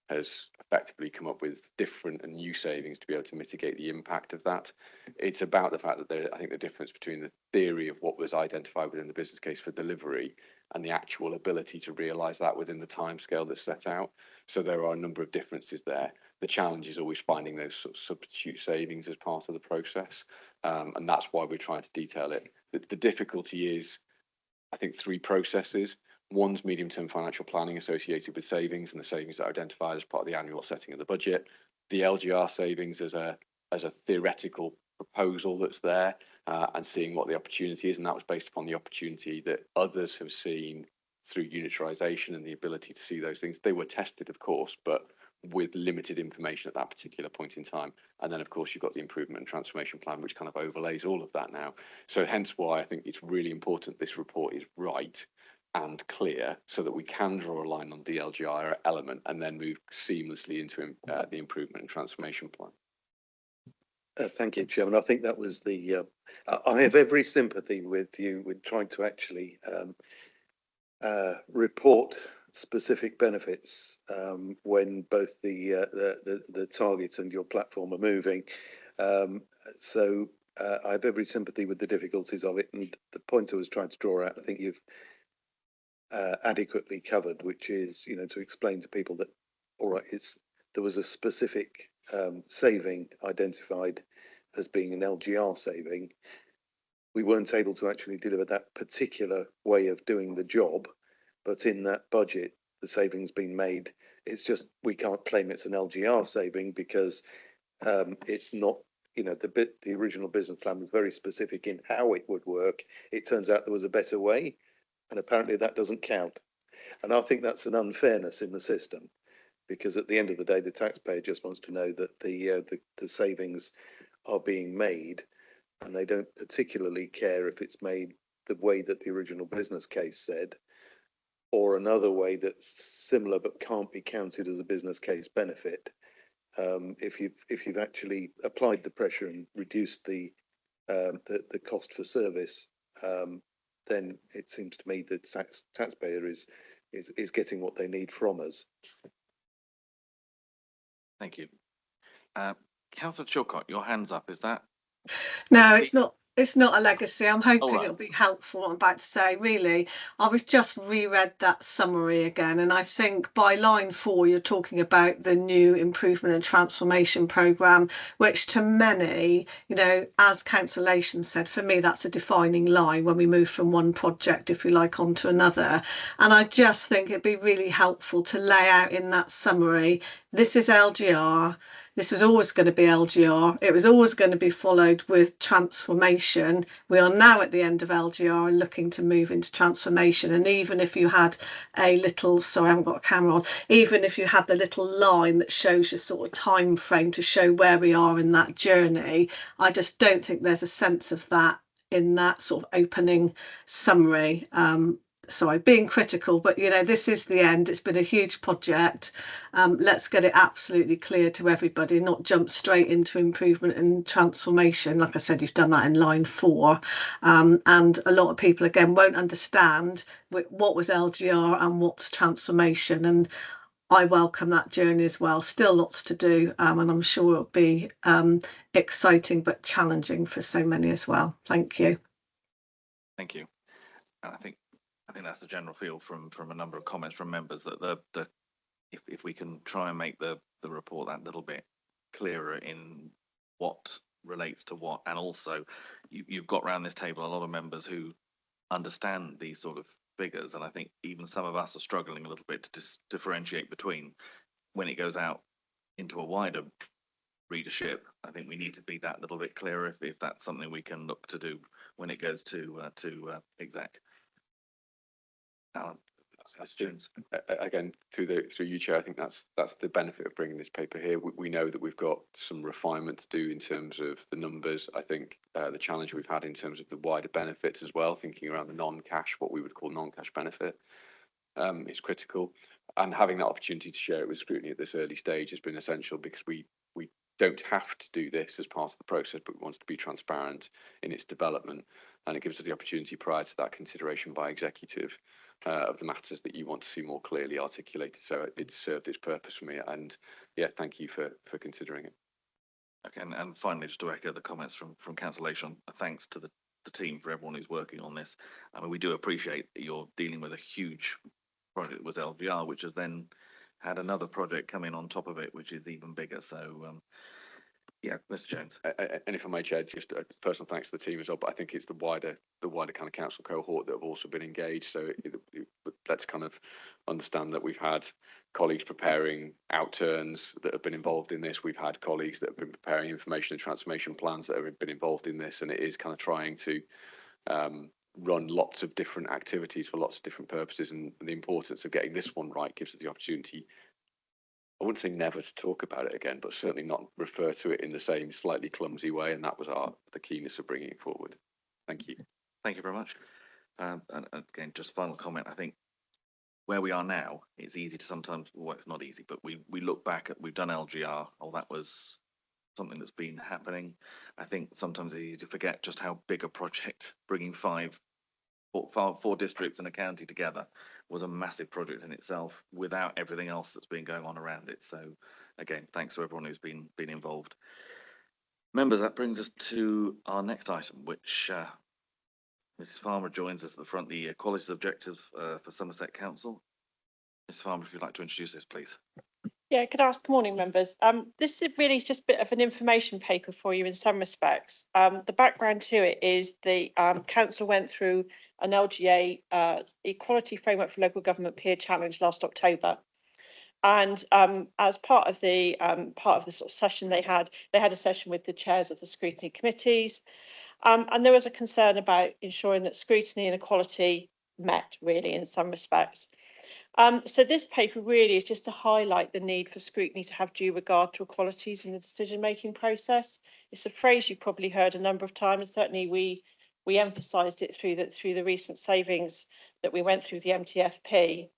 has effectively come up with different and new savings to be able to mitigate the impact of that. It's about the fact that I think the difference between the theory of what was identified within the business case for delivery and the actual ability to realise that within the timescale that's set out. So there are a number of differences there. The challenge is always finding those sort of substitute savings as part of the process. And that's why we're trying to detail it. The difficulty is, I think, 3 processes. One's medium-term financial planning associated with savings and the savings that are identified as part of the annual setting of the budget. The LGR savings as a theoretical proposal that's there, and seeing what the opportunity is. And that was based upon the opportunity that others have seen through unitarisation and the ability to see those things. They were tested, of course, but with limited information at that particular point in time. And then, of course, you've got the improvement and transformation plan, which kind of overlays all of that now. So hence why I think it's really important this report is right and clear, so that we can draw a line on the LGR element and then move seamlessly into the improvement and transformation plan. Thank you, Chairman. I think that was the, I have every sympathy with you with trying to actually report specific benefits when both the target and your platform are moving. So I have every sympathy with the difficulties of it, and the point I was trying to draw out, I think you've adequately covered, which is, you know, to explain to people that, all right, there was a specific saving identified as being an LGR saving. We weren't able to actually deliver that particular way of doing the job, but in that budget, the saving's been made. It's just we can't claim it's an LGR saving because it's not. You know, the original business plan was very specific in how it would work. It turns out there was a better way, and apparently that doesn't count. And I think that's an unfairness in the system, because at the end of the day, the taxpayer just wants to know that the savings are being made, and they don't particularly care if it's made the way that the original business case said, or another way that's similar but can't be counted as a business case benefit. If you've actually applied the pressure and reduced the cost for service, then it seems to me that taxpayer is getting what they need from us. Thank you. Councillor Chilcott, your hand's up. Is that? No, it's not. It's not a legacy. I'm hoping right. it'll be helpful. What I'm about to say, really, I was just reread that summary again, and I think by line 4, you're talking about the new improvement and transformation programme, which to many, you know, as Councillation said, for me, that's a defining line when we move from one project, if you like, onto another. And I just think it'd be really helpful to lay out in that summary, this is LGR. This was always going to be LGR. It was always going to be followed with transformation. We are now at the end of LGR and looking to move into transformation. And even if you had a little, sorry, I haven't got a camera on, even if you had the little line that shows your sort of time frame to show where we are in that journey, I just don't think there's a sense of that in that sort of opening summary. Sorry, being critical, but you know, this is the end. It's been a huge project. Let's get it absolutely clear to everybody, not jump straight into improvement and transformation. Like I said, you've done that in line 4. And a lot of people, again, won't understand what was LGR and what's transformation. And I welcome that journey as well. Still lots to do, and I'm sure it'll be exciting but challenging for so many as well. Thank you. Thank you. And I think that's the general feel from a number of comments from members that if we can try and make the report that little bit clearer in what relates to what, and also you've got around this table a lot of members who understand these sort of figures, and I think even some of us are struggling a little bit to differentiate between when it goes out into a wider readership. I think we need to be that little bit clearer if that's something we can look to do when it goes to exec. Alan, questions? Again, through you, Chair, I think that's the benefit of bringing this paper here. We know that we've got some refinement to do in terms of the numbers. I think the challenge we've had in terms of the wider benefits as well, thinking around the non-cash, what we would call non-cash benefit, is critical. And having that opportunity to share it with Scrutiny at this early stage has been essential, because we don't have to do this as part of the process, but we want to be transparent in its development, and it gives us the opportunity prior to that consideration by executive of the matters that you want to see more clearly articulated. So it's served its purpose for me, and yeah, thank you for considering it. Okay, and finally, just to echo the comments from Councillation, thanks to the team for everyone who's working on this. I mean, we do appreciate that you're dealing with a huge project that was LGR, which has then had another project come in on top of it, which is even bigger. So, yeah, Mr. Jones. And if I may, Chair, just a personal thanks to the team as well, but I think it's the wider kind of council cohort that have also been engaged. So let's kind of understand that we've had colleagues preparing outturns that have been involved in this. We've had colleagues that have been preparing information and transformation plans that have been involved in this, and it is kind of trying to run lots of different activities for lots of different purposes, and the importance of getting this one right gives us the opportunity, I wouldn't say never to talk about it again, but certainly not refer to it in the same slightly clumsy way, and that was the keenness of bringing it forward. Thank you. Thank you very much. And again, just final comment, I think where we are now, it's easy to sometimes, well, it's not easy, but we look back at, we've done LGR, oh, that was something that's been happening. I think sometimes it's easy to forget just how big a project bringing four districts and a county together was a massive project in itself without everything else that's been going on around it. So again, thanks to everyone who's been involved. Members, that brings us to our next item, which Mrs. Farmer joins us at the front, the quality objectives for Somerset Council. Mrs. Farmer, if you'd like to introduce this, please. Yeah, good morning, members. This is really just a bit of an information paper for you in some respects. The background to it is the council went through an LGA Equality Framework for Local Government Peer Challenge last October. And as part of the sort of session they had a session with the chairs of the scrutiny committees. And there was a concern about ensuring that scrutiny and equality met really in some respects. So this paper really is just to highlight the need for scrutiny to have due regard to equalities in the decision-making process. It's a phrase you've probably heard a number of times. Certainly we emphasised it through the recent savings that we went through the MTFP.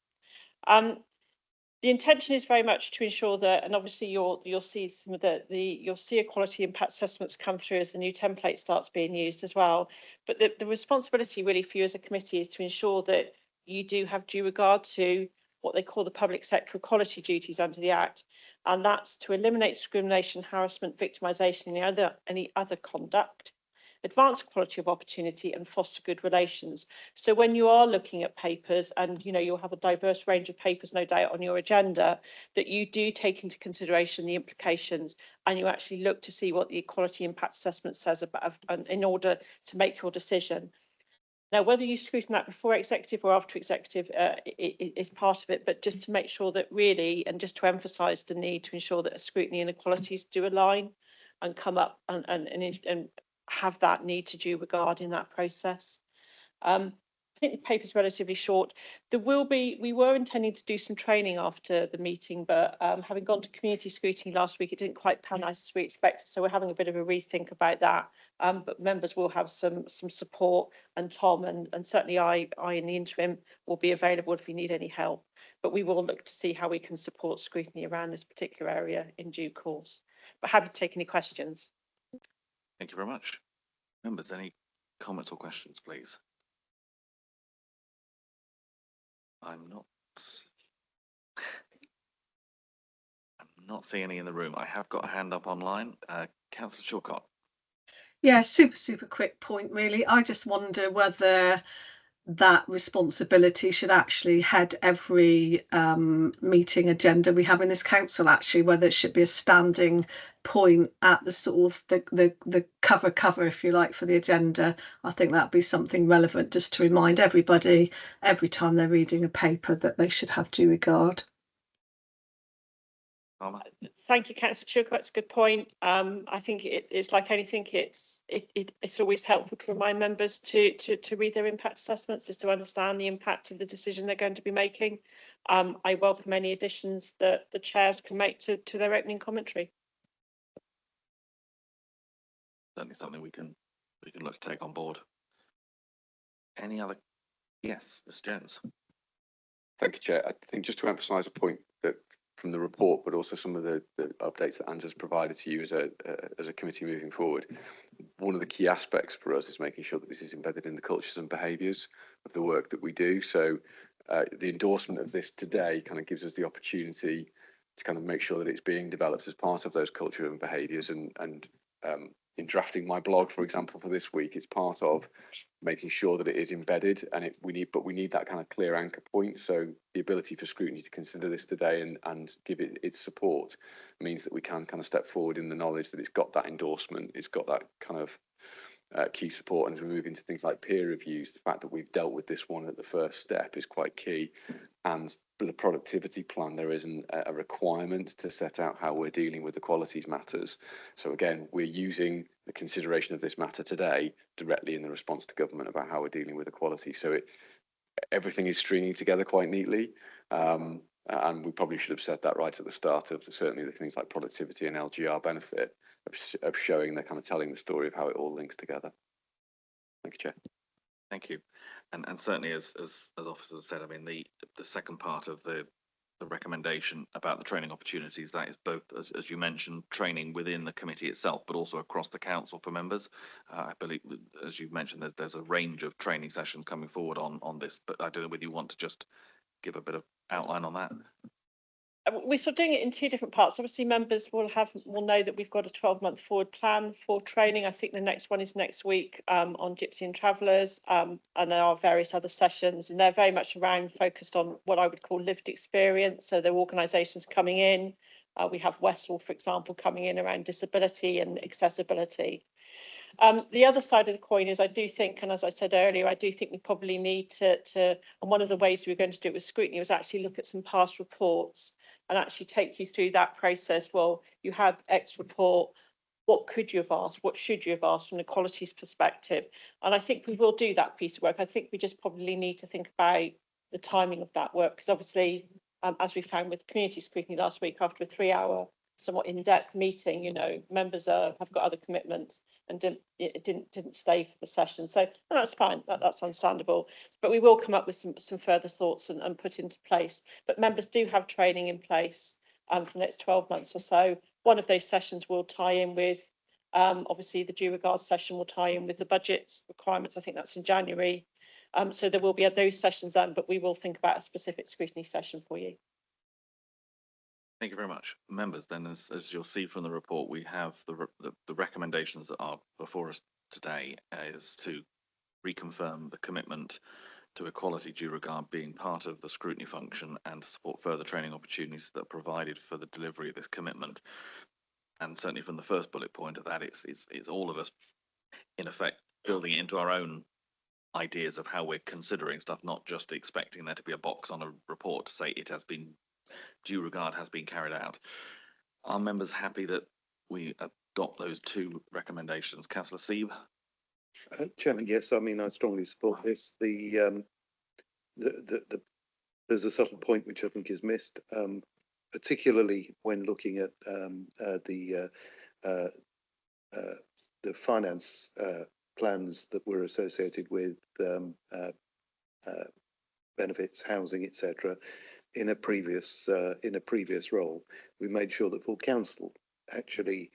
The intention is very much to ensure that, and obviously you'll see some of you'll see equality impact assessments come through as the new template starts being used as well. But the responsibility really for you as a committee is to ensure that you do have due regard to what they call the public sector equality duties under the Act, and that's to eliminate discrimination, harassment, victimisation, and any other conduct, advance equality of opportunity, and foster good relations. So when you are looking at papers, and you'll have a diverse range of papers no doubt on your agenda, that you do take into consideration the implications and you actually look to see what the equality impact assessment says about in order to make your decision. Now, whether you scrutinise that before executive or after executive is part of it, but just to make sure that really, and just to emphasise the need to ensure that scrutiny and equalities do align and come up and have that need to due regard in that process. I think the paper is relatively short. We were intending to do some training after the meeting, but having gone to community scrutiny last week, it didn't quite pan out as we expected. So we're having a bit of a rethink about that. But members will have some support, and Tom and certainly I in the interim will be available if you need any help. But we will look to see how we can support scrutiny around this particular area in due course. But happy to take any questions. Thank you very much. Members, any comments or questions, please? I'm not seeing any in the room. I have got a hand up online. Councillor Shawcott. Yeah, super quick point, really. I just wonder whether that responsibility should actually head every meeting agenda we have in this council, actually, whether it should be a standing point at the sort of the cover, if you like, for the agenda. I think that'd be something relevant just to remind everybody every time they're reading a paper that they should have due regard. Thank you, Councillor Sugar. That's a good point. I think it's like anything. It's always helpful to remind members to read their impact assessments, just to understand the impact of the decision they're going to be making. I welcome any additions that the chairs can make to their opening commentary. Certainly something we can look to take on board. Any other? Yes, Mr. Jones. Thank you, Chair. I think just to emphasise a point that from the report, but also some of the updates that Angela's provided to you as a committee moving forward. One of the key aspects for us is making sure that this is embedded in the cultures and behaviours of the work that we do. So the endorsement of this today kind of gives us the opportunity to kind of make sure that it's being developed as part of those culture and behaviours. And in drafting my blog, for example, for this week, it's part of making sure that it is embedded, and we need that kind of clear anchor point. So the ability for scrutiny to consider this today and give it its support means that we can kind of step forward in the knowledge that it's got that endorsement, it's got that kind of key support. And as we move into things like peer reviews, the fact that we've dealt with this one at the first step is quite key. And for the productivity plan, there isn't a requirement to set out how we're dealing with the qualities matters. So again, we're using the consideration of this matter today directly in the response to government about how we're dealing with equality. So everything is stringing together quite neatly. And we probably should have said that right at the start of certainly the things like productivity and LGR benefit of showing the kind of telling the story of how it all links together. Thank you, Chair. Thank you. And certainly as officers said, I mean, the second part of the the recommendation about the training opportunities. That is both, as you mentioned, training within the committee itself, but also across the council for members. I believe, as you've mentioned, there's a range of training sessions coming forward on this, but I don't know whether you want to just give a bit of outline on that. We're sort of doing it in two different parts. Obviously, members will know that we've got a 12-month forward plan for training. I think the next one is next week on Gypsy and Travellers, and there are various other sessions, and they're very much around focused on what I would call lived experience. So there are organisations coming in. We have Westall, for example, coming in around disability and accessibility. The other side of the coin is I do think, and as I said earlier, I do think we probably need to and one of the ways we were going to do it with scrutiny was actually look at some past reports and actually take you through that process. Well, you had X report. What could you have asked? What should you have asked from the qualities perspective? And I think we will do that piece of work. I think we just probably need to think about the timing of that work, because obviously, as we found with community scrutiny last week, after a 3-hour, somewhat in-depth meeting, you know, members have got other commitments and didn't stay for the session. So that's fine. That's understandable. But we will come up with some further thoughts and put into place. But members do have training in place for the next 12 months or so. One of those sessions will tie in with, obviously, the due regards session will tie in with the budget requirements. I think that's in January. So there will be those sessions then, but we will think about a specific scrutiny session for you. Thank you very much. Members, then, as you'll see from the report, we have the recommendations that are before us today is to reconfirm the commitment to equality due regard being part of the scrutiny function and support further training opportunities that are provided for the delivery of this commitment. And certainly from the first bullet point of that, it's all of us, in effect, building it into our own ideas of how we're considering stuff, not just expecting there to be a box on a report to say it has been due regard has been carried out. Are members happy that we adopt those two recommendations? Councillor Seeb? Chairman, yes, I mean, I strongly support this. There's a subtle point which I think is missed, particularly when looking at the finance plans that were associated with benefits, housing, etc. In a previous role, we made sure that full council actually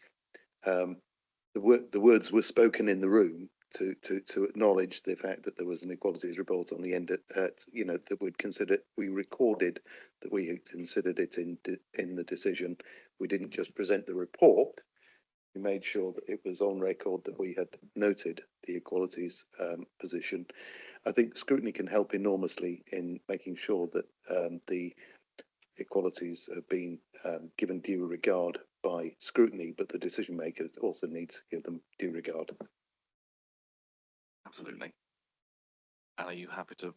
the words were spoken in the room to acknowledge the fact that there was an equalities report on the end that we recorded that we had considered it in the decision. We didn't just present the report. We made sure that it was on record that we had noted the equalities position. I think scrutiny can help enormously in making sure that the equalities have been given due regard by scrutiny, but the decision makers also need to give them due regard. Absolutely. And are you happy to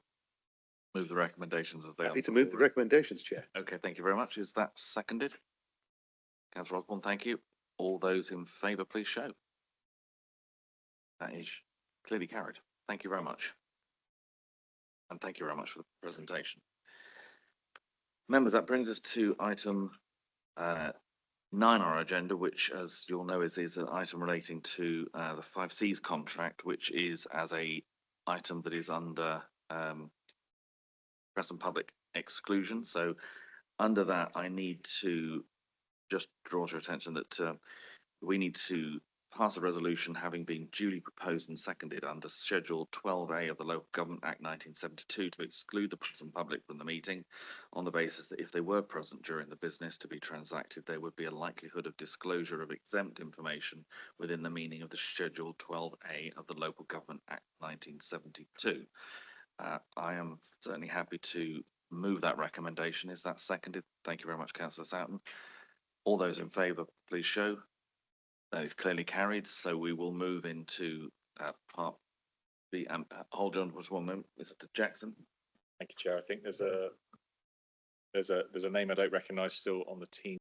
move the recommendations as they are? Happy to move the recommendations, Chair. Okay, thank you very much. Is that seconded? Councillor Osborne, thank you. All those in favour, please show. That is clearly carried. Thank you very much. And thank you very much for the presentation. Members, that brings us to item 9 on our agenda, which, as you'll know, is an item relating to the 5Cs contract, which is as a item that is under press and public exclusion. So under that, I need to just draw to your attention that we need to pass a resolution having been duly proposed and seconded under Schedule 12A of the Local Government Act 1972 to exclude the press and public from the meeting on the basis that if they were present during the business to be transacted, there would be a likelihood of disclosure of exempt information within the meaning of the Schedule 12A of the Local Government Act 1972. I am certainly happy to move that recommendation. Is that seconded? Thank you very much, Councillor Sowton. All those in favour, please show. That is clearly carried. So we will move into part B. Hold on for 1 moment, Mr. Jackson. Thank you, Chair. I think there's a name I don't recognise still on the team.